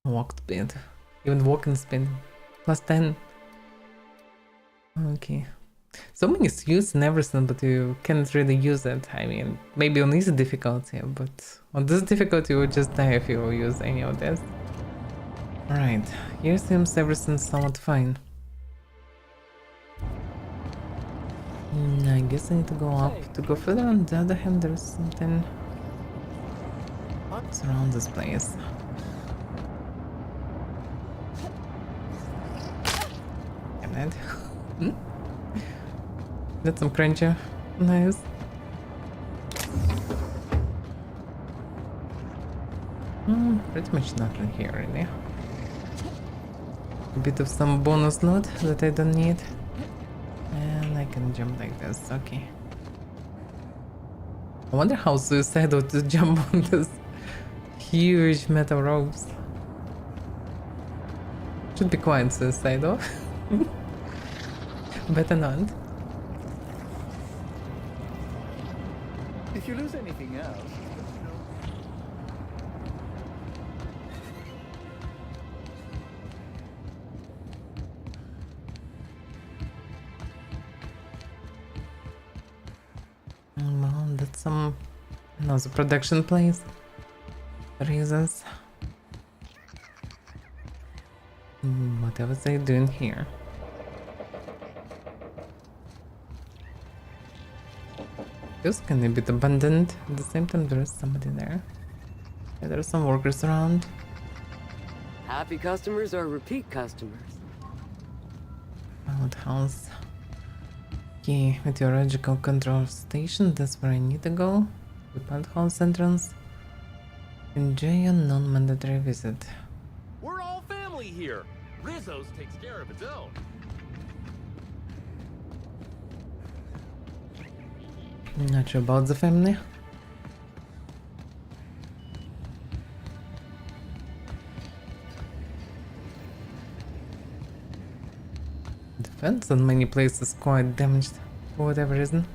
Walk speed. Even walking speed. Plus 10. Okay. So many suits and everything, but you can't really use it. I mean, maybe on easy difficulty, but on this difficulty you would just die if you use any of this. Alright, here seems everything's somewhat fine. I guess I need to go up to go further. On the other hand, there's something around this place. Damn it. That's some crunchy. Nice. Pretty much nothing here, really. A bit of some bonus loot that I don't need. And I can jump like this, okay. I wonder how suicidal to jump on this huge metal ropes. Should be quite suicidal. Better not. If you lose anything else, Well, that's some another production place. Reasons. What was I doing here? Feels kind of a bit abandoned. At the same time, there is somebody there. Yeah, there are some workers around. Happy customers are repeat customers. Outhouse. Okay, meteorological control station. That's where I need to go. The penthouse entrance. Enjoy a non-mandatory visit. We're all family here. Rizzo's takes care of its own. Not sure about the family. The fence in many places quite damaged for whatever reason.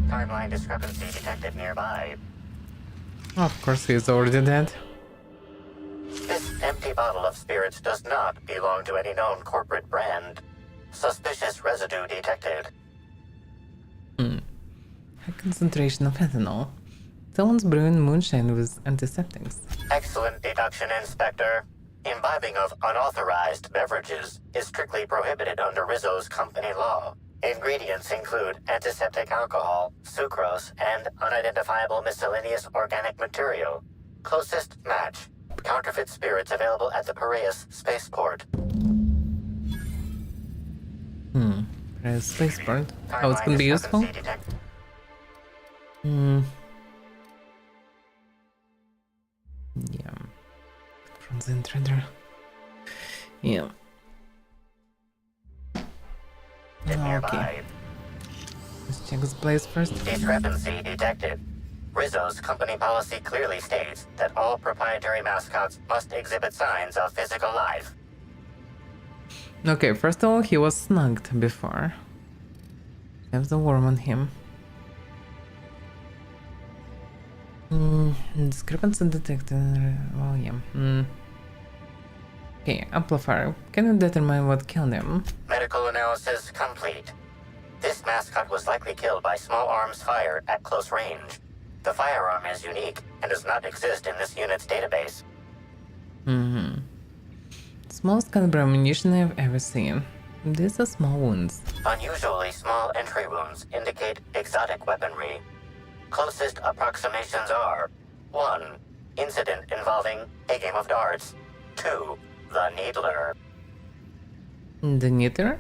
Timeline discrepancy detected nearby. Of course, he's already dead. This empty bottle of spirits does not belong to any known corporate brand. Suspicious residue detected. High concentration of ethanol. Someone's brewing moonshine with antiseptics. Excellent deduction, Inspector. Imbibing of unauthorized beverages is strictly prohibited under Rizzo's company law. Ingredients include antiseptic alcohol, sucrose, and unidentifiable miscellaneous organic material. Closest match. Counterfeit spirits available at the Piraeus spaceport. Piraeus spaceport. How it's gonna be useful? Yeah. Frozen trader. Yeah. Okay. Let's check this place first. Discrepancy detected. Rizzo's company policy clearly states that all proprietary mascots must exhibit signs of physical life. Okay, first of all, he was snugged before. Have the worm on him. Discrepancy detected. Well, yeah. Okay, amplifier. Can you determine what killed him? Medical analysis complete. This mascot was likely killed by small arms fire at close range. The firearm is unique and does not exist in this unit's database. Smallest caliber ammunition I've ever seen. These are small wounds. Unusually small entry wounds indicate exotic weaponry. Closest approximations are 1. Incident involving a game of darts. 2. The Needler. The Needler?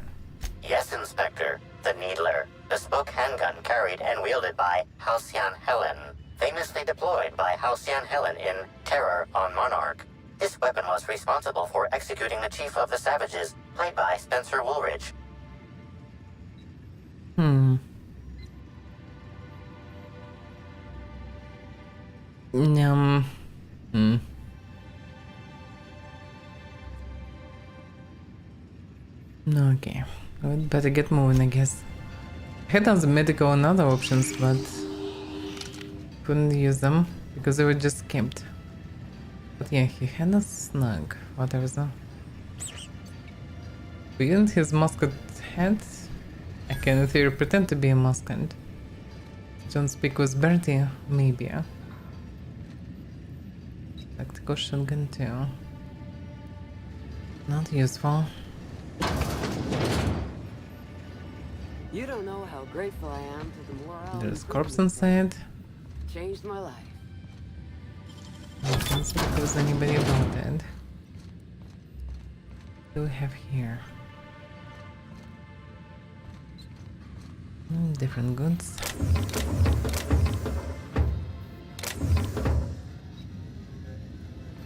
Yes, Inspector. The Needler. Bespoke handgun carried and wielded by Halcyon Helen. Famously deployed by Halcyon Helen in Terror on Monarch. This weapon was responsible for executing the Chief of the Savages, played by Spencer Woolridge. Okay, we'd better get moving, I guess. I had on the medical and other options, but couldn't use them because they were just skipped. But yeah, he had a snug, whatever so. Beyond his mascot head, I can in theory pretend to be a mascot. Don't speak with Bertie, maybe. Tactical shotgun too. Not useful. You don't know how grateful I am to the morale. There's corpse inside. Changed my life. I can't speak with anybody about that. What do we have here? Different goods.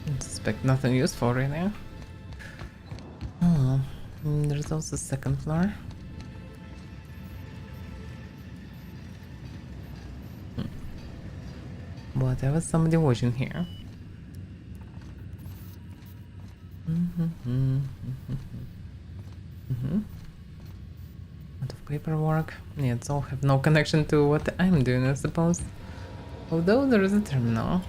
I suspect nothing useful right now. Oh, there's also second floor. But there was somebody watching here. Lot of paperwork. Yeah, it's all have no connection to what I'm doing, I suppose. Although there is a terminal.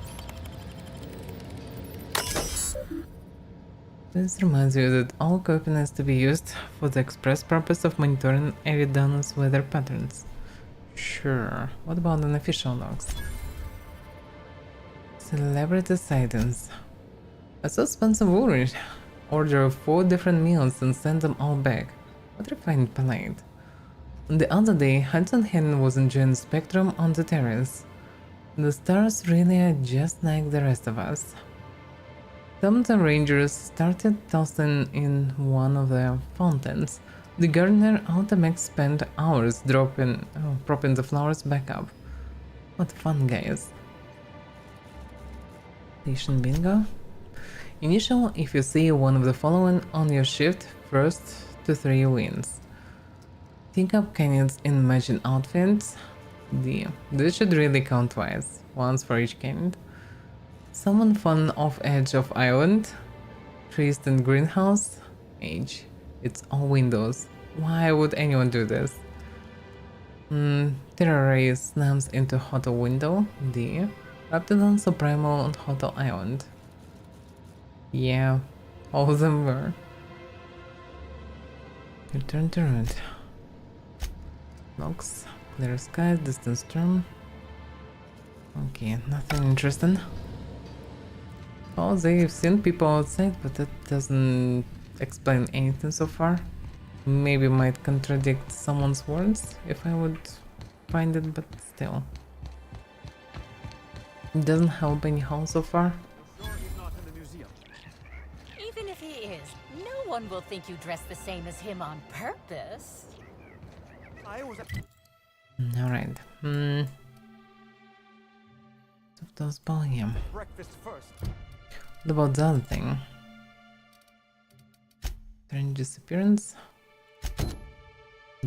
This reminds you that all equipment has to be used for the express purpose of monitoring Eridanus weather patterns. Sure. What about unofficial logs? Celebrity sightings. I saw Spencer Woolrich order 4 different meals and send them all back. What refined polite. The other day, Hudson Hen was enjoying the spectrum on the terrace. The stars really are just like the rest of us. Some of the rangers started tossing in one of the fountains. The gardener Automax spent hours propping the flowers back up. What fun, guys. Station bingo. Initial if you see one of the following on your shift, first to 3 wins. Think up cannons in matching outfits. This should really count twice, once for each cannon. Someone fun off edge of island. Priest and greenhouse. Age. It's all windows. Why would anyone do this? Terror ray slams into hotel window. D. Raptidon Supremo on Hotel Island. Yeah, all of them were. Return to road. Logs, clear skies, distant storm. Okay, nothing interesting. Oh, they've seen people outside, but that doesn't explain anything so far. Maybe might contradict someone's words if I would find it, but still. It doesn't help anyhow so far. Even if he is, no one will think you dress the same as him on purpose. Alright. Those volume. Breakfast first. What about the other thing? Strange disappearance?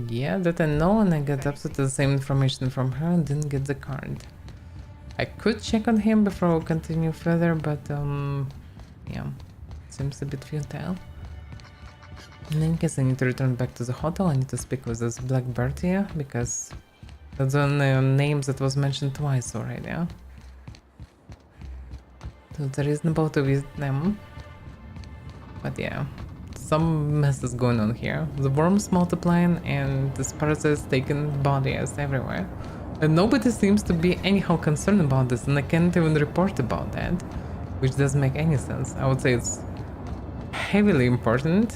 Yeah, that I know, and I got absolutely the same information from her and didn't get the card. I could check on him before we continue further, but yeah, seems a bit futile. In case I need to return back to the hotel, I need to speak with this Black Bertia, because that's one name that was mentioned twice already. Yeah? So it's reasonable to visit them. But yeah, some mess is going on here. The worms multiplying and this parasite's taking bodies everywhere. And nobody seems to be anyhow concerned about this, and I can't even report about that. Which doesn't make any sense. I would say it's heavily important.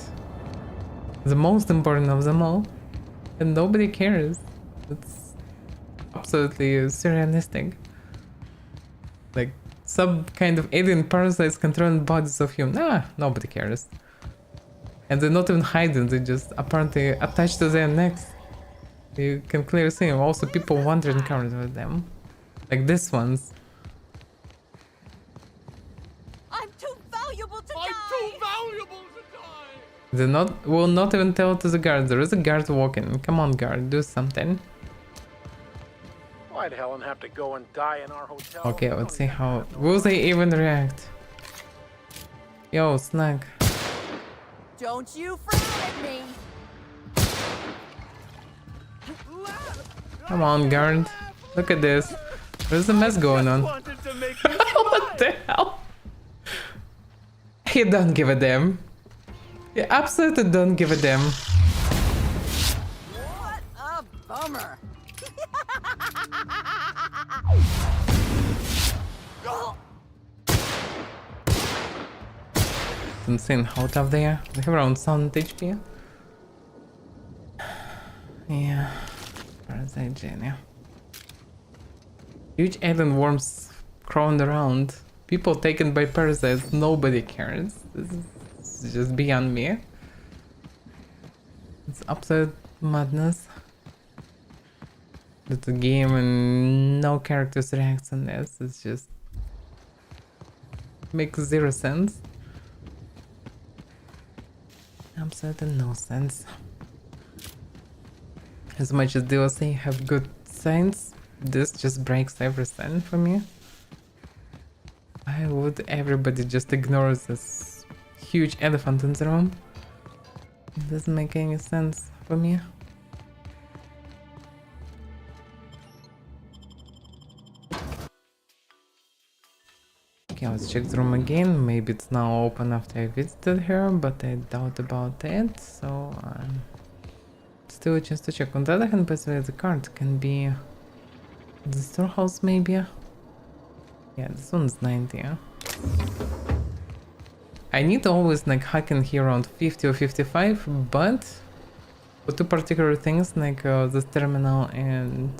The most important of them all. And nobody cares. It's absolutely surrealistic. Like, some kind of alien parasites controlling bodies of humans. Nobody cares. And they're not even hiding, they just apparently attached to their necks. You can clearly see them. Also people wandering around with them. Like this ones. I'm too valuable to die! I'm too valuable to die! They will not even tell to the guard. There is a guard walking. Come on, guard, do something. Why'd Helen have to go and die in our hotel? Okay, let's see how... Will they even react? Yo, Snag. Don't you frown at me! Come on, guard. Look at this. There's a mess going on. What the hell? He don't give a damn. He absolutely don't give a damn. What a bummer! It's insane how tough they are. They have around 1000 HP. Yeah. Parasite Genie. Huge alien worms crawling around. People taken by parasites, nobody cares. This is just beyond me. It's absolute madness. It's a game and no characters react on this. It's just makes zero sense. Absolutely no sense. As much as DLC have good science, this just breaks everything for me. Why would everybody just ignore this huge elephant in the room? It doesn't make any sense for me. Okay, let's check the room again. Maybe it's now open after I visited her, but I doubt about it, so still a chance to check. On the other hand, by the way, the card can be the storehouse maybe? Yeah, this one's 90. I need always like hacking here around 50 or 55, but for two particular things like this terminal and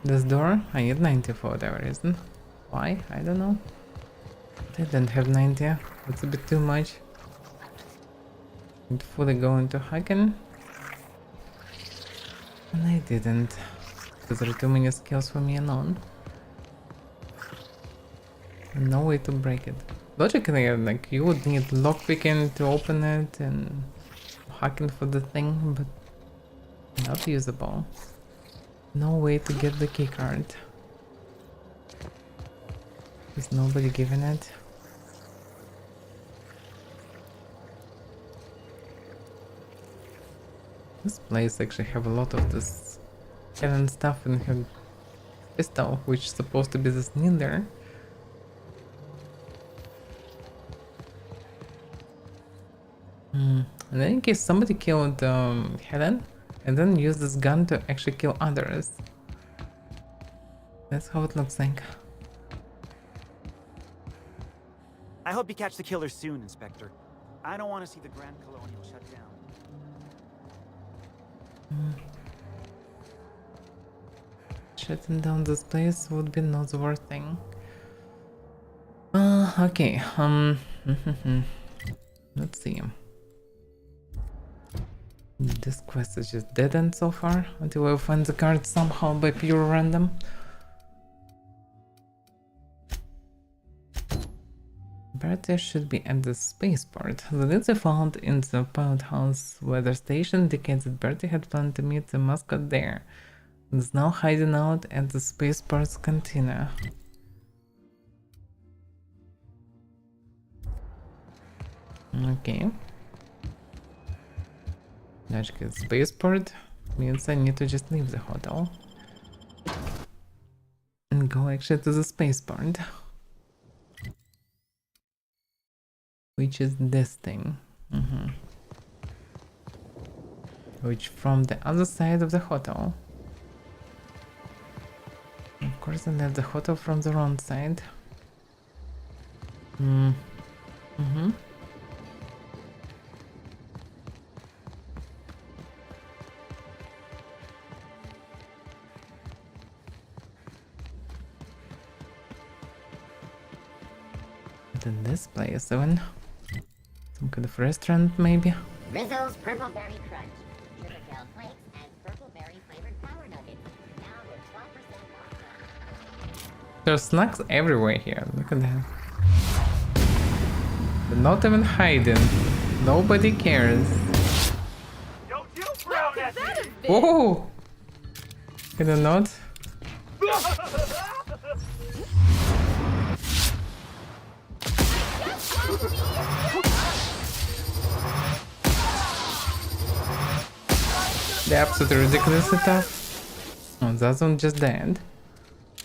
this door, I need 90 for whatever reason. Why? I don't know. They don't have 90. It's a bit too much. I'd fully go into hacking. And I didn't. Because there are too many skills for me alone. And no way to break it. Logically, like, you would need lockpicking to open it and hacking for the thing, but not usable. No way to get the keycard. Is nobody giving it? This place actually have a lot of this hidden stuff in her pistol, which is supposed to be this needler. And then in case somebody killed Helen and then used this gun to actually kill others. That's how it looks like. I hope you catch the killer soon, Inspector. I don't want to see the Grand Colonial shut down. Shutting down this place would be not the worst thing. Okay, let's see. This quest is just dead end so far, until I find the card somehow by pure random. Bertie should be at the spaceport. The leads I found in the pilot house weather station indicates that Bertie had planned to meet the mascot there. And is now hiding out at the spaceport's cantina. Okay. Logical spaceport means I need to just leave the hotel and go actually to the spaceport, which is this thing, which from the other side of the hotel. Of course, I left the hotel from the wrong side. In this place, even some kind of restaurant, maybe. Rizzo's Purple Berry Crunch, sugar kale flakes, and purple berry flavored power nuggets. Now with 12% off. There's snacks everywhere here. Look at that. They're not even hiding. Nobody cares. Whoa! Can I not? They're absolutely ridiculously tough. Oh, that one just died.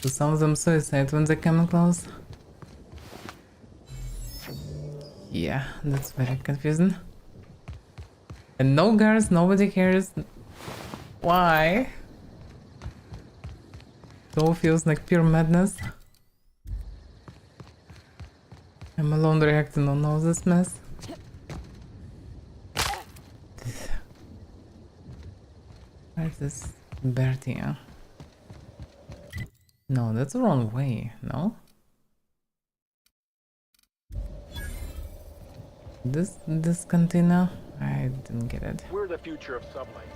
So some of them suicide when they come close. Yeah, that's very confusing. And no guards, nobody cares. Why? It all feels like pure madness. I'm alone reacting on all this mess. Where's this Bertie? No, that's the wrong way, no? This container? I didn't get it. We're the future of sublight.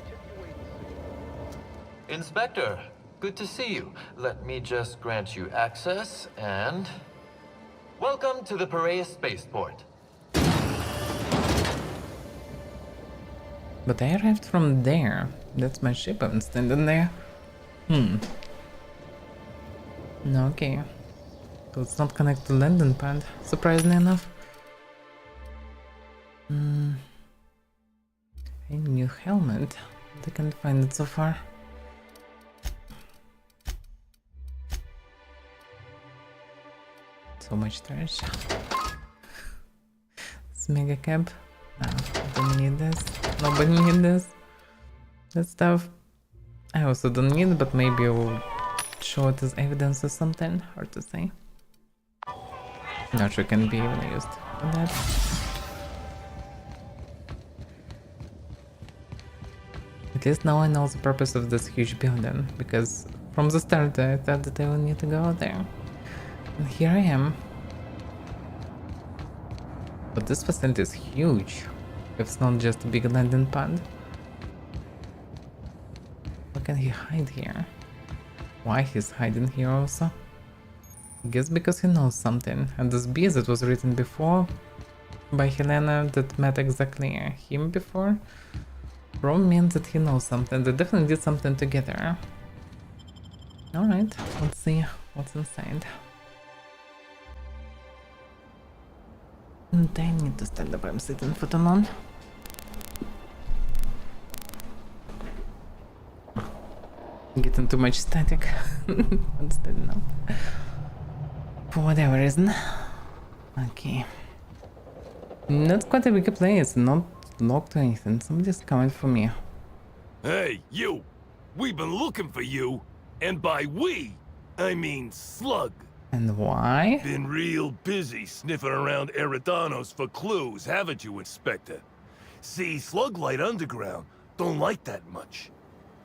Inspector, good to see you. Let me just grant you access and... Welcome to the Piraeus spaceport. But I arrived from there. That's my ship I'm standing there. Okay. So it's not connected to landing pad, surprisingly enough. A new helmet. I can't find it so far. So much trash. This mega cab. No, don't need this. Nobody need this. That stuff I also don't need, but maybe I will show it as evidence or something. Hard to say. Not sure it can be even used for that. At least now I know the purpose of this huge building, because from the start I thought that I will need to go there. And here I am. But this facility is huge. It's not just a big landing pad. How can he hide here? Why he's hiding here also? I guess because he knows something. And this beast that was written before by Helena that met exactly him before probably means that he knows something. They definitely did something together. Alright, let's see what's inside. And I need to stand up, I'm sitting for too long. Getting too much static. I'm standing up. For whatever reason. Okay. That's quite a big place, not locked or anything. Somebody's coming for me. Hey, you! We've been looking for you, and by we, I mean Slug. And why? Been real busy sniffing around Eridanos for clues, haven't you, Inspector? See, Slug Light Underground don't like that much.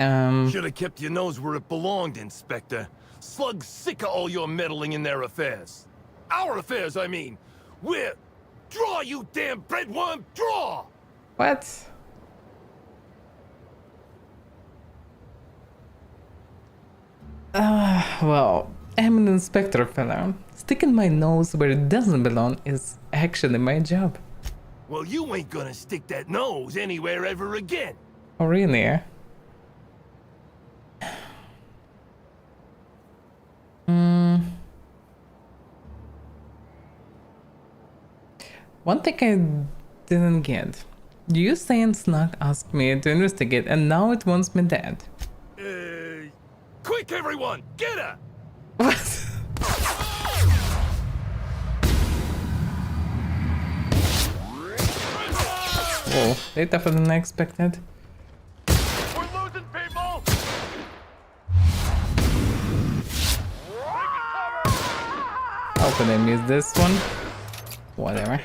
Should have kept your nose where it belonged, Inspector. Slug's sick of all your meddling in their affairs. Our affairs, I mean. We're... Draw, you damn breadworm, draw! What? Well, I'm an inspector, fella. Sticking my nose where it doesn't belong is actually my job. Well, you ain't gonna stick that nose anywhere ever again. Oh, really? One thing I didn't get. You saying Snug asked me to investigate and now it wants me dead. Quick, everyone! Get her! What? Whoa, way tougher than I expected. We're losing people! How could I miss this one? Whatever.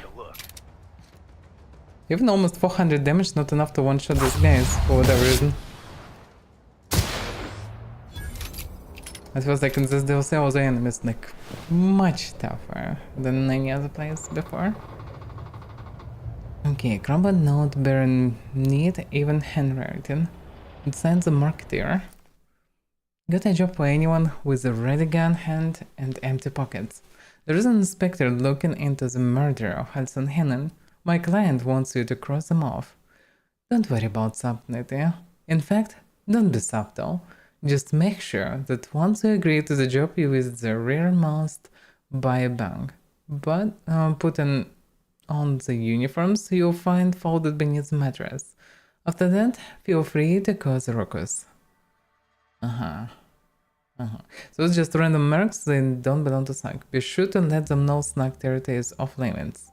Even almost 400 damage, not enough to one-shot these guys, for whatever reason. It feels like in this DLC all the enemies like much tougher than any other place before. Okay, crumbled note bearing neat, even handwriting. It signs a marketeer. Got a job for anyone with a ready gun hand and empty pockets. There is an inspector looking into the murder of Halson Hennon. My client wants you to cross them off. Don't worry about subtlety. In fact, don't be subtle. Just make sure that once you agree to the job, you visit the rearmost by a bank. But putting on the uniforms you'll find folded beneath the mattress. After that, feel free to cause a ruckus. So it's just random mercs, they don't belong to Snug. Be sure to let them know Snug territory is off limits.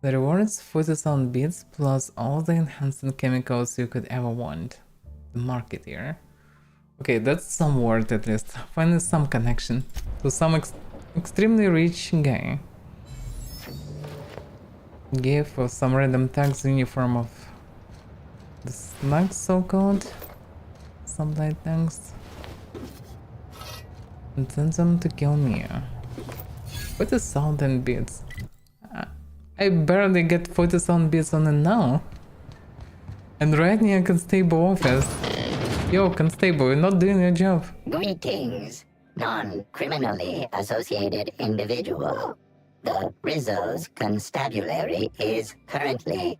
The rewards focus on beads plus all the enhancing chemicals you could ever want. The marketeer. Okay, that's some word at least. Finally some connection to some extremely rich guy. Give for some random tags uniform of the slugs, so-called. Sublight tanks. And send them to kill me. What is sound and beats? I barely get 40 sound beats on it now. And right near Constable office. Yo, Constable, you're not doing your job. Greetings, non-criminally associated individual. The Rizzo's constabulary is currently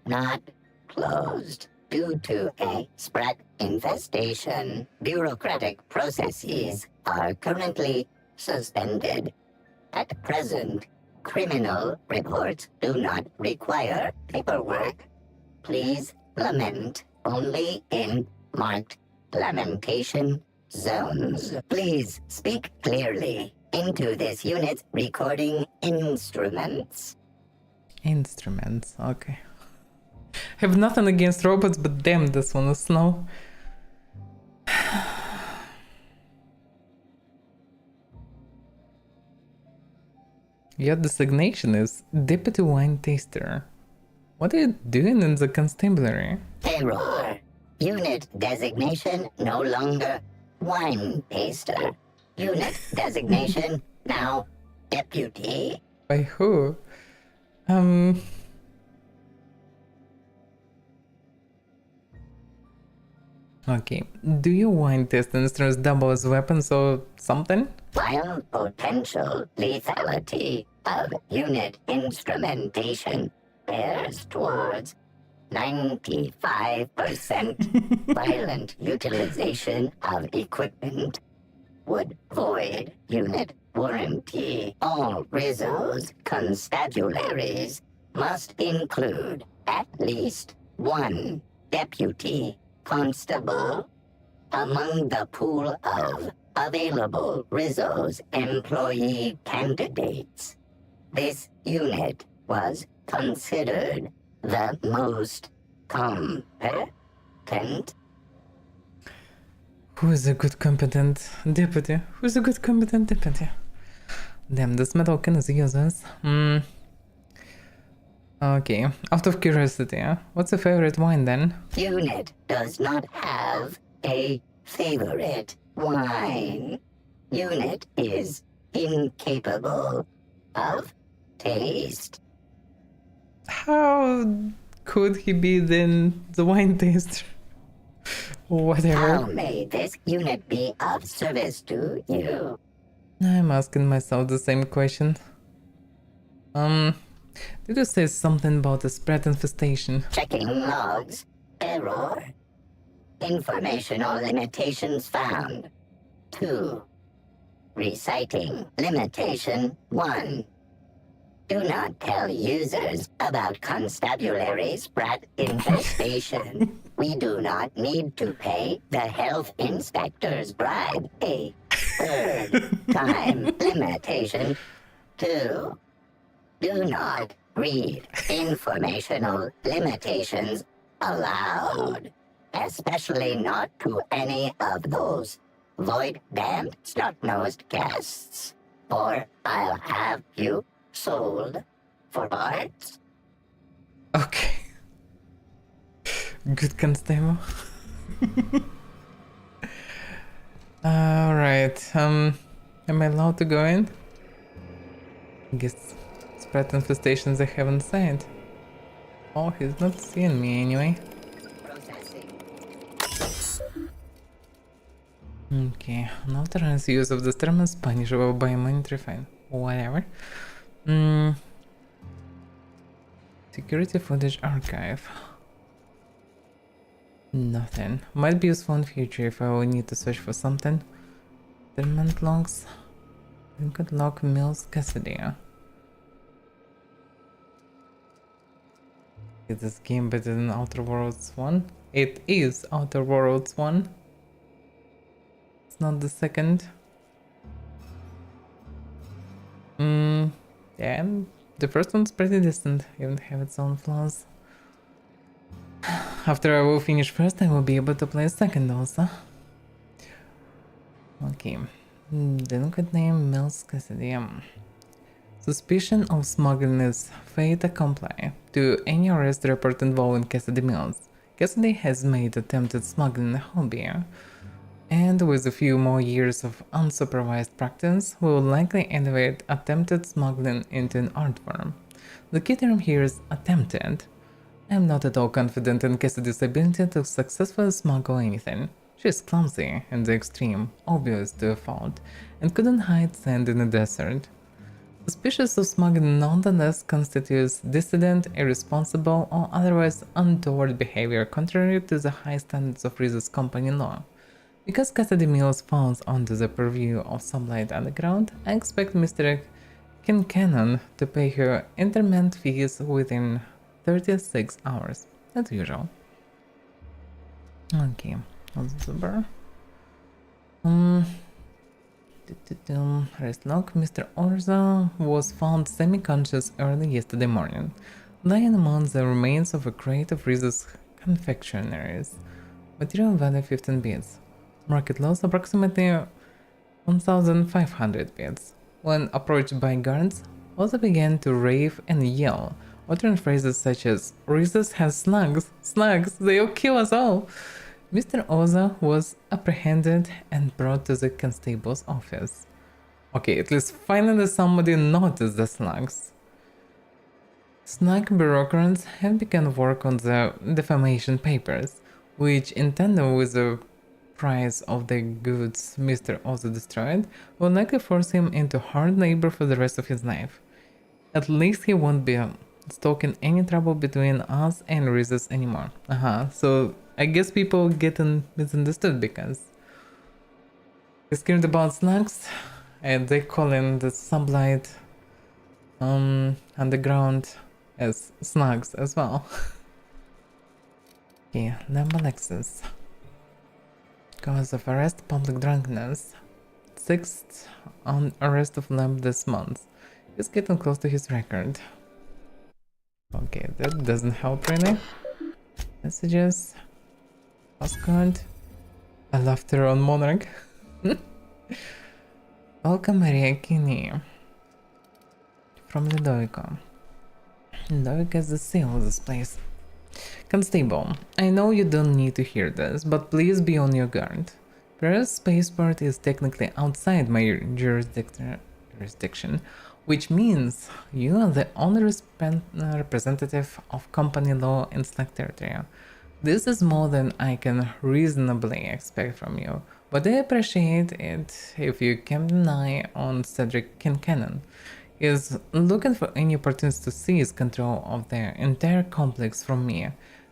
not closed due to a sprat infestation. Bureaucratic processes are currently suspended. At present, criminal reports do not require paperwork. Please lament only in marked lamentation zones. Please speak clearly into this unit's recording instruments. Instruments, okay. Have nothing against robots, but damn, this one is slow. Your designation is Deputy Wine Taster. What are you doing in the constabulary? Error. Unit designation no longer Wine Taster. Unit designation now Deputy. By who? Okay. Do you wine test instruments double as weapons or something? While potential lethality of unit instrumentation bears towards 95% violent utilization of equipment, would void unit warranty. All Rizzo's constabularies must include at least one deputy constable among the pool of available Rizzo's employee candidates. This unit was considered the most competent. Who is a good competent deputy? Who's a good competent deputy? Damn, this metal can is useless. Okay, out of curiosity, what's your favorite wine then? Unit does not have a favorite wine. Unit is incapable of taste. How could he be then the wine taster? Whatever. How may this unit be of service to you? I'm asking myself the same question. Did you say something about the spread infestation? Checking logs. Error. Informational limitations found. 2. Reciting limitation 1. Do not tell users about constabulary sprat infestation. We do not need to pay the health inspector's bribe. A third time limitation 2. Do not read informational limitations aloud, especially not to any of those void-damned snot-nosed guests, or I'll have you sold for parts. Okay. Good constable. Alright, am I allowed to go in? I guess spread infestations I haven't said. Oh, he's not seeing me anyway. Okay, unauthorized use of this term is punishable by a monetary fine. Whatever. Security footage archive. Nothing. Might be useful in future if I will need to search for something. Settlement logs. Good luck, Mills Cassidy. Is this game better than Outer Worlds 1? It is Outer Worlds 1. It's not the second. Yeah, the first one's pretty decent, even have its own flaws. After I will finish first, I will be able to play second also. Okay. Delinquent name, Mills Cassidy. Suspicion of smuggling is fait accompli to any arrest report involving Cassidy Mills. Cassidy has made attempted smuggling a hobby, and with a few more years of unsupervised practice, will likely elevate attempted smuggling into an art form. The key term here is attempted. I am not at all confident in Cassidy's ability to successfully smuggle anything. She is clumsy in the extreme, obvious to a fault, and couldn't hide sand in a desert. Suspicious of smuggling nonetheless constitutes dissident, irresponsible, or otherwise untoward behavior contrary to the high standards of Rizzo's company law. Because Cassidy Mills falls under the purview of Sublight Underground, I expect Mr. Kincannon to pay her interment fees within 36 hours, as usual. Okay, what's the bar? Rest log. Mr. Orza was found semi-conscious early yesterday morning, lying among the remains of a crate of Rizzo's confectionaries. Material value 15 bits. Market loss approximately 1,500 bits. When approached by guards, Orza began to rave and yell, uttering phrases such as, "Rizzo's has slugs! Slugs! They'll kill us all!" Mr. Oza was apprehended and brought to the constable's office. Okay, at least finally somebody noticed the slugs. Snug bureaucrats have begun work on the defamation papers, which in tandem with the price of the goods Mr. Oza destroyed, will likely force him into hard labor for the rest of his life. At least he won't be stoking any trouble between us and Rizzo's anymore. So I guess people getting misunderstood because they scared about slugs and they calling the Sublight underground as slugs as well. Okay, Lamb Alexis. Cause of arrest, public drunkenness. 6th on arrest of Lamb this month. He's getting close to his record. Okay, that doesn't help really. Messages. Passcode. I left her on Monarch. Welcome, Maria Kini. From Ludovico. Ludovico is the seal of this place. Constable, I know you don't need to hear this, but please be on your guard. Paris Spaceport is technically outside my jurisdiction, which means you are the only representative of company law in Slack territory. This is more than I can reasonably expect from you, but I appreciate it if you keep an eye on Cedric Kincannon. He is looking for any opportunities to seize control of the entire complex from me,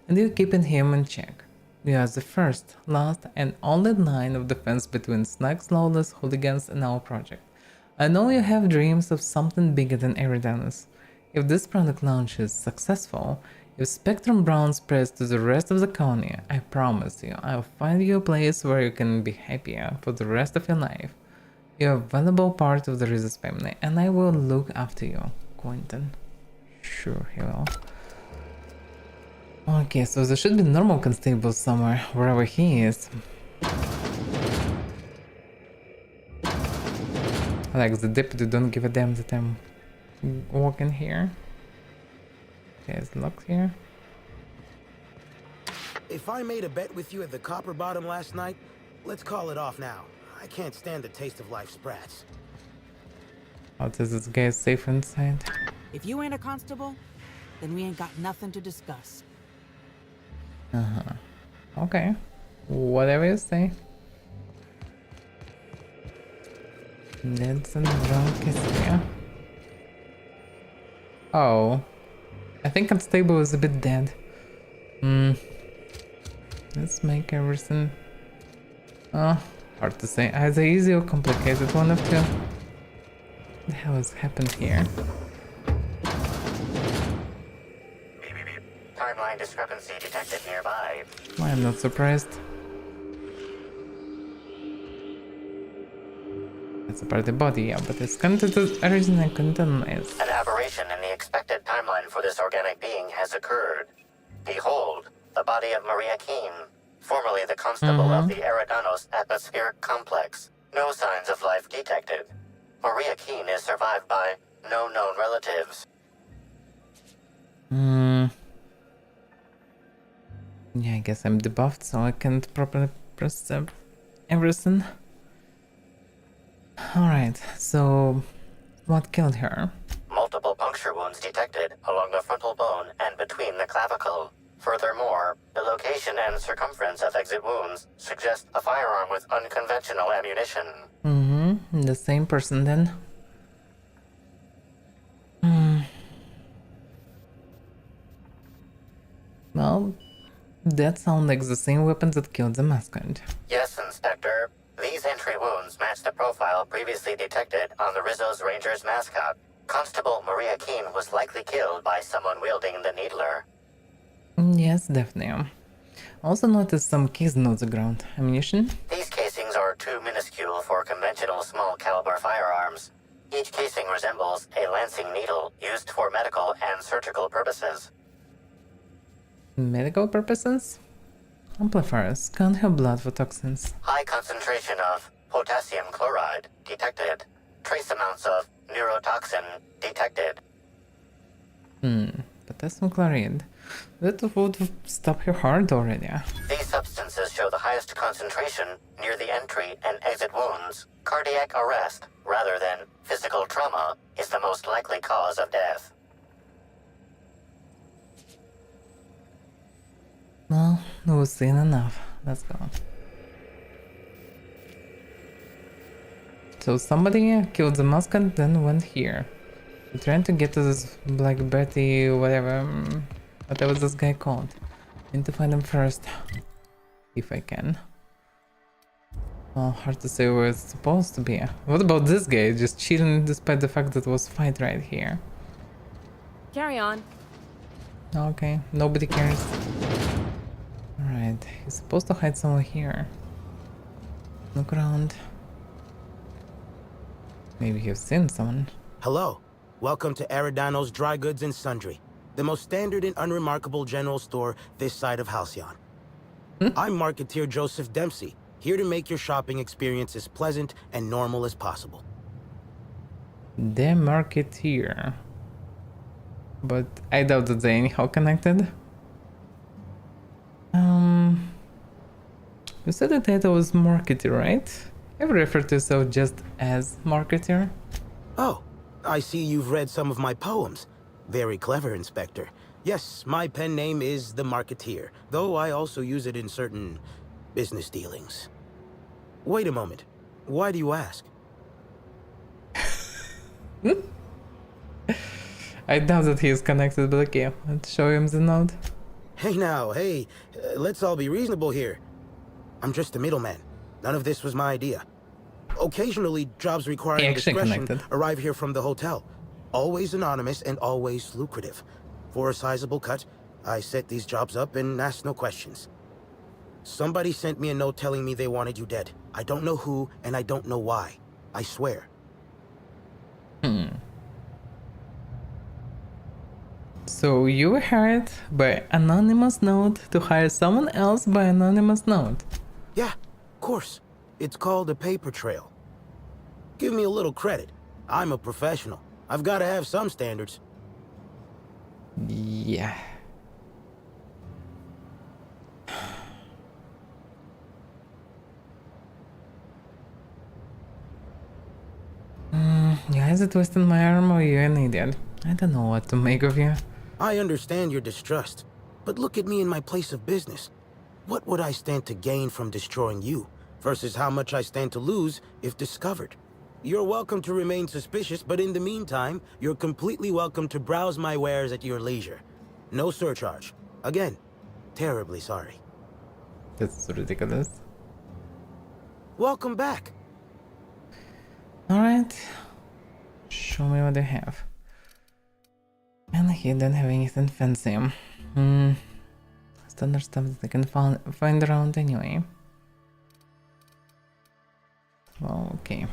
and you're keeping him in check. You are the first, last, and only line of defense between Snug's lawless hooligans and our project. I know you have dreams of something bigger than Eridanus. If this product launch is successful, if Spectrum Brown spreads to the rest of the colony, I promise you, I'll find you a place where you can be happier for the rest of your life. You're a valuable part of the Rizzo's family, and I will look after you, Quentin. Sure, he will. Okay, so there should be normal constables somewhere, wherever he is. Like the deputy don't give a damn that I'm walking here. Okay, it's locked here. If I made a bet with you at the Copper Bottom last night, let's call it off now. I can't stand the taste of life sprats. Oh, is this guy safe inside? If you ain't a constable, then we ain't got nothing to discuss. Okay. Whatever you say. That's a drunk here. Oh. I think Constable is a bit dead. Let's make everything... hard to say. Either easy or complicated, one of two. What the hell has happened here? Timeline discrepancy detected nearby. I'm not surprised. That's about the body, yeah, but it's connected to the original content is. An aberration in the expected timeline for this organic being has occurred. Behold, the body of Maria Keene, formerly the constable of the Eridanos Atmospheric Complex. No signs of life detected. Maria Keene is survived by No known relatives. Yeah, I guess I'm debuffed, so I can't properly perceive everything. Alright, so what killed her? Multiple puncture wounds detected along the frontal bone and between the clavicle. Furthermore, the location and circumference of exit wounds suggest a firearm with unconventional ammunition. The same person then. Well, that sounds like the same weapon that killed the mascot. Yes, Inspector. These entry wounds match the profile previously detected on the Rizzo's Rangers mascot. Constable Maria Keene was likely killed by someone wielding the needler. Yes, definitely. Also noticed some casing on the ground. Ammunition? These casings are too minuscule for conventional small caliber firearms. Each casing resembles a lancing needle used for medical and surgical purposes. Medical purposes? Amplifiers can't have blood for toxins. High concentration of potassium chloride detected. Trace amounts of neurotoxin detected. Potassium chloride. That would stop her heart already. These substances show the highest concentration near the entry and exit wounds. Cardiac arrest, rather than physical trauma, is the most likely cause of death. Well, we've seen enough. Let's go. So somebody killed the mascot, then went here. We're trying to get to this Black Betty, whatever this guy called. Need to find him first, if I can. Well, hard to say where it's supposed to be. What about this guy? Just chilling despite the fact that it was fight right here. Carry on. Okay, nobody cares. Alright, he's supposed to hide somewhere here. Look around. Maybe you've seen someone. Hello. Welcome to Aridano's Dry Goods and Sundry, the most standard and unremarkable general store this side of Halcyon. I'm marketeer Joseph Dempsey, here to make your shopping experience as pleasant and normal as possible. The marketeer. But I doubt that they're anyhow connected. You said the title was marketer, right? I've referred to yourself just as marketer. Oh, I see you've read some of my poems. Very clever, Inspector. Yes, my pen name is the Marketeer, though I also use it in certain business dealings. Wait a moment. Why do you ask? I doubt that he is connected, but okay, let's show him the note. Hey now, hey, let's all be reasonable here. I'm just a middleman. None of this was my idea. Occasionally, jobs requiring discretion arrive here from the hotel. Always anonymous and always lucrative. For a sizable cut, I set these jobs up and ask no questions. Somebody sent me a note telling me they wanted you dead. I don't know who, and I don't know why. I swear. So you were hired by anonymous note to hire someone else by anonymous note? Yeah, of course. It's called a paper trail. Give me a little credit. I'm a professional. I've got to have some standards. Yeah. You guys are twisting my arm or you're an idiot. I don't know what to make of you. I understand your distrust, but look at me in my place of business. What would I stand to gain from destroying you, versus how much I stand to lose if discovered? You're welcome to remain suspicious, but in the meantime, you're completely welcome to browse my wares at your leisure. No surcharge. Again, terribly sorry. That's ridiculous. Welcome back. Alright. Show me what they have. And he don't have anything fancy. Standard stuff that I can find around anyway. Well, okay.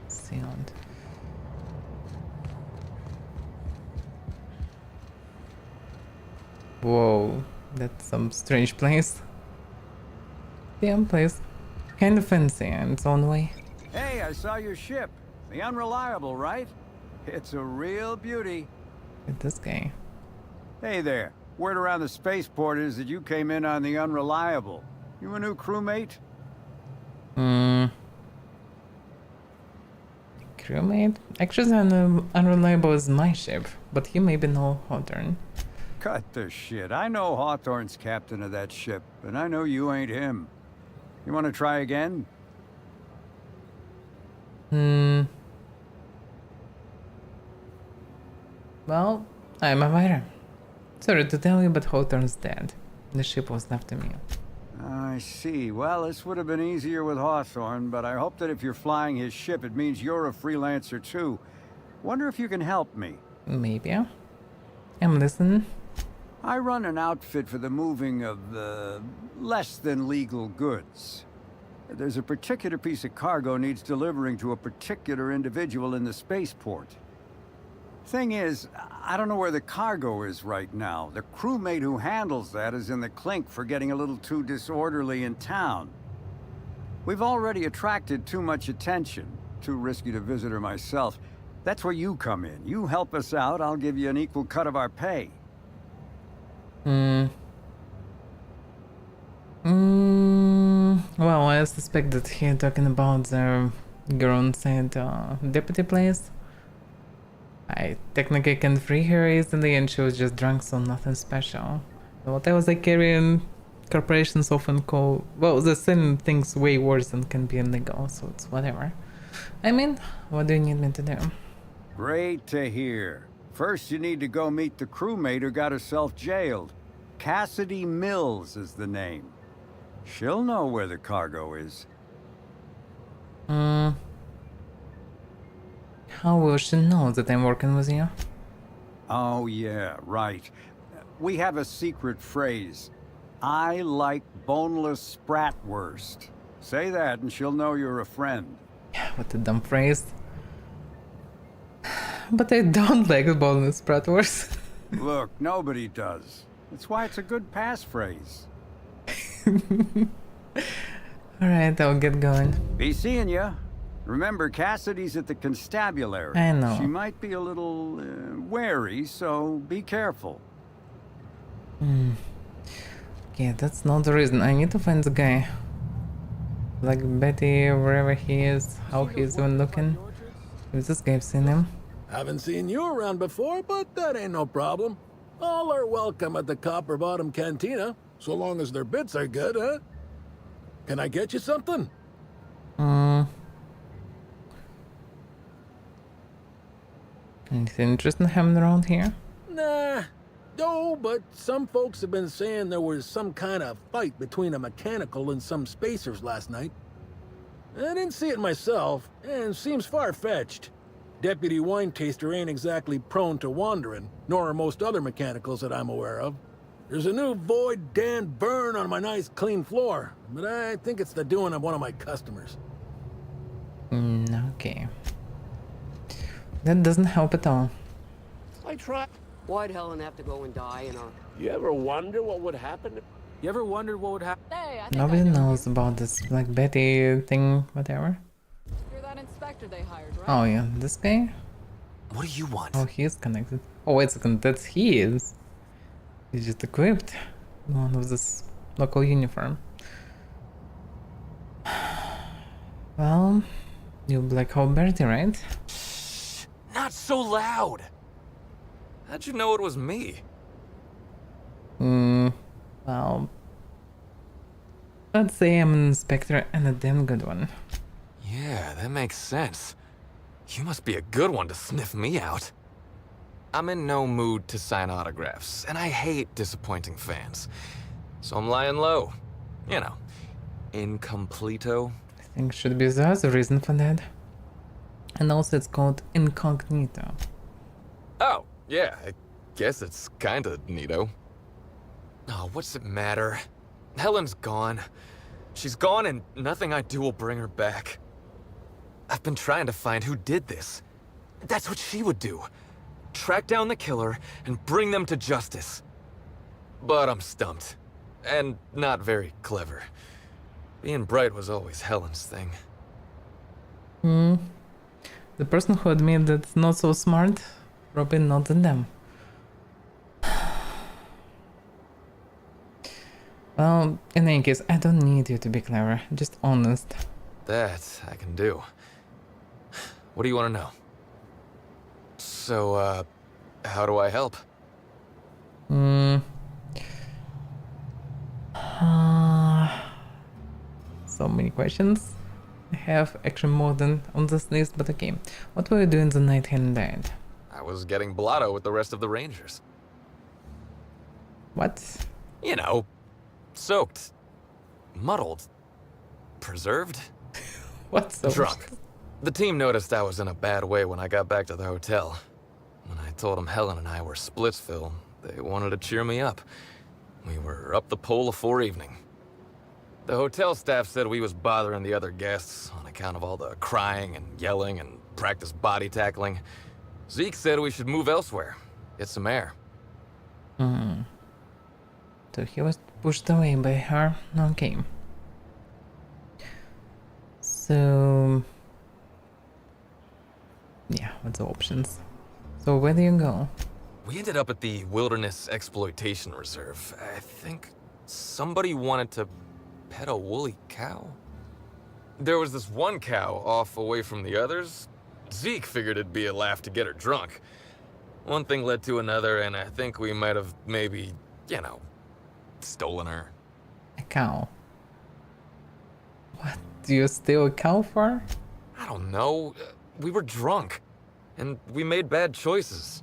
Sealed. Whoa, that's some strange place. Damn place. Kind of fancy in its own way. Hey, I saw your ship. The Unreliable, right? It's a real beauty. At this guy. Hey there. Word around the spaceport is that you came in on the Unreliable. You a new crewmate? Crewmate? Actually, Unreliable is my ship, but he maybe know Hawthorne. Cut the shit. I know Hawthorne's captain of that ship, and I know you ain't him. You want to try again? Well, I'm Avaira. Sorry to tell you, but Hawthorne's dead. The ship was left to me. I see. Well, this would have been easier with Hawthorne, but I hope that if you're flying his ship, it means you're a freelancer too. Wonder if you can help me. Maybe. I'm listening. I run an outfit for the moving of less than legal goods. There's a particular piece of cargo needs delivering to a particular individual in the spaceport. Thing is, I don't know where the cargo is right now. The crewmate who handles that is in the clink for getting a little too disorderly in town. We've already attracted too much attention. Too risky to visit her myself. That's where you come in. You help us out, I'll give you an equal cut of our pay. Well, I suspect that he's talking about the girl inside deputy place. I technically can free her easily, and she was just drunk, so nothing special. What else I carry corporations often call... Well, the same things way worse than can be illegal, so it's whatever. I mean, what do you need me to do? Great to hear. First, you need to go meet the crewmate who got herself jailed. Cassidy Mills is the name. She'll know where the cargo is. How will she know that I'm working with you? Oh yeah, right. We have a secret phrase. I like boneless spratwurst. Say that and she'll know you're a friend. What a dumb phrase. But I don't like boneless spratwurst. Look, nobody does. That's why it's a good passphrase. Alright, I'll get going. Be seeing ya. Remember, Cassidy's at the constabulary. I know. She might be a little wary, so be careful. Okay, that's not the reason. I need to find the guy. Like Betty, wherever he is, how he's even looking. Is this guy, I've seen him? Haven't seen you around before, but that ain't no problem. All are welcome at the Copper Bottom Cantina, so long as their bits are good, huh? Can I get you something? Anything interesting happening around here? Nah. No, but some folks have been saying there was some kind of fight between a mechanical and some spacers last night. I didn't see it myself, and seems far-fetched. Deputy Wine Taster ain't exactly prone to wandering, nor are most other mechanicals that I'm aware of. There's a new Void Dan burn on my nice clean floor, but I think it's the doing of one of my customers. Okay. That doesn't help at all. I tried. Why'd Helen have to go and die in our... You ever wonder what would happen? You ever wondered what would happen? Hey, Nobody knows about this Black Betty thing, whatever. You're that inspector they hired, right? Oh yeah, this guy? What do you want? Oh, he is connected. Oh, wait a second, that's he is. He's just equipped. One of this local uniform. Well, you Black Hole Bertie, right? Shh, not so loud. How'd you know it was me? Well, let's say I'm an inspector and a damn good one. Yeah, that makes sense. You must be a good one to sniff me out. I'm in no mood to sign autographs, and I hate disappointing fans. So I'm lying low. You know, incompleto. I think should be the other reason for that. And also it's called incognito. Oh, yeah, I guess it's kinda neato. Oh, what's it matter? Helen's gone. She's gone and nothing I do will bring her back. I've been trying to find who did this. That's what she would do. Track down the killer and bring them to justice. But I'm stumped. And not very clever. Being bright was always Helen's thing. The person who admits that's not so smart, probably not them. Well, in any case, I don't need you to be clever, just honest. That I can do. What do you want to know? So, how do I help? So many questions. I have actually more than on this list, but okay. What were you doing the night Helen died? I was getting blotto with the rest of the Rangers. What? You know, soaked, muddled, preserved. What's so drunk? The team noticed I was in a bad way when I got back to the hotel. When I told them Helen and I were Splitsville, they wanted to cheer me up. We were up the pole afore evening. The hotel staff said we was bothering the other guests on account of all the crying and yelling and practice body tackling. Zeke said we should move elsewhere, get some air. So he was pushed away by her. Okay. So... yeah, what's the options? So where do you go? We ended up at the Wilderness Exploitation Reserve. I think somebody wanted to pet a woolly cow? There was this one cow off away from the others. Zeke figured it'd be a laugh to get her drunk. One thing led to another, and I think we might have maybe, you know, stolen her. A cow? What? Do you steal a cow for? I don't know. We were drunk, and we made bad choices.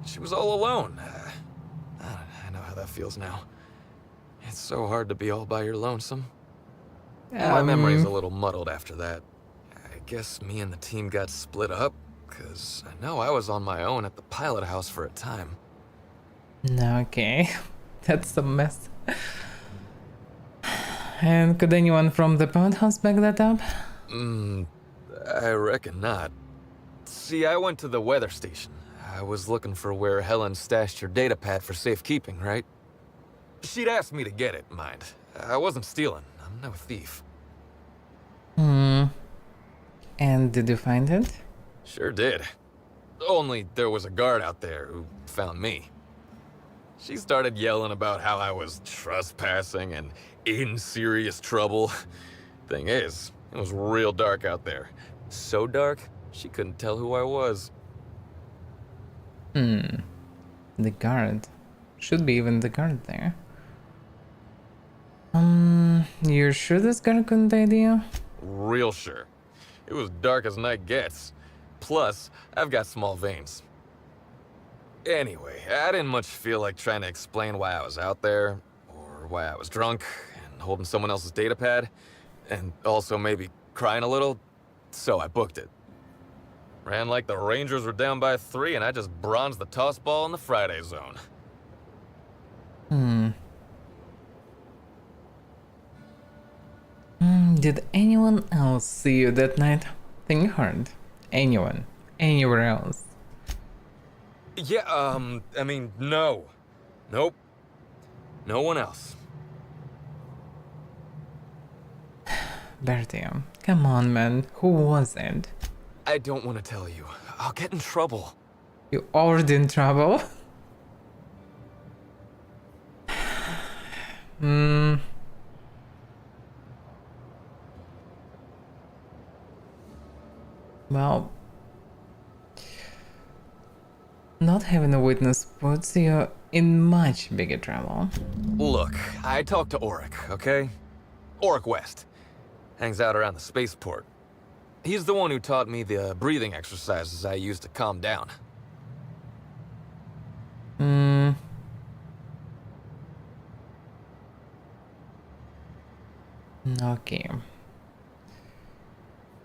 She was all alone. I know how that feels now. It's so hard to be all by your lonesome. My memory's a little muddled after that. I guess me and the team got split up, because I know I was on my own at the pilot house for a time. Okay, that's a mess. And could anyone from the pilot house back that up? I reckon not. See, I went to the weather station. I was looking for where Helen stashed her datapad for safekeeping, right? She'd asked me to get it, mind. I wasn't stealing. I'm no thief. And did you find it? Sure did. Only there was a guard out there who found me. She started yelling about how I was trespassing and in serious trouble. Thing is, it was real dark out there. So dark, she couldn't tell who I was. The guard. Should be even the guard there. You're sure this guard couldn't ID you? Real sure. It was dark as night gets. Plus, I've got small veins. Anyway, I didn't much feel like trying to explain why I was out there, or why I was drunk, and holding someone else's datapad, and also maybe crying a little, so I booked it. Ran like the Rangers were down by 3, and I just bronzed the toss ball in the Friday zone. Did anyone else see you that night? Think hard. Anyone? Anywhere else? Yeah, I mean, no. Nope. No one else. Bertie, come on, man. Who was it? I don't want to tell you. I'll get in trouble. You already in trouble? Well, not having a witness puts you in much bigger trouble. Look, I talked to Auric, okay? Auric West. Hangs out around the spaceport. He's the one who taught me the breathing exercises I use to calm down. Okay.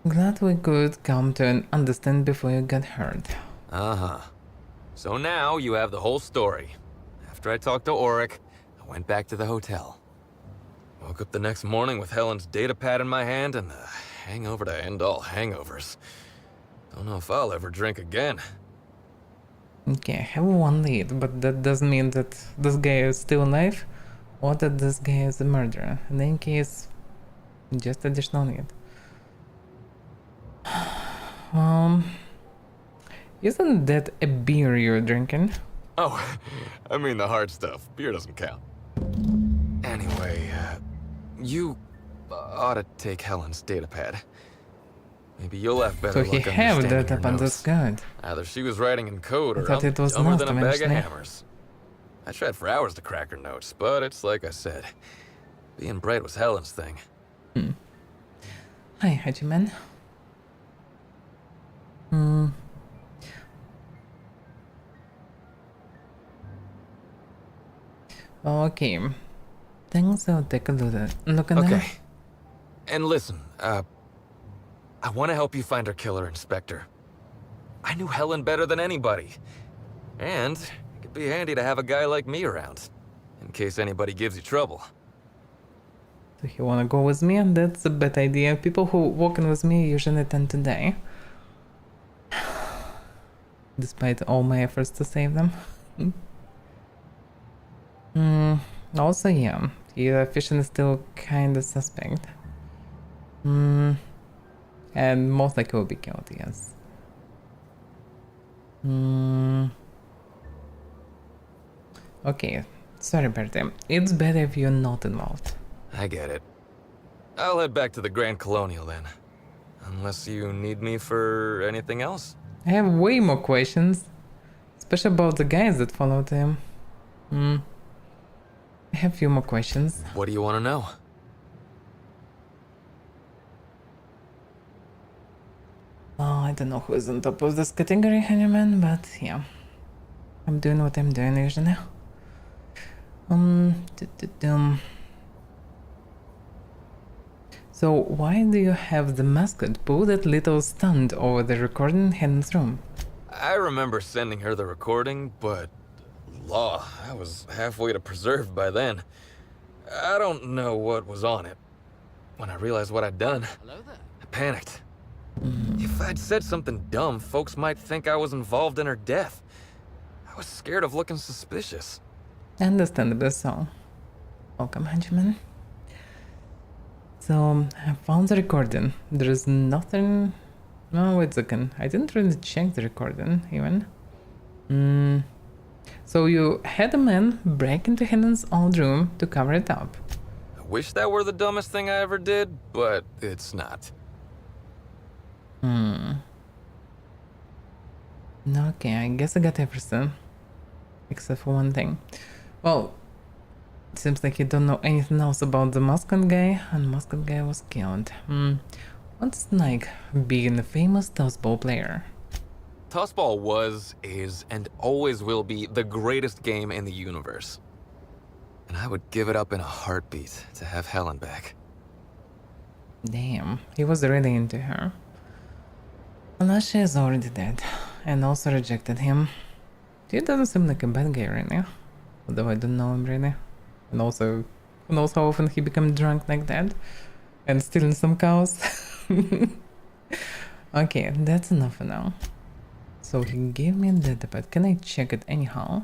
Glad we could come to an understanding before you got hurt. So now you have the whole story. After I talked to Auric, I went back to the hotel. Woke up the next morning with Helen's datapad in my hand and the hangover to end all hangovers. Don't know if I'll ever drink again. Okay, I have one lead, but that doesn't mean that this guy is still alive or that this guy is a murderer. In any case, just additional lead. Isn't that a beer you're drinking? Oh, I mean the hard stuff. Beer doesn't count. Anyway, you ought to take Helen's datapad. Maybe you'll have better So he luck have understanding that her up on the notes. good. Either she was writing in code, I or thought I'm it was dumber not than a bag of eventually. hammers. I tried for hours to crack her notes, but it's like I said. Being bright was Helen's thing. Hi, Hajiman. Okay. Thanks, I'll take a look at them. Okay. And listen, I want to help you find her killer, Inspector. I knew Helen better than anybody. And it could be handy to have a guy like me around, in case anybody gives you trouble. So you wanna go with me? That's a bad idea. People who walk in with me usually tend to die. Despite all my efforts to save them. Also, yeah, your vision is still kinda suspect. And most likely will be killed, yes. Okay, sorry Bertie. It's better if you're not involved. I get it. I'll head back to the Grand Colonial then. Unless you need me for anything else? I have way more questions. Especially about the guys that followed him. I have a few more questions. What do you want to know? Oh, I don't know who's on top of this category, Honeyman, but yeah. I'm doing what I'm doing usually. So why do you have the mascot pull that little stunt over the recording in Helen's room? I remember sending her the recording, but... Law, I was halfway to preserve by then. I don't know what was on it. When I realized what I'd done, I panicked. If I'd said something dumb, folks might think I was involved in her death. I was scared of looking suspicious. Understandable so. Welcome, henchman. So, I found the recording. There is nothing... No, wait a second. I didn't really check the recording, even. So you had a man break into Helen's old room to cover it up. I wish that were the dumbest thing I ever did, but it's not. Okay, I guess I got everything. Except for one thing. Well, it seems like you don't know anything else about the mascot guy, and the mascot guy was killed. What's it like being a famous tossball player? Tossball was, is, and always will be the greatest game in the universe. And I would give it up in a heartbeat to have Helen back. Damn, he was really into her. Unless she is already dead, and also rejected him. He doesn't seem like a bad guy right now. Although I don't know him really. And also, who knows how often he became drunk like that? And stealing some cows. Okay, that's enough for now. So he gave me a datapad. Can I check it anyhow?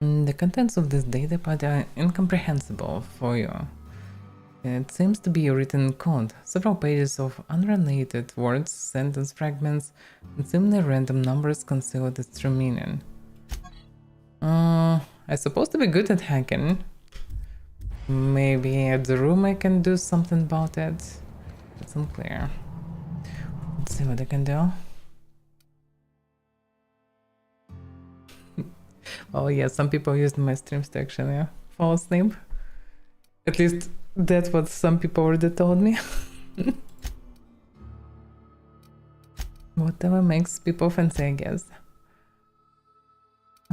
The contents of this datapad are incomprehensible for you. It seems to be written in code, several pages of unrelated words, sentence fragments, and seemingly random numbers concealed its true meaning. I'm supposed to be good at hacking. Maybe at the room I can do something about it. It's unclear. Let's see what I can do. Oh yeah, some people used my streams to actually fall asleep. At least that's what some people already told me. Whatever makes people fancy, I guess.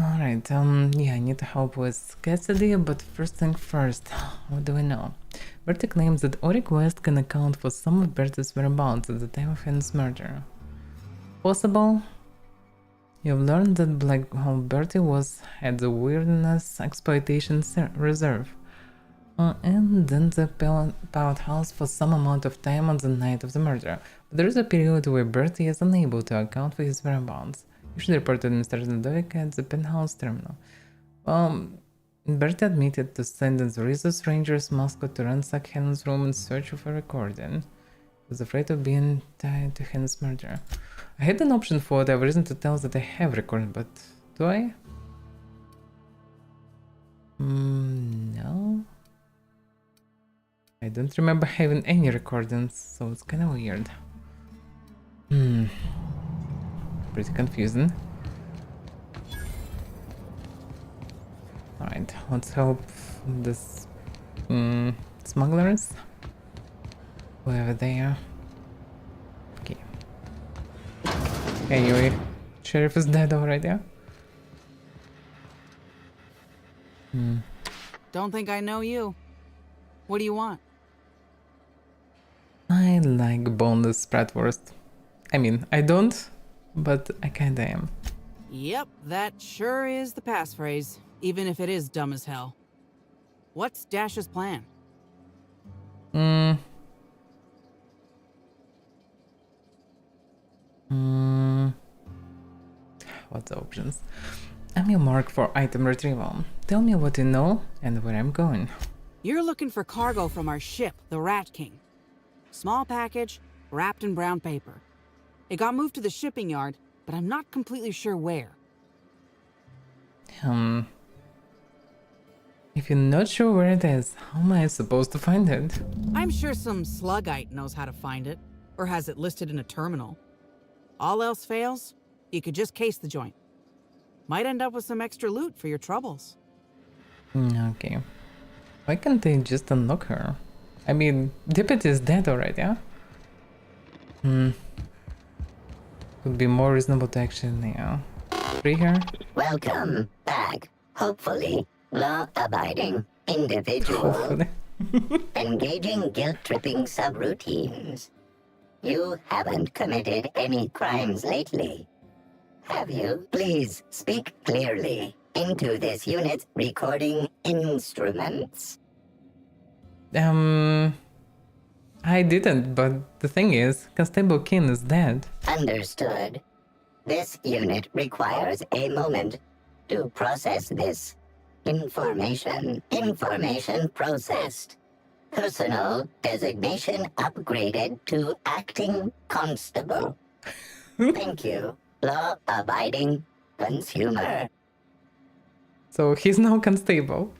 Alright, yeah, I need help with custody, but first thing first, what do we know? Bertie claims that our request can account for some of Bertie's whereabouts at the time of his murder. Possible? You've learned that Black Hole Bertie was at the Wilderness Exploitation Reserve, and then the Pout House for some amount of time on the night of the murder, but there is a period where Bertie is unable to account for his whereabouts. You should report to Mr. Ludovic at the penthouse terminal. Bertie admitted to sending the Rizzo's Rangers mascot to ransack Helen's room in search of a recording. He was afraid of being tied to Helen's murder. I had an option for whatever reason to tell that I have recorded, but do I? No. I don't remember having any recordings, so it's kind of weird. Pretty confusing. Alright, let's help this smugglers. Whoever they are. Okay. Anyway, sheriff is dead already. Don't think I know you. What do you want? I like boneless bratwurst. I mean, I don't, but I kinda am. Yep, that sure is the passphrase, even if it is dumb as hell. What's Dash's plan? What's the options? I'm your mark for item retrieval. Tell me what you know and where I'm going. You're looking for cargo from our ship, the Rat King. Small package, wrapped in brown paper. It got moved to the shipping yard, but I'm not completely sure where. If you're not sure where it is, how am I supposed to find it? I'm sure some sluggite knows how to find it, or has it listed in a terminal. All else fails, you could just case the joint. Might end up with some extra loot for your troubles. Okay. Why can't they just unlock her? I mean, Deputy is dead already, huh? Would be more reasonable to actually, free her? Welcome back, hopefully, law-abiding individual. Engaging guilt-tripping subroutines. You haven't committed any crimes lately, have you? Please speak clearly into this unit's recording instruments. I didn't, but the thing is, Constable King is dead. Understood. This unit requires a moment to process this information. Information processed. Personal designation upgraded to acting constable. Thank you, law-abiding consumer. So he's now Constable.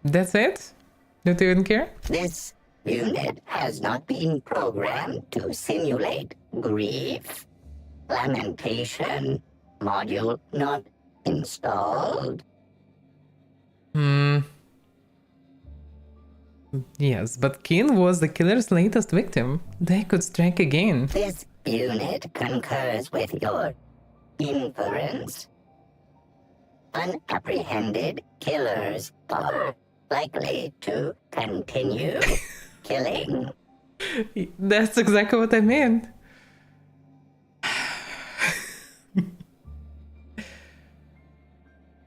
That's it? Don't you even care? This unit has not been programmed to simulate grief. Lamentation. Module not installed. Yes, but Keen was the killer's latest victim. They could strike again. This unit concurs with your inference. Unapprehended killers are likely to continue killing. That's exactly what I meant.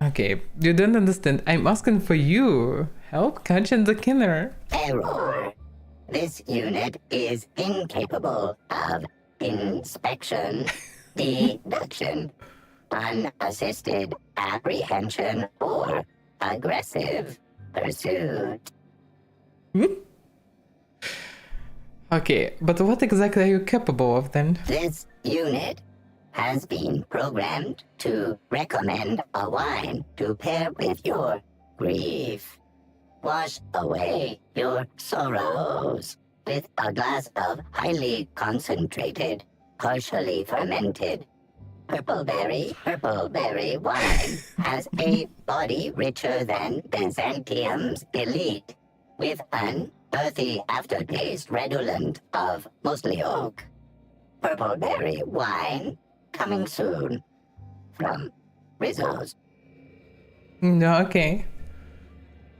Okay, you don't understand. I'm asking for you. Help catching the killer. Error. This unit is incapable of inspection, deduction, unassisted apprehension, or aggressive pursuit. Okay, but what exactly are you capable of then? This unit has been programmed to recommend a wine to pair with your grief. Wash away your sorrows with a glass of highly concentrated, partially fermented purple berry wine. Has a body richer than Byzantium's elite, with an earthy aftertaste redolent of mostly oak. Purple berry wine coming soon from Rizzo's. No, okay.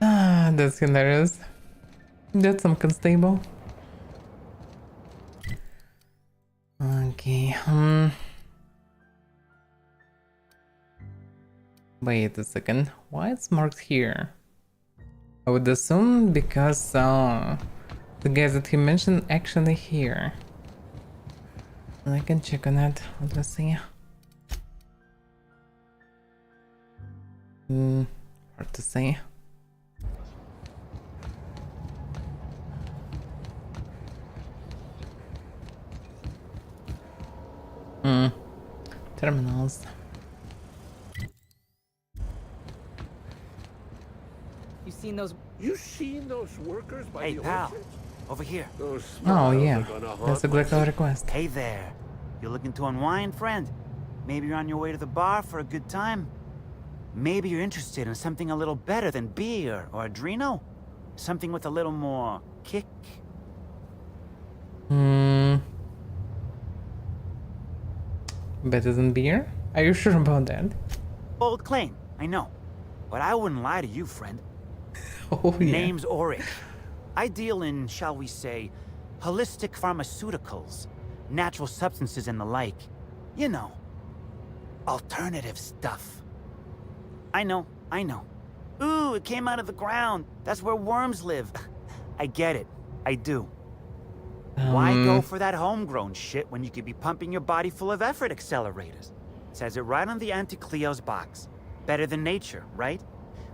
Ah, that's hilarious. That's some Constable. Okay, wait a second. Why it's marked here? I would assume because the guys that he mentioned actually here. I can check on that. Let's see. Hard to say. Terminals. You seen those workers by Hey, the pal. orchard? Over here. Those Oh smiles yeah, are gonna haunt that's my exactly a request. Hey there. You looking to unwind, friend? Maybe you're on your way to the bar for a good time? Maybe you're interested in something a little better than beer or Adreno? Something with a little more kick? Better than beer? Are you sure about that? Bold claim, I know. But I wouldn't lie to you, friend. Oh yeah. Name's Auric. I deal in, shall we say, holistic pharmaceuticals, natural substances and the like. You know, alternative stuff. I know. Ooh, it came out of the ground. That's where worms live. I get it. I do. Why go for that homegrown shit when you could be pumping your body full of effort accelerators? Says it right on the Anti-Cleo's box. Better than nature, right?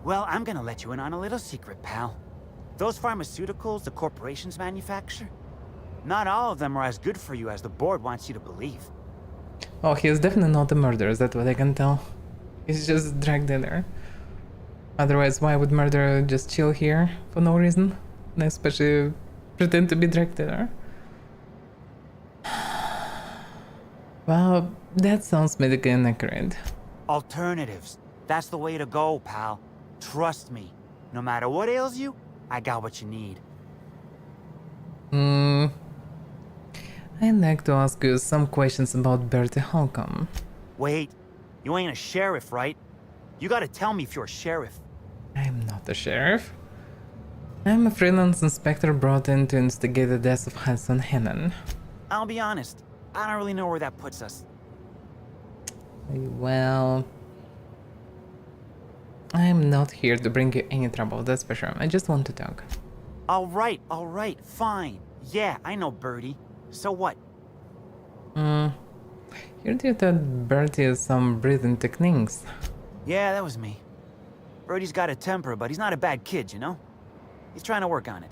Well, I'm gonna let you in on a little secret, pal. Those pharmaceuticals the corporations manufacture, not all of them are as good for you as the board wants you to believe. Oh, he's definitely not a murderer, that's what I can tell. He's just dragged in there. Otherwise, why would murderer just chill here for no reason? And especially pretend to be dragged in there. Well, that sounds medically inaccurate. Alternatives. That's the way to go, pal. Trust me. No matter what ails you, I got what you need. I'd like to ask you some questions about Bertie Holcomb. Wait, you ain't a sheriff, right? You gotta tell me if you're a sheriff. I'm not a sheriff. I'm a freelance inspector brought in to investigate the death of Hudson Hannon. I'll be honest, I don't really know where that puts us. Well, I'm not here to bring you any trouble, that's for sure. I just want to talk. All right, fine. Yeah, I know Bertie. So what? Heard you that Bertie has some breathing techniques. Yeah, that was me. Bertie's got a temper, but he's not a bad kid, you know? He's trying to work on it.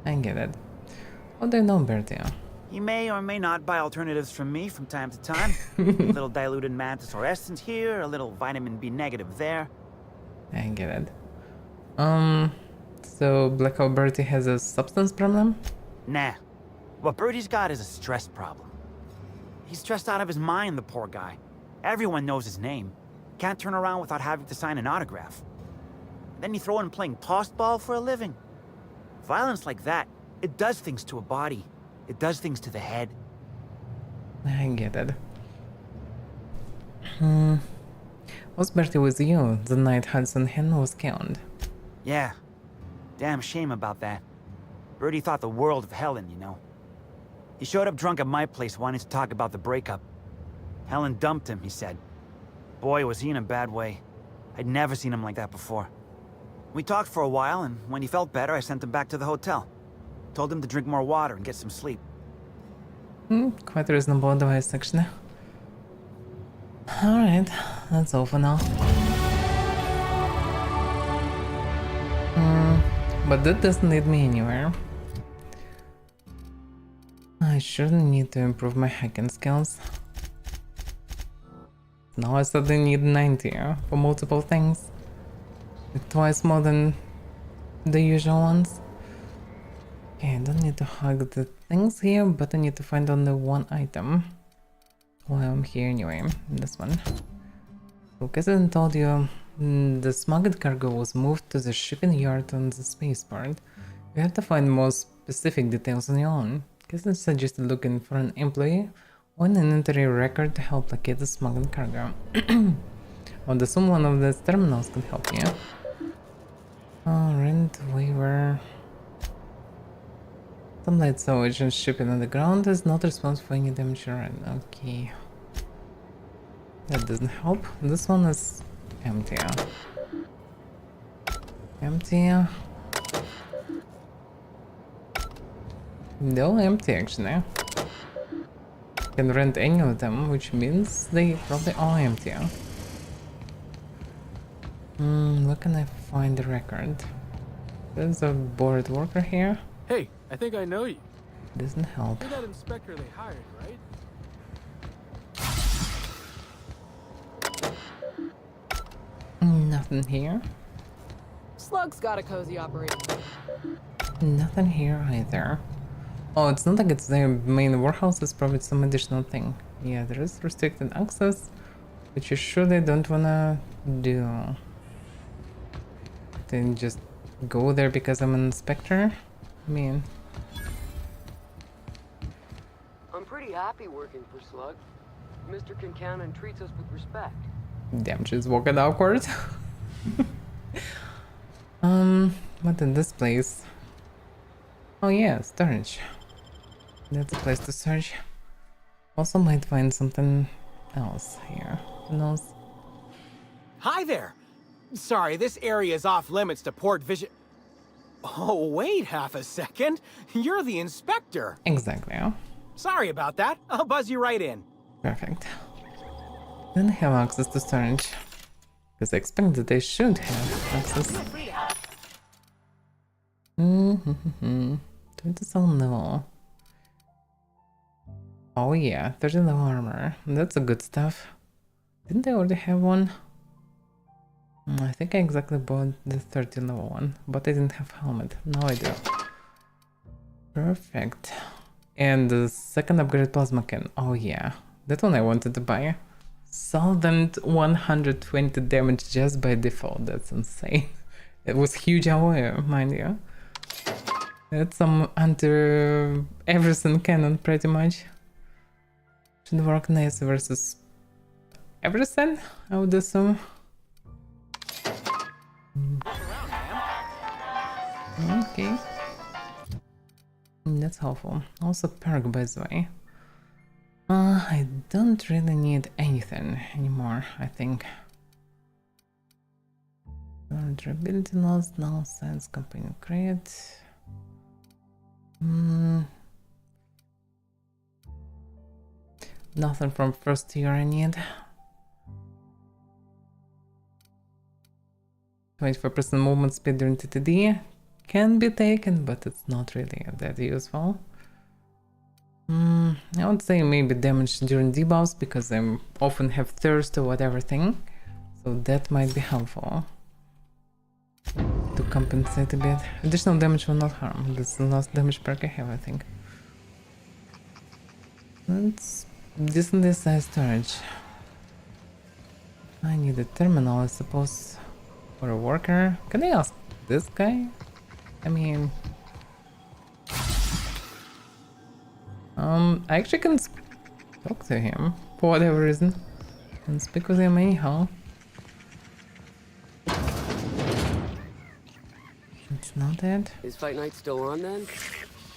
I get it. How do you know Bertie? He may or may not buy alternatives from me from time to time. A little diluted mantis or essence here, a little vitamin B negative there. I get it. So Blackout Bertie has a substance problem? Nah. What Bertie's got is a stress problem. He's stressed out of his mind, the poor guy. Everyone knows his name. Can't turn around without having to sign an autograph. Then you throw in playing tossball for a living. Violence like that, it does things to a body. It does things to the head. I get it. Was Bertie with you the night Hudson Hen was killed? Yeah. Damn shame about that. Bertie thought the world of Helen, you know. He showed up drunk at my place wanting to talk about the breakup. Helen dumped him, he said. Boy, was he in a bad way. I'd never seen him like that before. We talked for a while, and when he felt better, I sent him back to the hotel. Told him to drink more water and get some sleep. Quite reasonable advice, actually. Alright, that's all for now. But that doesn't lead me anywhere. I surely need to improve my hacking skills. Now I suddenly need 90 for multiple things. Like twice more than the usual ones. Okay, I don't need to hug the things here, but I need to find only one item while I'm here anyway. This one. So, as I told you, the smuggled cargo was moved to the shipping yard on the spaceport. You have to find more specific details on your own. Guess I suggested looking for an employee or an inventory record to help locate the smuggled cargo. Or assume one of the terminals could help you. Rent waiver. Some light salvage and shipping on the ground is not responsible for any damage or rent. Okay. That doesn't help. This one is empty. Empty. They're all empty actually. Can rent any of them, which means they probably are empty. Where can I find the record? There's a bored worker here. Hey, I think I know you. Doesn't help. You're that inspector they hired, right? Nothing here. Slug's got a cozy operation. Nothing here either. Oh, it's not like it's the main warehouse, it's probably some additional thing. Yeah, there is restricted access, which you surely don't wanna do. Then just go there because I'm an inspector? I mean... I'm pretty happy working for Slug. Mr. Kincannon treats us with respect. Damn, she's walking awkward. What in this place? Oh yeah, storage. That's a place to search. Also might find something else here. Who knows? Hi there! Sorry, this area is off limits to port vision. Oh, wait half a second. You're the inspector. Exactly. Sorry about that. I'll buzz you right in. Perfect. Then I have access to storage. Because I expect that they should have access. 27 level. Oh yeah, 30 level armor. That's a good stuff. Didn't I already have one? I think I exactly bought the 30 level one, but I didn't have helmet. Now I do. Perfect. And the second upgrade plasma can. Oh yeah, that one I wanted to buy. Solvent 120 damage just by default. That's insane. It was huge AOE, mind you. That's some anti-everything cannon pretty much. Should work nice versus everything, I would assume. Okay. That's helpful. Also perk, by the way. I don't really need anything anymore, I think. Durability loss, null sense, companion crate. Nothing from first year I need. 24% movement speed during TTD can be taken, but it's not really that useful. I would say maybe damage during debuffs because I often have thirst or whatever thing, so that might be helpful to compensate a bit. Additional damage will not harm. This is the last damage perk I have, I think. That's decently sized storage. I need a terminal, I suppose, for a worker. Can I ask this guy? I mean... I actually can talk to him, for whatever reason. I can speak with him anyhow. It's not it. Is Fight Night still on then?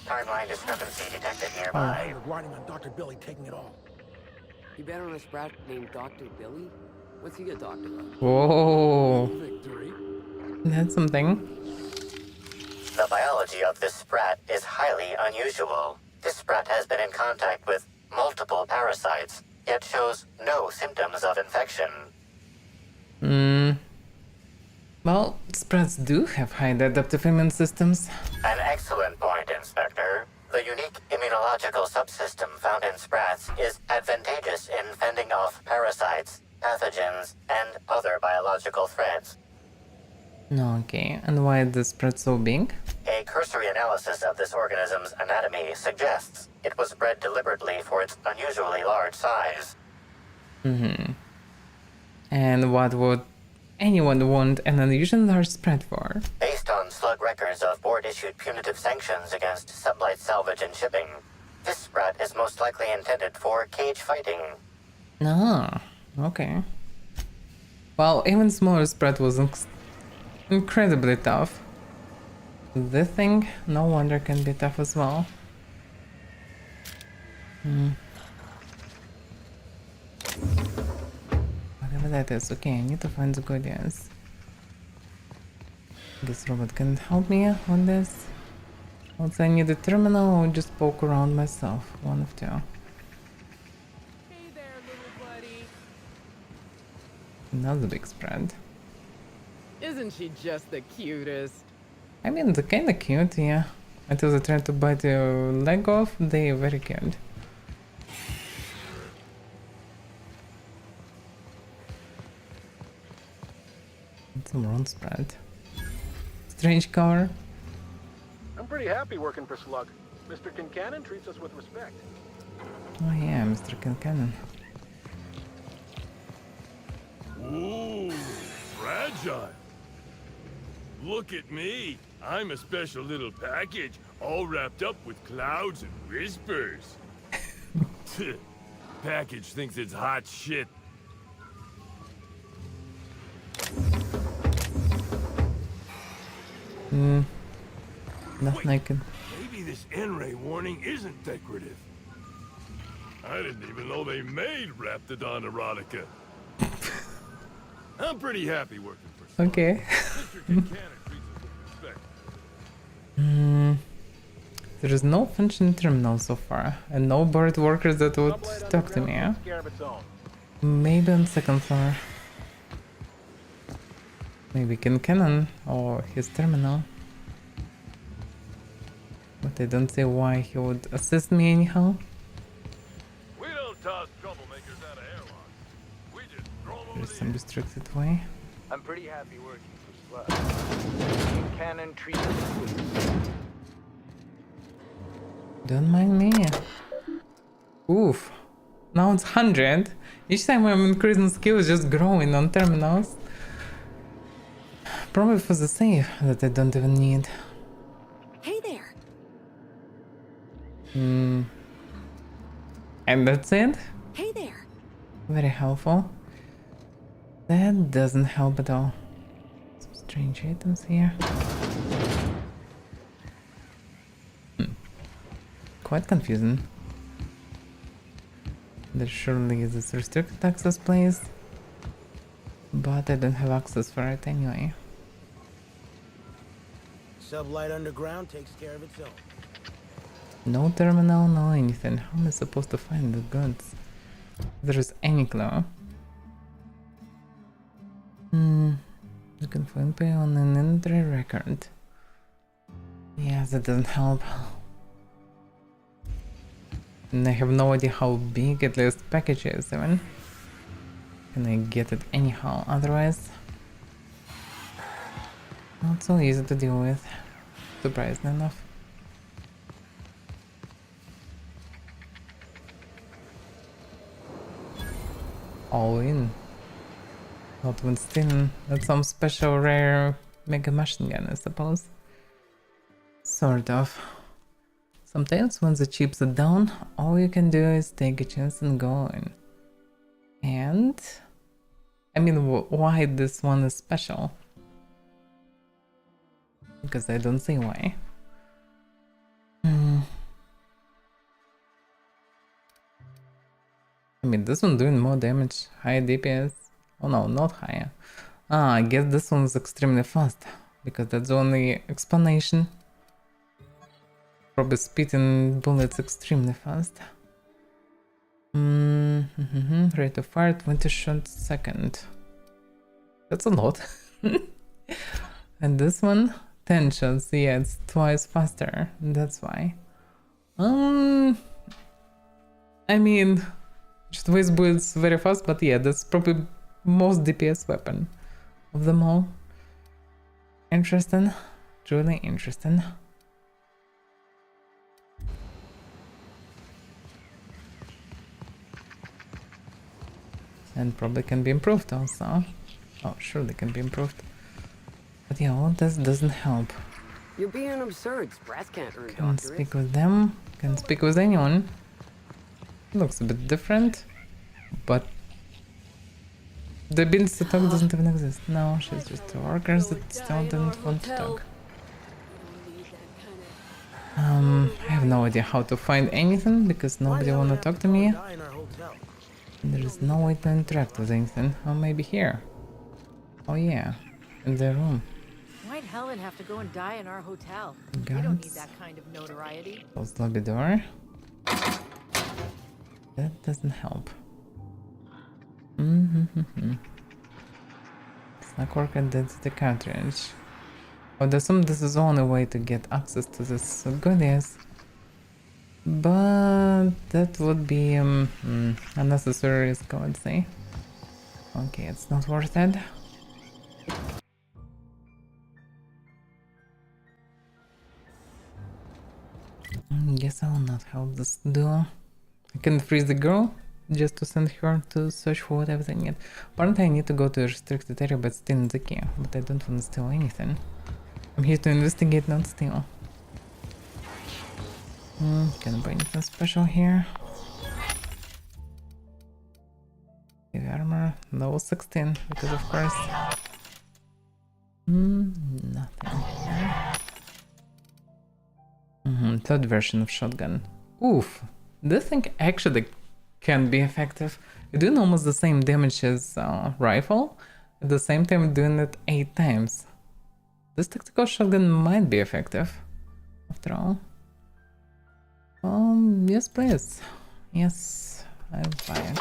Timeline discrepancy detected nearby. You're riding on Dr. Billy taking it all. You bet on a sprat named Dr. Billy? What's he a doctor of? Whoa. Victory. That's something. The biology of this sprat is highly unusual. This sprat has been in contact with multiple parasites, yet shows no symptoms of infection. Well, sprats do have high adaptive immune systems. An excellent point, Inspector. The unique immunological subsystem found in sprats is advantageous in fending off parasites, pathogens, and other biological threats. Okay, and why is the sprat so big? A cursory analysis of this organism's anatomy suggests it was bred deliberately for its unusually large size. And what would anyone want an unusually large sprat for? Based on slug records of board-issued punitive sanctions against sublight salvage and shipping, this sprat is most likely intended for cage fighting. Ah, okay. Well, even smaller sprat was incredibly tough. This thing, no wonder, can be tough as well. Whatever that is. Okay, I need to find the guardians. This robot can help me on this. Also, I need a terminal or just poke around myself. One of two. Hey there, little buddy. Another big spread. Isn't she just the cutest? I mean, they're kinda cute, yeah. Until they try to bite your leg off, they're very cute. Some round spread. Strange car. I'm pretty happy working for Slug. Mr. Kincannon treats us with respect. Oh yeah, Mr. Kincannon. Ooh, fragile. Look at me. I'm a special little package, all wrapped up with clouds and whispers. Package thinks it's hot shit. Nothing I can. Maybe this N-ray warning isn't decorative. I didn't even know they made Raptidon erotica. I'm pretty happy working for Slug. Okay. Mr. Kincannon treats us with respect. There is no functioning terminal so far, and no bird workers that would talk to me. Yeah? Maybe on second floor. Maybe Kincannon or his terminal. But I don't see why he would assist me anyhow. We don't toss troublemakers out of airlocks. We just throw them There's some restricted way. I'm pretty happy working for Slug. Cannon treats us with respect. Don't mind me. Oof. Now it's 100. Each time I'm increasing skill is just growing on terminals. Probably for the save that I don't even need. Hey there. And that's it? Hey there. Very helpful. That doesn't help at all. Some strange items here. Quite confusing. There surely is this restricted access place, but I don't have access for it anyway. Sublight Underground takes care of its own. No terminal, no anything. How am I supposed to find the goods? If there is any clue. Looking for info on an entry record. Yeah, that doesn't help. And I have no idea how big at least package is even. Can I get it anyhow otherwise? Not so easy to deal with. Surprisingly enough. All in. Not Winston. That's some special rare mega machine gun, I suppose. Sort of. Sometimes when the chips are down, all you can do is take a chance and go in. And... I mean, why this one is special? Because I don't see why. I mean, this one doing more damage, higher DPS. Oh no, not higher. I guess this one's extremely fast, because that's the only explanation. Probably spitting bullets extremely fast. Rate of fire 20 shots second. That's a lot. And this one 10 shots, yeah, it's twice faster. That's why. I mean, just waste bullets very fast, but yeah, that's probably most DPS weapon of them all. Interesting, truly interesting. And probably can be improved also. Oh, surely can be improved. But yeah, all this doesn't help. You're being absurd. Brass can't earn Can't speak with them, can't speak with anyone. Looks a bit different, but the ability to talk doesn't even exist. No, she's just a worker that still didn't want to talk. I have no idea how to find anything because nobody wanna talk to me. There is no way to interact with anything. Oh, maybe here. Oh yeah, in the room. Why'd Helen have to go and die in our hotel? Guards. We don't need that kind of notoriety. Close lobby door. That doesn't help. Network identity cartridge. I would assume this is the only way to get access to this goodies. But that would be unnecessary risk, I would say. Okay, it's not worth it. Guess I will not help this duo. I can freeze the girl just to send her to search for whatever they need. Apparently I need to go to a restricted area but steal the key, but I don't want to steal anything. I'm here to investigate, not steal. Can I buy anything special here? Heavy armor, level 16, because of course. Nothing here. Third version of shotgun. Oof, this thing actually can be effective. You're doing almost the same damage as rifle, at the same time doing it 8 times. This tactical shotgun might be effective, after all. Yes please. Yes, I'll buy it.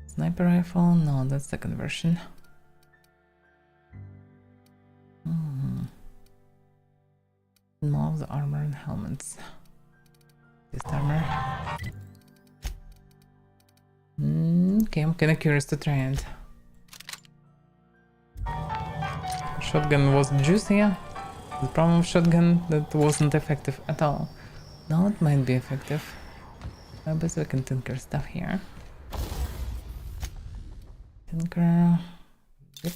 Sniper rifle, no, that's second version. More of the armor and helmets. This armor. Okay, I'm kinda curious to try it. Shotgun was juicy. The problem with shotgun, that wasn't effective at all. Now it might be effective. I bet we can tinker stuff here. Tinker. Yep.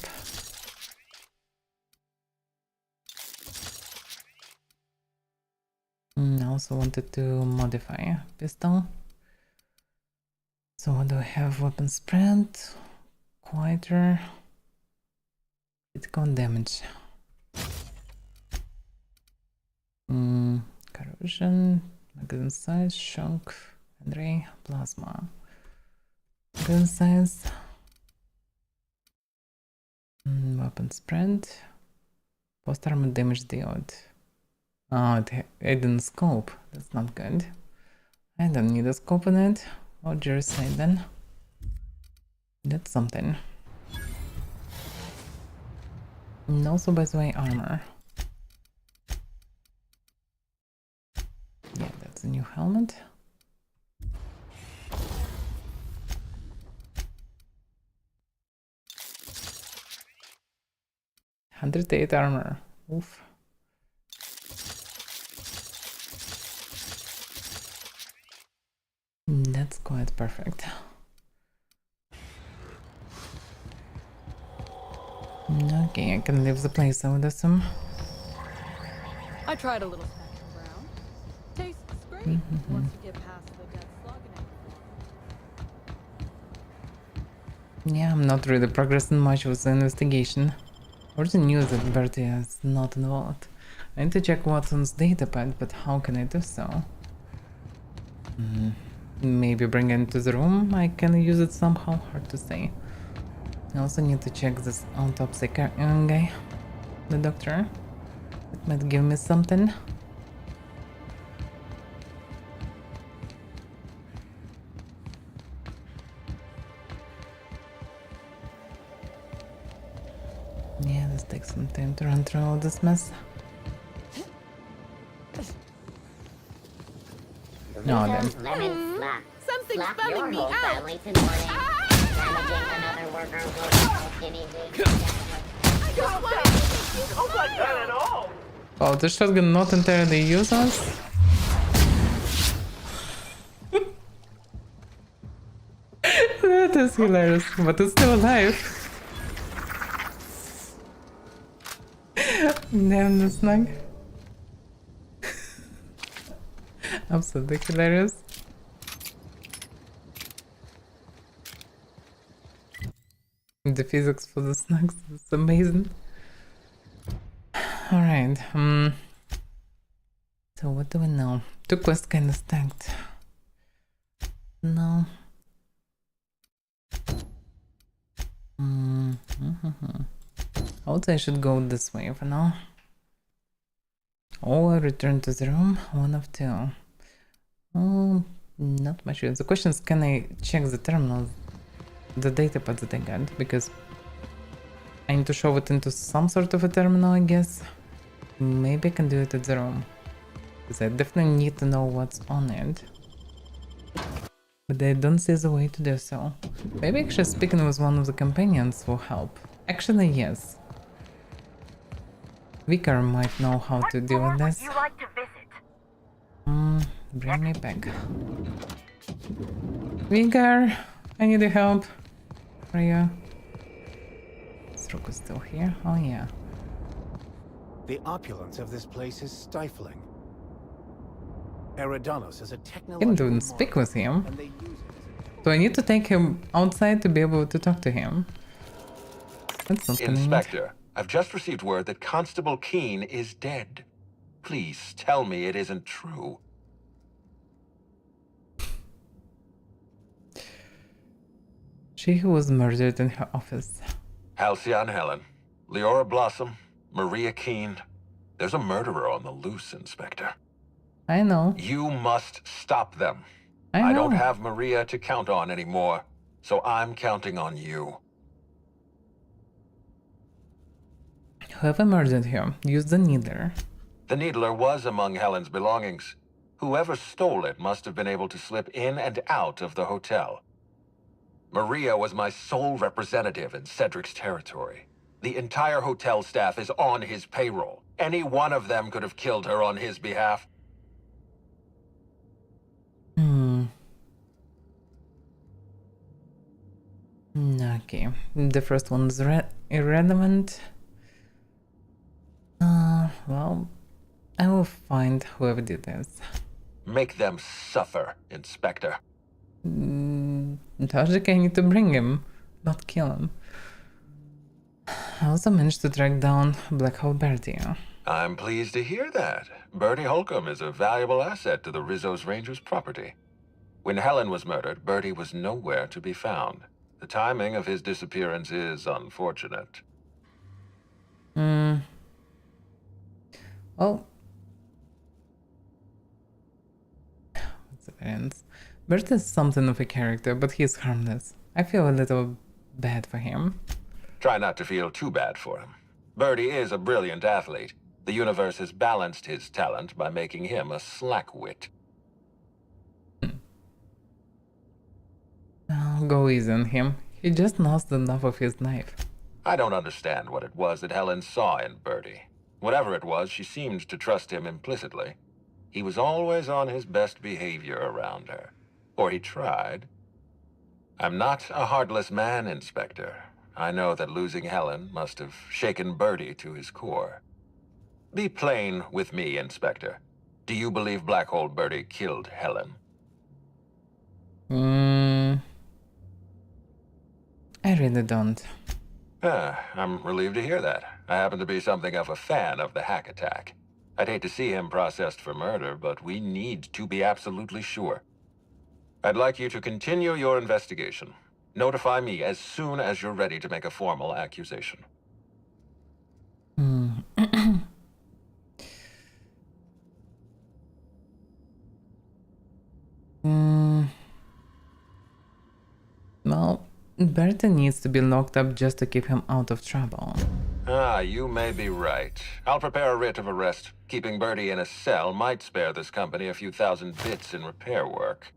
I also wanted to modify a pistol. So what do we have? Weapon spread, quieter, critical damage. Corrosion, magazine size, shock, and ray, plasma. Magazine size, weapon spread, post armor damage diode. Oh, it didn't scope. That's not good. I don't need a scope on it. Oh, Jersey then. That's something. And also, by the way, armor. Yeah, that's a new helmet. $108 armor. Oof. That's quite perfect. Okay, I can leave the place, I would assume. I tried a little Spectrum Brown. Tastes great once you get past the dead slug and Yeah, I'm not really progressing much with the investigation. Already knew that Bertie is not involved. I need to check Watson's datapad, but how can I do so? Maybe bring it into the room? I can use it somehow, hard to say. I also need to check this autopsy guy, the doctor. It might give me something. Yeah, this takes some time to run through all this mess. No, then. Something's bumming me out. Damaging another worker will result in a Don't like that at all. Oh, the shotgun not entirely useless. That is hilarious, but it's still alive. Damn, the snug. Absolutely hilarious. The physics for the snugs is amazing. Alright, so what do we know? 2 quests kinda stacked. No. I would say I should go this way for now. Or return to the room, one of 2. Not much. The question is, can I check the terminal, the datapad that I got? Because I need to shove it into some sort of a terminal, I guess. Maybe I can do it at the room. Because I definitely need to know what's on it. But I don't see the way to do so. Maybe actually speaking with one of the companions will help. Actually, yes. Vicar might know how to deal with this. You like to visit? Bring me back. Vicar, I need your help. Where are you? Stroke still here? Oh yeah. The opulence of this place is stifling. Eridanos is a I can't technological even speak with him. and they use it. So I need to take him outside to be able to talk to him. That's not convenient. Inspector, I've just received word that Constable Keene is dead. Please tell me it isn't true. She who was murdered in her office. Halcyon Helen, Leora Blossom, Maria Keene. There's a murderer on the loose, Inspector. I know. You must stop them. I don't know. have Maria to count on anymore, so I'm counting on you. Whoever murdered her used the needler. The needler was among Helen's belongings. Whoever stole it must have been able to slip in and out of the hotel. Maria was my sole representative in Cedric's territory. The entire hotel staff is on his payroll. Any one of them could have killed her on his behalf. Okay, the first one's irrelevant. Well, I will find whoever did this. Make them suffer, Inspector. Logic, I need to bring him, not kill him. I also managed to track down Black Hole Bertie. I'm pleased to hear that. Bertie Holcomb is a valuable asset to the Rizzo's Rangers property. When Helen was murdered, Bertie was nowhere to be found. The timing of his disappearance is unfortunate. Well, what's the variance? Bert is something of a character, but he's harmless. I feel a little bad for him. Try not to feel too bad for him. Bertie is a brilliant athlete. The universe has balanced his talent by making him a slackwit. I'll go easy on him. He just lost the love of his life. I don't understand what it was that Helen saw in Bertie. Whatever it was, she seemed to trust him implicitly. He was always on his best behavior around her. Or he tried. I'm not a heartless man, Inspector. I know that losing Helen must have shaken Bertie to his core. Be plain with me, Inspector. Do you believe Black Hole Bertie killed Helen? I really don't. I'm relieved to hear that. I happen to be something of a fan of the hack attack. I'd hate to see him processed for murder, but we need to be absolutely sure. I'd like you to continue your investigation. Notify me as soon as you're ready to make a formal accusation. Well, Bertie needs to be locked up just to keep him out of trouble. You may be right. I'll prepare a writ of arrest. Keeping Bertie in a cell might spare this company a few thousand bits in repair work.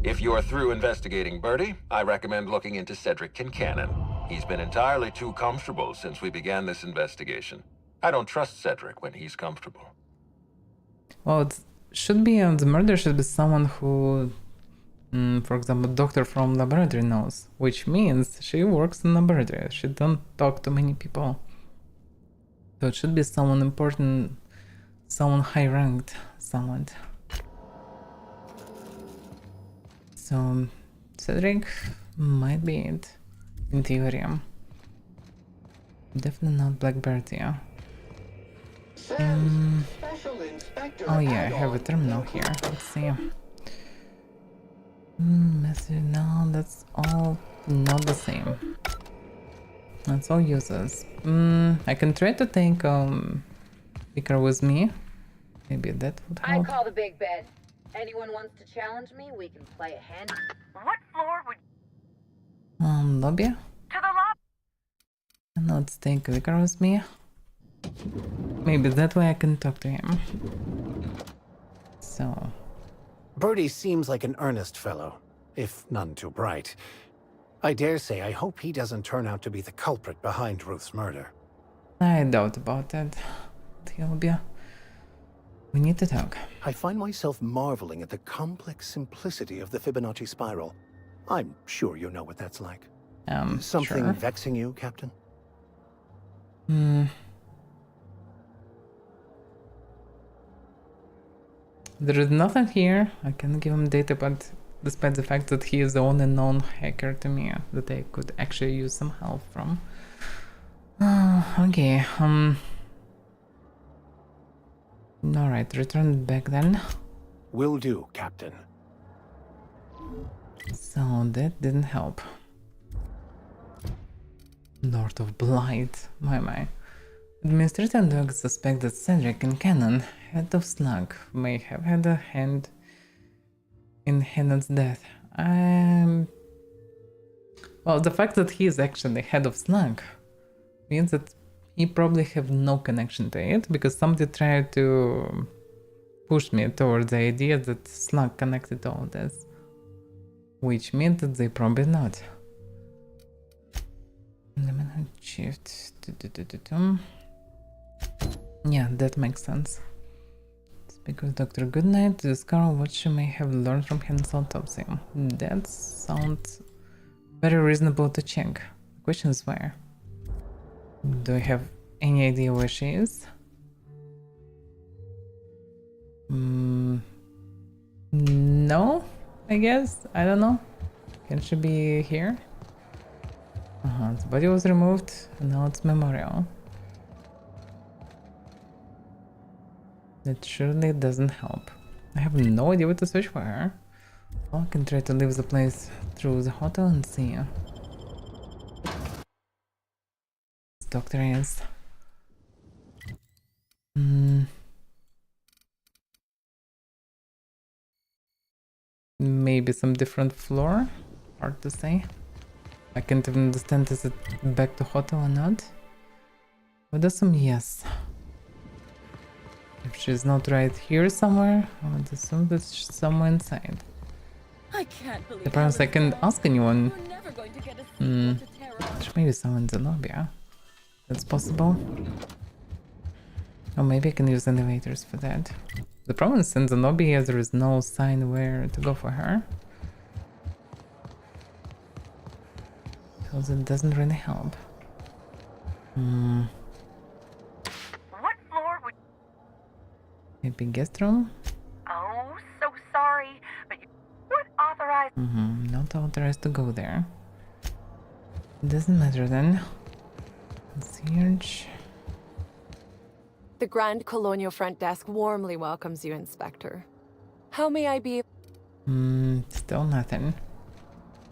If you're through investigating Bertie, I recommend looking into Cedric Kincannon. He's been entirely too comfortable since we began this investigation. I don't trust Cedric when he's comfortable. Well, it should be, the murder should be someone who, for example, doctor from laboratory knows, which means she works in laboratory. She don't talk to many people. So it should be someone important, someone high-ranked, someone. So, Cedric might be it, in theory. Definitely not Black Bertie. Oh yeah, I have a terminal here. Let's see. Message, no, that's all not the same. That's all users. I can try to take Vicar with me. Maybe that would I help. call the big bed. Anyone wants to challenge me, we can play a hand. What floor would Lobby? to the lobby? Cannot stay quicker with me. Maybe that way I can talk to him. So... Bertie seems like an earnest fellow, if none too bright. I dare say I hope he doesn't turn out to be the culprit behind Ruth's murder. I doubt about that. Theobia. We need to talk. I find myself marveling at the complex simplicity of the Fibonacci spiral. I'm sure you know what that's like. Something sure. vexing you, Captain? There is nothing here. I can give him data, but despite the fact that he is the only known hacker to me that I could actually use some help from. Okay, alright, return back then. Will do, Captain. So that didn't help. Lord of Blight, my. Administrator and dogs suspect that Cedric and Cannon, head of Slug, may have had a hand in Hannon's death. Well, the fact that he is actually head of Slug means that he probably have no connection to it, because somebody tried to push me towards the idea that Slug connected to all this. Which means that they probably not. Eliminate shift. Yeah, that makes sense. Speak with Dr. Goodnight to discover what she may have learned from Hannah's autopsy. That sounds very reasonable to check. The question is where? Do I have any idea where she is? No, I guess. I don't know. Can she be here? The body was removed, and now it's memorial. That surely doesn't help. I have no idea what to search for her. Well, I can try to leave the place through the hotel and see. This doctor is. Maybe some different floor? Hard to say. I can't even understand, is it back to hotel or not? But assume yes. If she's not right here somewhere, I would assume that she's somewhere inside. I can't believe Perhaps I can't ask anyone. We're never going to get a sequel to Terra. Maybe someone in the lobby, yeah? That's possible. Or maybe I can use elevators for that. The problem is in the lobby here there is no sign where to go for her. So that doesn't really help. What floor would... Maybe guest room? Oh, so sorry, but you would authorize... Not authorized to go there. Doesn't matter then. Concierge. The Grand Colonial Front Desk warmly welcomes you, Inspector. How may I be... Still nothing.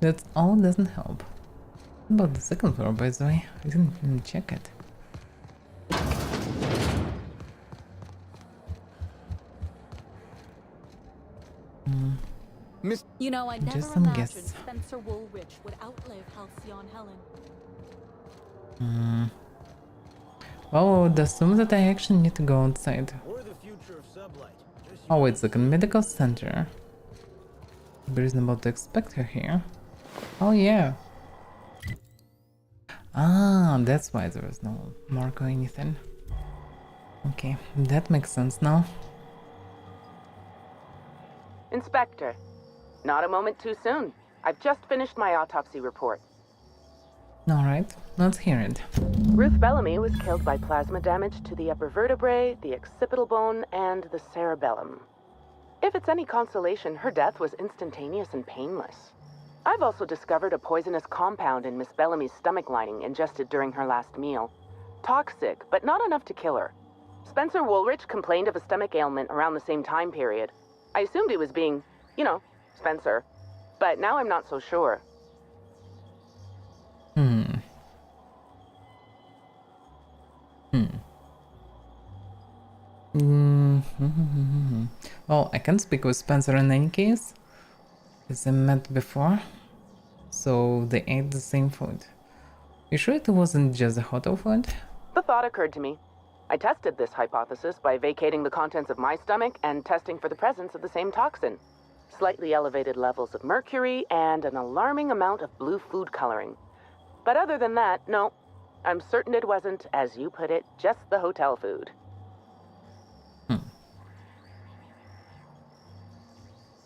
That all doesn't help. What about the second floor, by the way? I didn't even check it. You know, I never Just some imagined guesses. Spencer Woolrich would outlive Halcyon Helen. Well, I would assume that I actually need to go outside. Oh, wait a second, medical center. Reasonable to expect her here. Oh yeah. Ah, that's why there was no mark or anything. Okay, that makes sense now. Inspector, not a moment too soon. I've just finished my autopsy report. Alright, let's hear it. Ruth Bellamy was killed by plasma damage to the upper vertebrae, the occipital bone, and the cerebellum. If it's any consolation, her death was instantaneous and painless. I've also discovered a poisonous compound in Miss Bellamy's stomach lining ingested during her last meal. Toxic, but not enough to kill her. Spencer Woolrich complained of a stomach ailment around the same time period. I assumed he was being, you know, Spencer. But now I'm not so sure. Well, I can speak with Spencer in any case, because they met before, so they ate the same food. You sure it wasn't just a hotel food? The thought occurred to me. I tested this hypothesis by vacating the contents of my stomach and testing for the presence of the same toxin. Slightly elevated levels of mercury and an alarming amount of blue food coloring. But other than that, no. I'm certain it wasn't, as you put it, just the hotel food.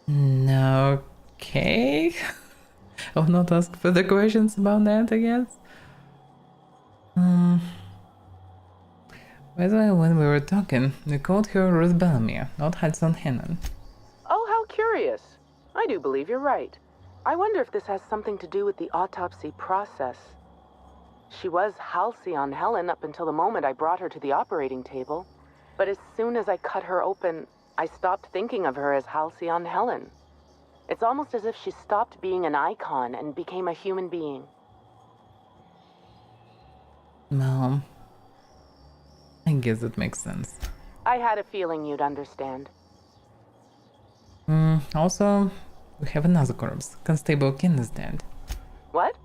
Okay. I'll not ask further questions about that, I guess. By the way, when we were talking, we called her Ruth Bellamy, not Hudson Hennon. Oh, how curious. I do believe you're right. I wonder if this has something to do with the autopsy process. She was Halcyon Helen up until the moment I brought her to the operating table. But as soon as I cut her open, I stopped thinking of her as Halcyon Helen. It's almost as if she stopped being an icon and became a human being. Well, I guess that makes sense. I had a feeling you'd understand. Also, we have another corpse. Constable King is dead. What?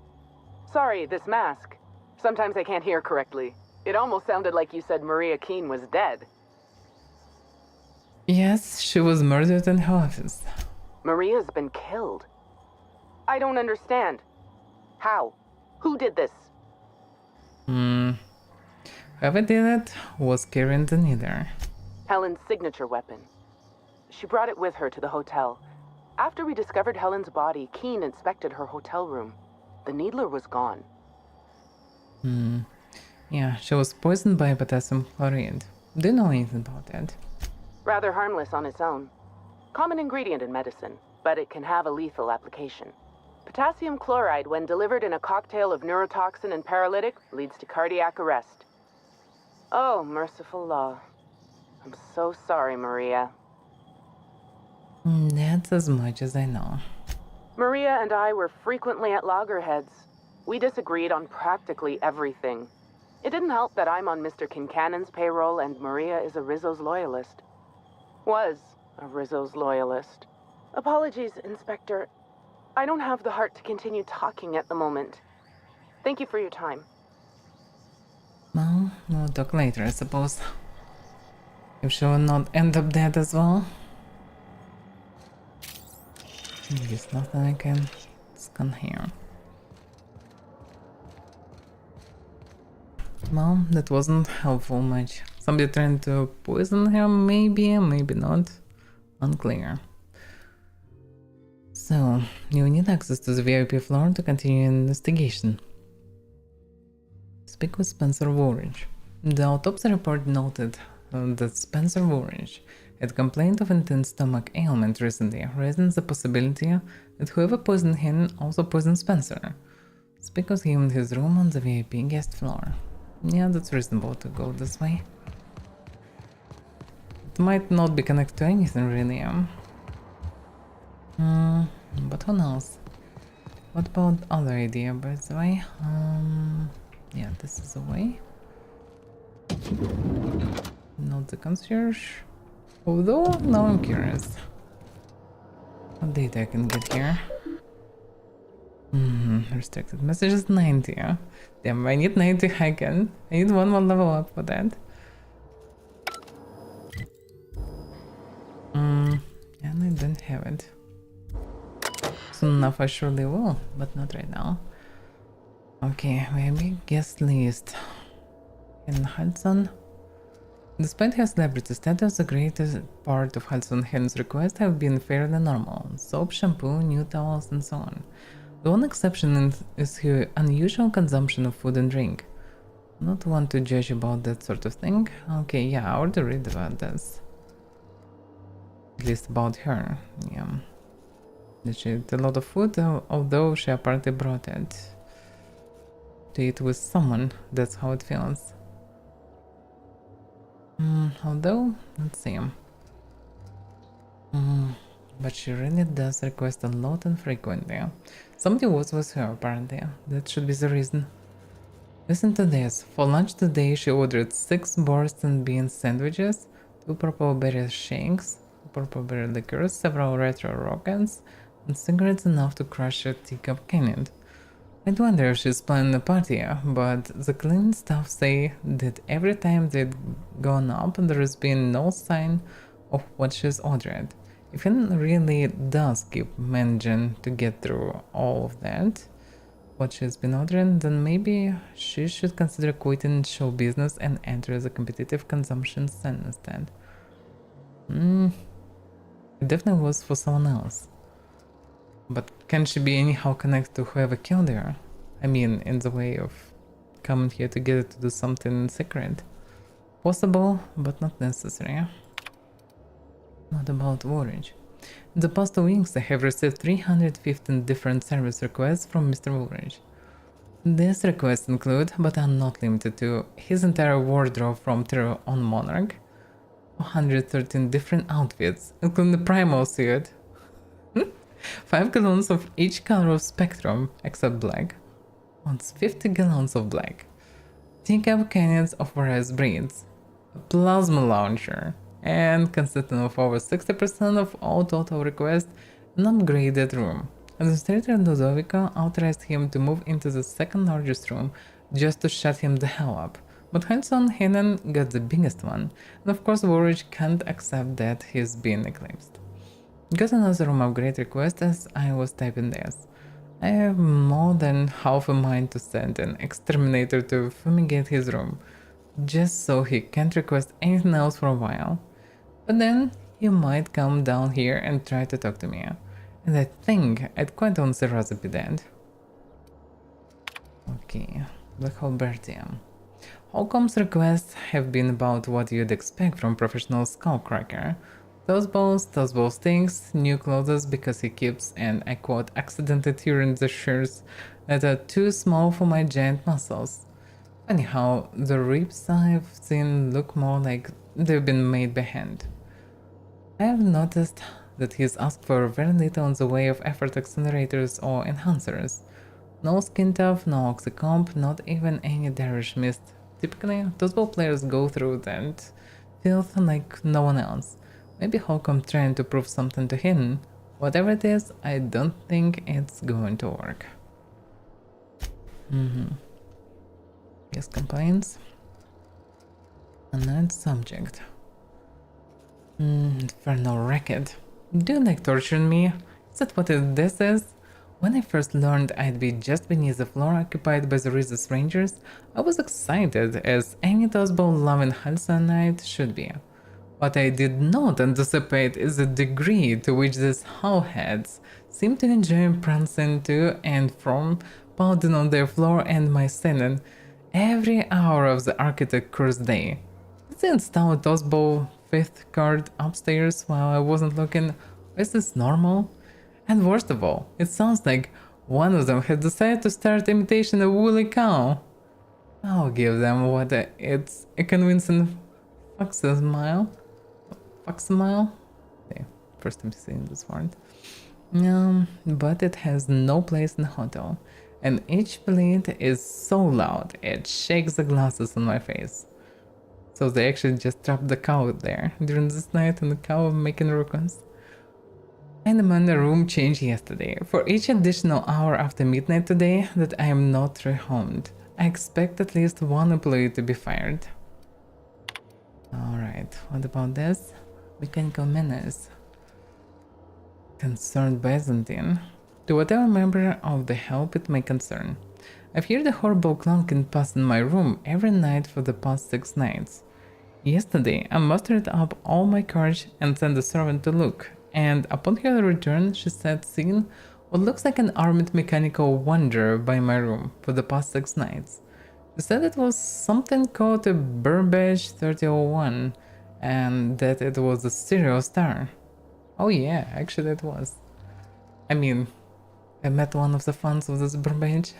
Sorry, this mask. Sometimes I can't hear correctly. It almost sounded like you said Maria Keene was dead. Yes, she was murdered in her office. Maria's been killed. I don't understand. How? Who did this? Whoever did it was carrying the needler. Helen's signature weapon. She brought it with her to the hotel. After we discovered Helen's body, Keene inspected her hotel room. The needler was gone. Yeah, she was poisoned by potassium chloride. Do you know anything about that? Rather harmless on its own. Common ingredient in medicine, but it can have a lethal application. Potassium chloride, when delivered in a cocktail of neurotoxin and paralytic, leads to cardiac arrest. Oh, merciful law. I'm so sorry, Maria. That's as much as I know. Maria and I were frequently at loggerheads. We disagreed on practically everything. It didn't help that I'm on Mr. Kincannon's payroll and Maria is a Rizzo's loyalist. Was a Rizzo's loyalist. Apologies, Inspector. I don't have the heart to continue talking at the moment. Thank you for your time. Well, we'll talk later, I suppose. If she will not end up dead as well. There's nothing I can scan here. Well, that wasn't helpful much. Somebody trying to poison her, maybe, maybe not. Unclear. So, you need access to the VIP floor to continue an investigation. Speak with Spencer Woolridge. The autopsy report noted that Spencer Woolridge had complained of intense stomach ailment recently, raising the possibility that whoever poisoned him also poisoned Spencer. Speak with him in his room on the VIP guest floor. Yeah, that's reasonable to go this way. It might not be connected to anything really. But who knows? What about other idea, by the way? Yeah, this is the way. Not the concierge. Although, now I'm curious. What data I can get here? Restricted messages 90. Damn, I need 90 I need one more level up for that. And I don't have it. Soon enough I surely will, but not right now. Okay, maybe guest list. In Hudson. Despite her celebrity status, the greatest part of Hudson Hen's requests have been fairly normal. Soap, shampoo, new towels, and so on. The one exception is her unusual consumption of food and drink. Not one to judge about that sort of thing. Okay, yeah, I already read about this. At least about her, yeah. That she ate a lot of food, although she apparently brought it. To eat with someone, that's how it feels. Although, let's see. But she really does request a lot and frequently. Somebody was with her apparently, that should be the reason. Listen to this, for lunch today she ordered 6 Boston bean sandwiches, 2 purple berry shakes, purple berry liqueurs, several retro rockets, and cigarettes enough to crush a teacup cannon. I'd wonder if she's planning a party, but the cleaning staff say that every time they've gone up, there's been no sign of what she's ordered. If it really does keep managing to get through all of that, what she's been ordering, then maybe she should consider quitting show business and enter the competitive consumption scene instead. It definitely was for someone else. But can she be anyhow connected to whoever killed her? I mean, in the way of coming here together to do something secret. Possible, but not necessary. What about Woolridge? In the past 2 weeks, I have received 315 different service requests from Mr. Woolridge. These requests include, but are not limited to, his entire wardrobe from Terror on Monarch, 113 different outfits, including the primal suit, 5 gallons of each color of spectrum except black, wants 50 gallons of black, teacup cannons of various breeds, a plasma launcher, and consisting of over 60% of all total requests, an upgraded room. Administrator Ludovico authorized him to move into the second largest room just to shut him the hell up, but Hanson Henan got the biggest one, and of course Woolridge can't accept that he's been eclipsed. Got another room upgrade request as I was typing this. I have more than half a mind to send an exterminator to fumigate his room, just so he can't request anything else for a while. But then he might come down here and try to talk to me, and I think I'd quite honestly rather be dead. Okay, Black Hole Bertium. Holcomb's requests have been about what you'd expect from professional skullcracker. Toss balls things, new clothes because he keeps, and I quote, accidental urine the shirts that are too small for my giant muscles. Anyhow, the ribs I've seen look more like they've been made by hand. I have noticed that he's asked for very little in the way of effort accelerators or enhancers. No skin tough, no oxycomp, not even any Darish mist. Typically, Tossball players go through that filth like no one else. Maybe Holcomb trying to prove something to him. Whatever it is, I don't think it's going to work. Yes, complaints. Unknown subject. Infernal racket. Do you like torturing me? Is that what this is? When I first learned I'd be just beneath the floor occupied by the Rizis Rangers, I was excited, as any Tossball-loving Halcyon should be. What I did not anticipate is the degree to which these howheads seem to enjoy prancing to and from, pounding on their floor and my ceiling every hour of the architect's day. Did they install a Tossball 5th card upstairs while I wasn't looking? Is this normal? And worst of all, it sounds like one of them had decided to start imitation a woolly cow. I'll give them what it's a convincing smile. Okay, first time seeing this word. But it has no place in the hotel, and each bleed is so loud it shakes the glasses on my face. So they actually just trapped the cow there during this night, and the cow making requests. I demanded a room change yesterday. For each additional hour after midnight today that I am not rehomed, I expect at least one employee to be fired. Alright, what about this? Mechanical menace. Concerned Byzantine. To whatever member of the help it may concern. I've heard a horrible clunking pass in my room every night for the past 6 nights. Yesterday, I mustered up all my courage and sent a servant to look, and upon her return, she said seeing what looks like an armed mechanical wonder by my room for the past 6 nights. She said it was something called a Burbage 3001, and that it was a serial star. Oh yeah, actually it was. I mean, I met one of the fans of this Burbage.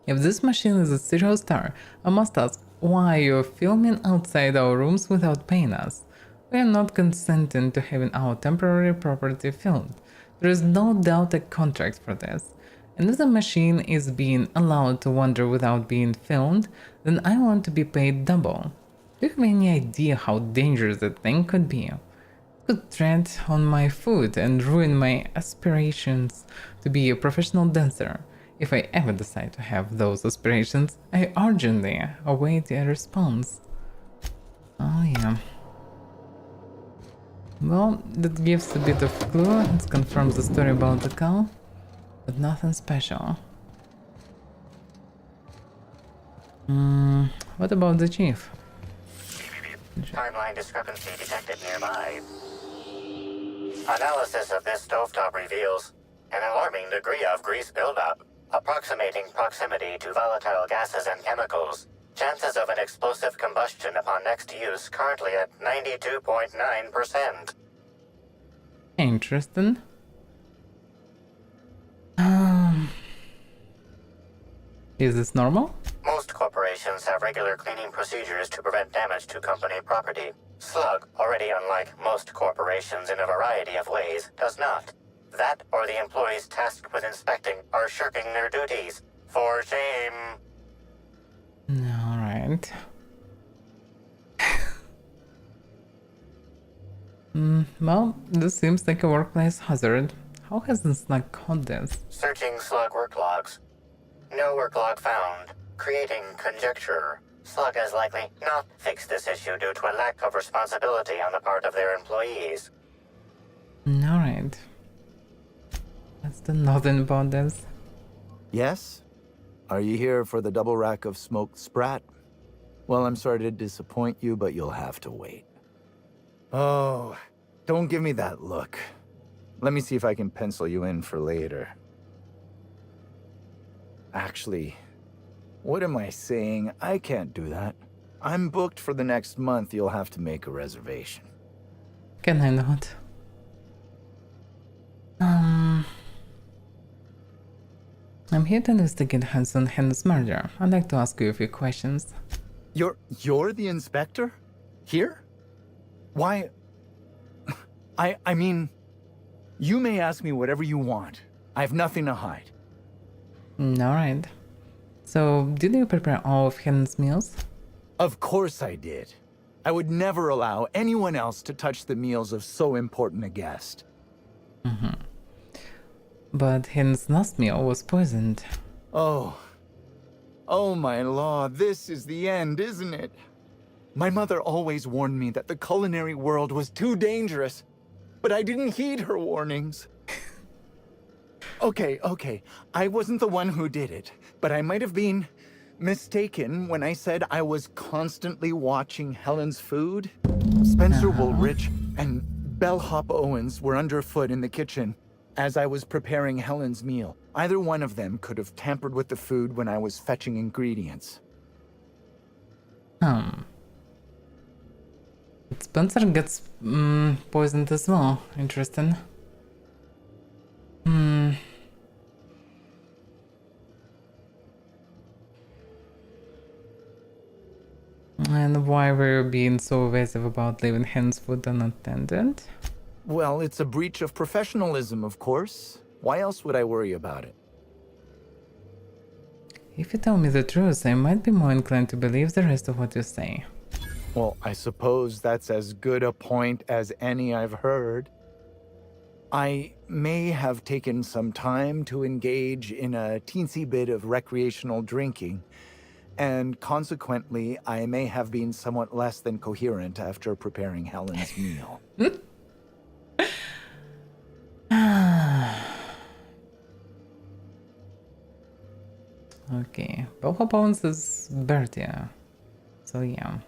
If this machine is a serial star, I must ask, why you're filming outside our rooms without paying us? We are not consenting to having our temporary property filmed. There is no doubt a contract for this. And if the machine is being allowed to wander without being filmed, then I want to be paid double. Do you have any idea how dangerous that thing could be? It could tread on my foot and ruin my aspirations to be a professional dancer. If I ever decide to have those aspirations, I urgently await a response. Oh yeah. Well, that gives a bit of clue. It confirms the story about the cow, but nothing special. What about the chief? Timeline discrepancy detected nearby. Analysis of this stovetop reveals an alarming degree of grease buildup, approximating proximity to volatile gases and chemicals. Chances of an explosive combustion upon next use currently at 92.9%. Interesting. Is this normal? Most corporations have regular cleaning procedures to prevent damage to company property. Slug, already unlike most corporations in a variety of ways, does not. That or the employees tasked with inspecting are shirking their duties. For shame. Alright. Well, this seems like a workplace hazard. How hasn't Slug caught this? Searching Slug work logs. No work log found. Creating conjecture. Slug has likely not fixed this issue due to a lack of responsibility on the part of their employees. Alright. That's the nothing about this. Yes? Are you here for the double rack of smoked sprat? Well, I'm sorry to disappoint you, but you'll have to wait. Oh, don't give me that look. Let me see if I can pencil you in for later. Actually, what am I saying? I can't do that. I'm booked for the next month. You'll have to make a reservation. Can I not? I'm here to investigate Hanson Hen's murder. I'd like to ask you a few questions. You're the inspector? Here? Why? I mean, you may ask me whatever you want. I have nothing to hide. Alright. So, did you prepare all of Hen's meals? Of course I did. I would never allow anyone else to touch the meals of so important a guest. But Hen's last meal was poisoned. Oh my law, this is the end, isn't it? My mother always warned me that the culinary world was too dangerous, but I didn't heed her warnings. Okay, I wasn't the one who did it, but I might have been mistaken when I said I was constantly watching Helen's food. Spencer Woolrich and Bellhop Owens were underfoot in the kitchen as I was preparing Helen's meal. Either one of them could have tampered with the food when I was fetching ingredients. Spencer gets poisoned as well. Interesting. And why were you being so evasive about leaving Hen's food unattended? Well, it's a breach of professionalism, of course. Why else would I worry about it? If you tell me the truth, I might be more inclined to believe the rest of what you say. Well, I suppose that's as good a point as any I've heard. I may have taken some time to engage in a teensy bit of recreational drinking, and consequently, I may have been somewhat less than coherent after preparing Helen's meal. Okay, Bellhop Owens is Bertie. So yeah.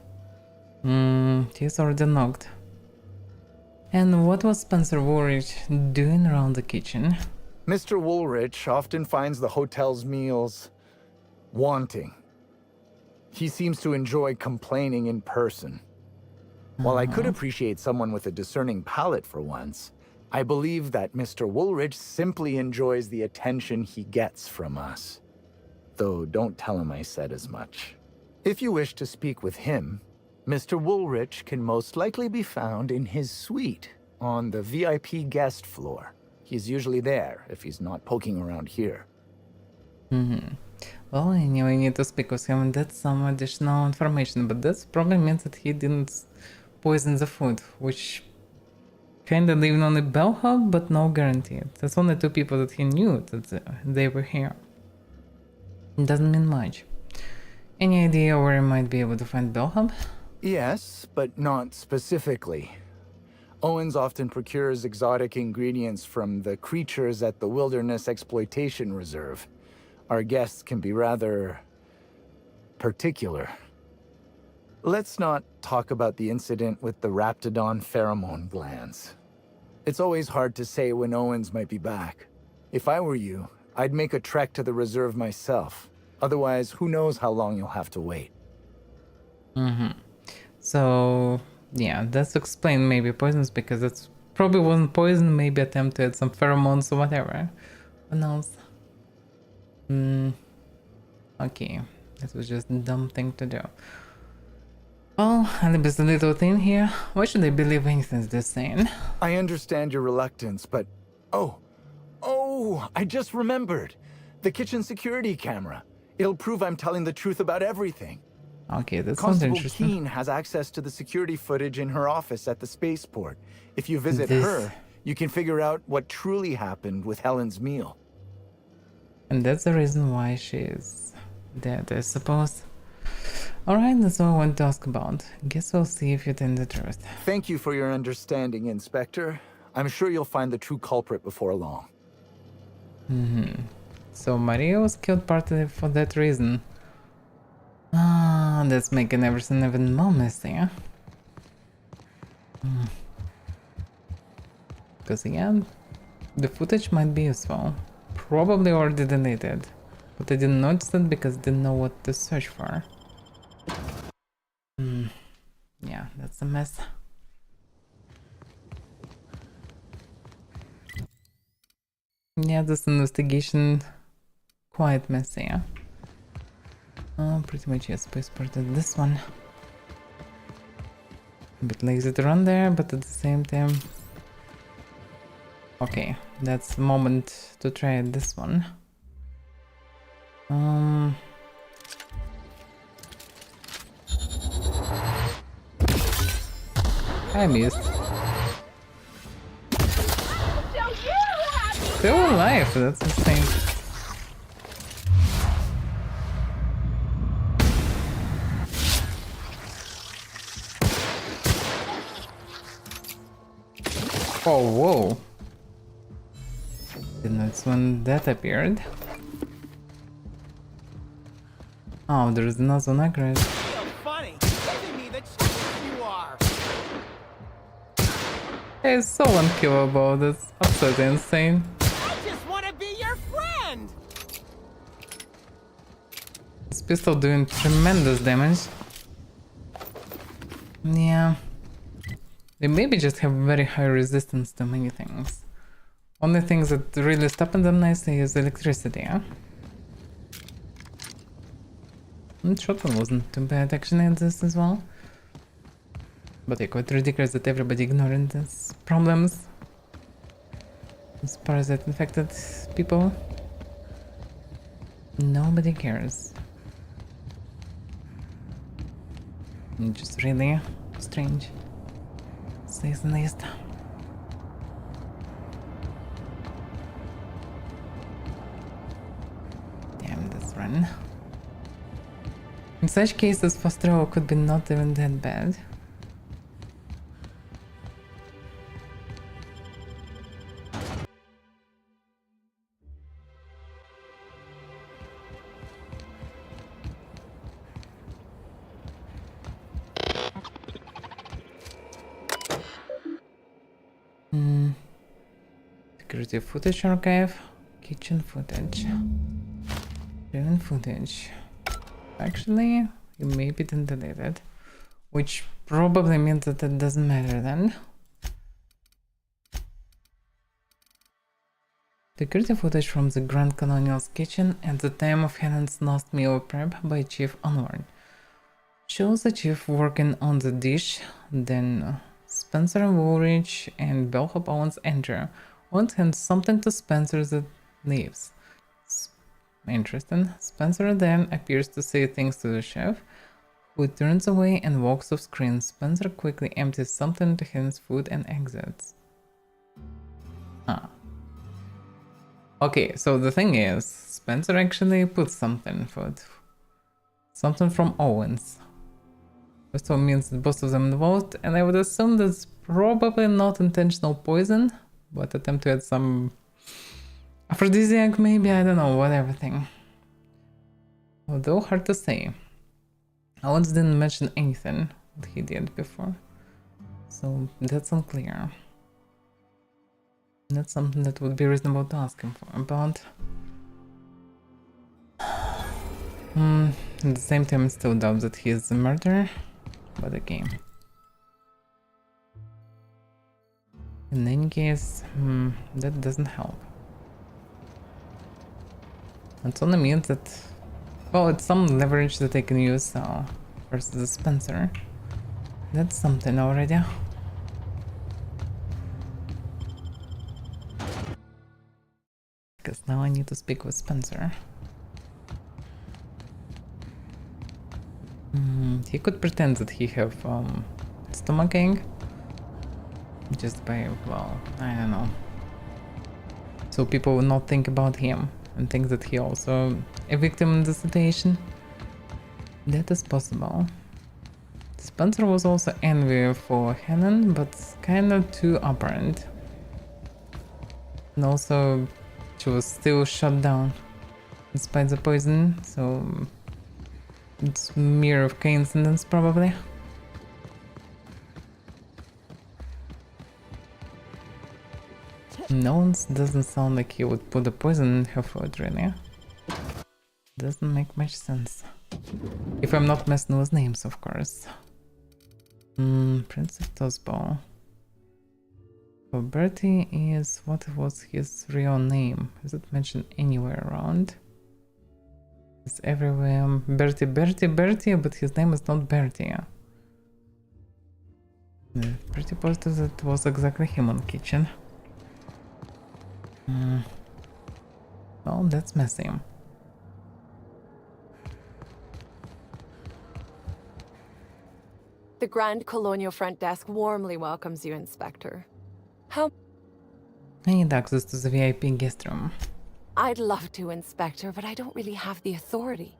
He's already knocked. And what was Spencer Woolrich doing around the kitchen? Mr. Woolrich often finds the hotel's meals wanting. He seems to enjoy complaining in person. While I could appreciate someone with a discerning palate for once, I believe that Mr. Woolrich simply enjoys the attention he gets from us. Though don't tell him I said as much. If you wish to speak with him, Mr. Woolrich can most likely be found in his suite on the VIP guest floor. He's usually there if he's not poking around here. Well, I knew I need to speak with him and that's some additional information, but this probably means that he didn't poison the food, which kinda leaving only Bellhop, but no guarantee. There's only two people that he knew that they were here. It doesn't mean much. Any idea where I might be able to find bellhop? Yes, but not specifically. Owens often procures exotic ingredients from the creatures at the Wilderness Exploitation Reserve. Our guests can be rather particular. Let's not talk about the incident with the Raptidon pheromone glands. It's always hard to say when Owens might be back. If I were you, I'd make a trek to the reserve myself. Otherwise, who knows how long you'll have to wait. So, yeah, that's explain maybe poisons, because it's probably wasn't poison, maybe attempted some pheromones or whatever. Who knows? Okay, that was just a dumb thing to do. Well, Alibis a little thing here. Why should I believe anything they're saying? I understand your reluctance, but... Oh, I just remembered. The kitchen security camera. It'll prove I'm telling the truth about everything. Okay, that sounds Constable interesting. Keene has access to the security footage in her office at the spaceport. If you visit her, you can figure out what truly happened with Helen's meal. And that's the reason why she is dead, I suppose. Alright, that's all I want to ask about. Guess we'll see if you tell the truth. Thank you for your understanding, Inspector. I'm sure you'll find the true culprit before long. So Maria was killed partly for that reason. That's making everything even more messy, huh? Because again, the footage might be useful. Probably already deleted. But I didn't notice it because I didn't know what to search for. Yeah, that's a mess. Yeah, this investigation quite messy, yeah? Pretty much yes, passported this one. A bit lazy to run there, but at the same time... Okay, that's the moment to try this one. I missed. Still alive, that's insane. Oh, whoa. And that's when that appeared. Oh, there's another necklace. Funny, giving me the chance you are. It's so unkillable, that's absolutely insane. I just want to be your friend. This pistol doing tremendous damage. Yeah. They maybe just have very high resistance to many things. Only things that really stopping them nicely is electricity, huh? And shotgun wasn't too bad actually at this as well. But it's quite ridiculous that everybody ignoring these problems. As far as that infected people. Nobody cares. Just really strange. Says the least. Damn this run. In such cases, fast travel could be not even that bad. Security footage archive, kitchen footage, driven footage. Actually, you maybe didn't delete it, which probably means that it doesn't matter then. Security footage from the Grand Colonial's kitchen at the time of Helen's last meal prep by Chief Unwarn. Shows the chief working on the dish, then Spencer and Woolrich and Bellhop Owens enter. Owens hands something to Spencer that leaves. Interesting. Spencer then appears to say things to the chef, who turns away and walks off screen. Spencer quickly empties something into Helen's food and exits. Okay, so the thing is, Spencer actually put something for it. Something from Owens. First one means that both of them involved, and I would assume that's probably not intentional poison, but attempt to add some aphrodisiac maybe, I don't know, whatever thing. Although hard to say. Owens didn't mention anything that he did before, so that's unclear. That's something that would be reasonable to ask him for, but... at the same time, I still doubt that he is the murderer, but okay. In any case, that doesn't help. It only means that... well, it's some leverage that I can use versus the Spencer. That's something already. Because now I need to speak with Spencer. He could pretend that he have stomaching. Just by, well, I don't know. So people will not think about him and think that he also a victim in the situation. That is possible. Spencer was also envy for Hannon, but kind of too apparent. And also, she was still shut down despite the poison, so it's mere coincidence probably. No one doesn't sound like he would put the poison in her food, really. Doesn't make much sense. If I'm not messing with names, of course. Prince of Tosball. For Bertie is... what was his real name? Is it mentioned anywhere around? It's everywhere. Bertie, but his name is not Bertie. Pretty positive that it was exactly him on kitchen. Well, that's messy. The Grand Colonial Front Desk warmly welcomes you, Inspector. How... I need access to the VIP guest room. I'd love to, Inspector, but I don't really have the authority.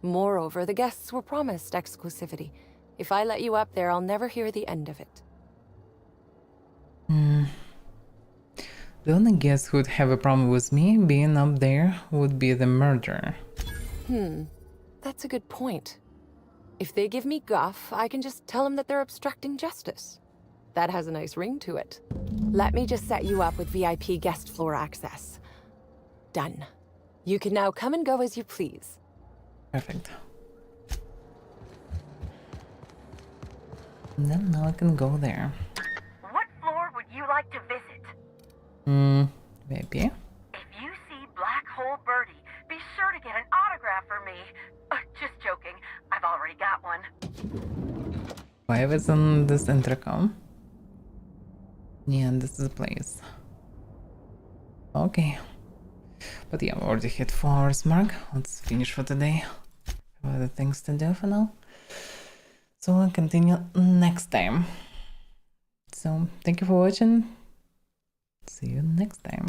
Moreover, the guests were promised exclusivity. If I let you up there, I'll never hear the end of it. The only guest who'd have a problem with me being up there would be the murderer. That's a good point. If they give me guff, I can just tell them that they're obstructing justice. That has a nice ring to it. Let me just set you up with VIP guest floor access. Done. You can now come and go as you please. Perfect. And then now I can go there. What floor would you like to visit? Maybe. If you see Black Hole Birdie, be sure to get an autograph for me. Just joking. I've already got one. Why was on this intercom? Yeah, and this is the place. Okay. But yeah, we already hit 4 hours mark. Let's finish for today. Have other things to do for now. So we'll continue next time. So thank you for watching. See you next time.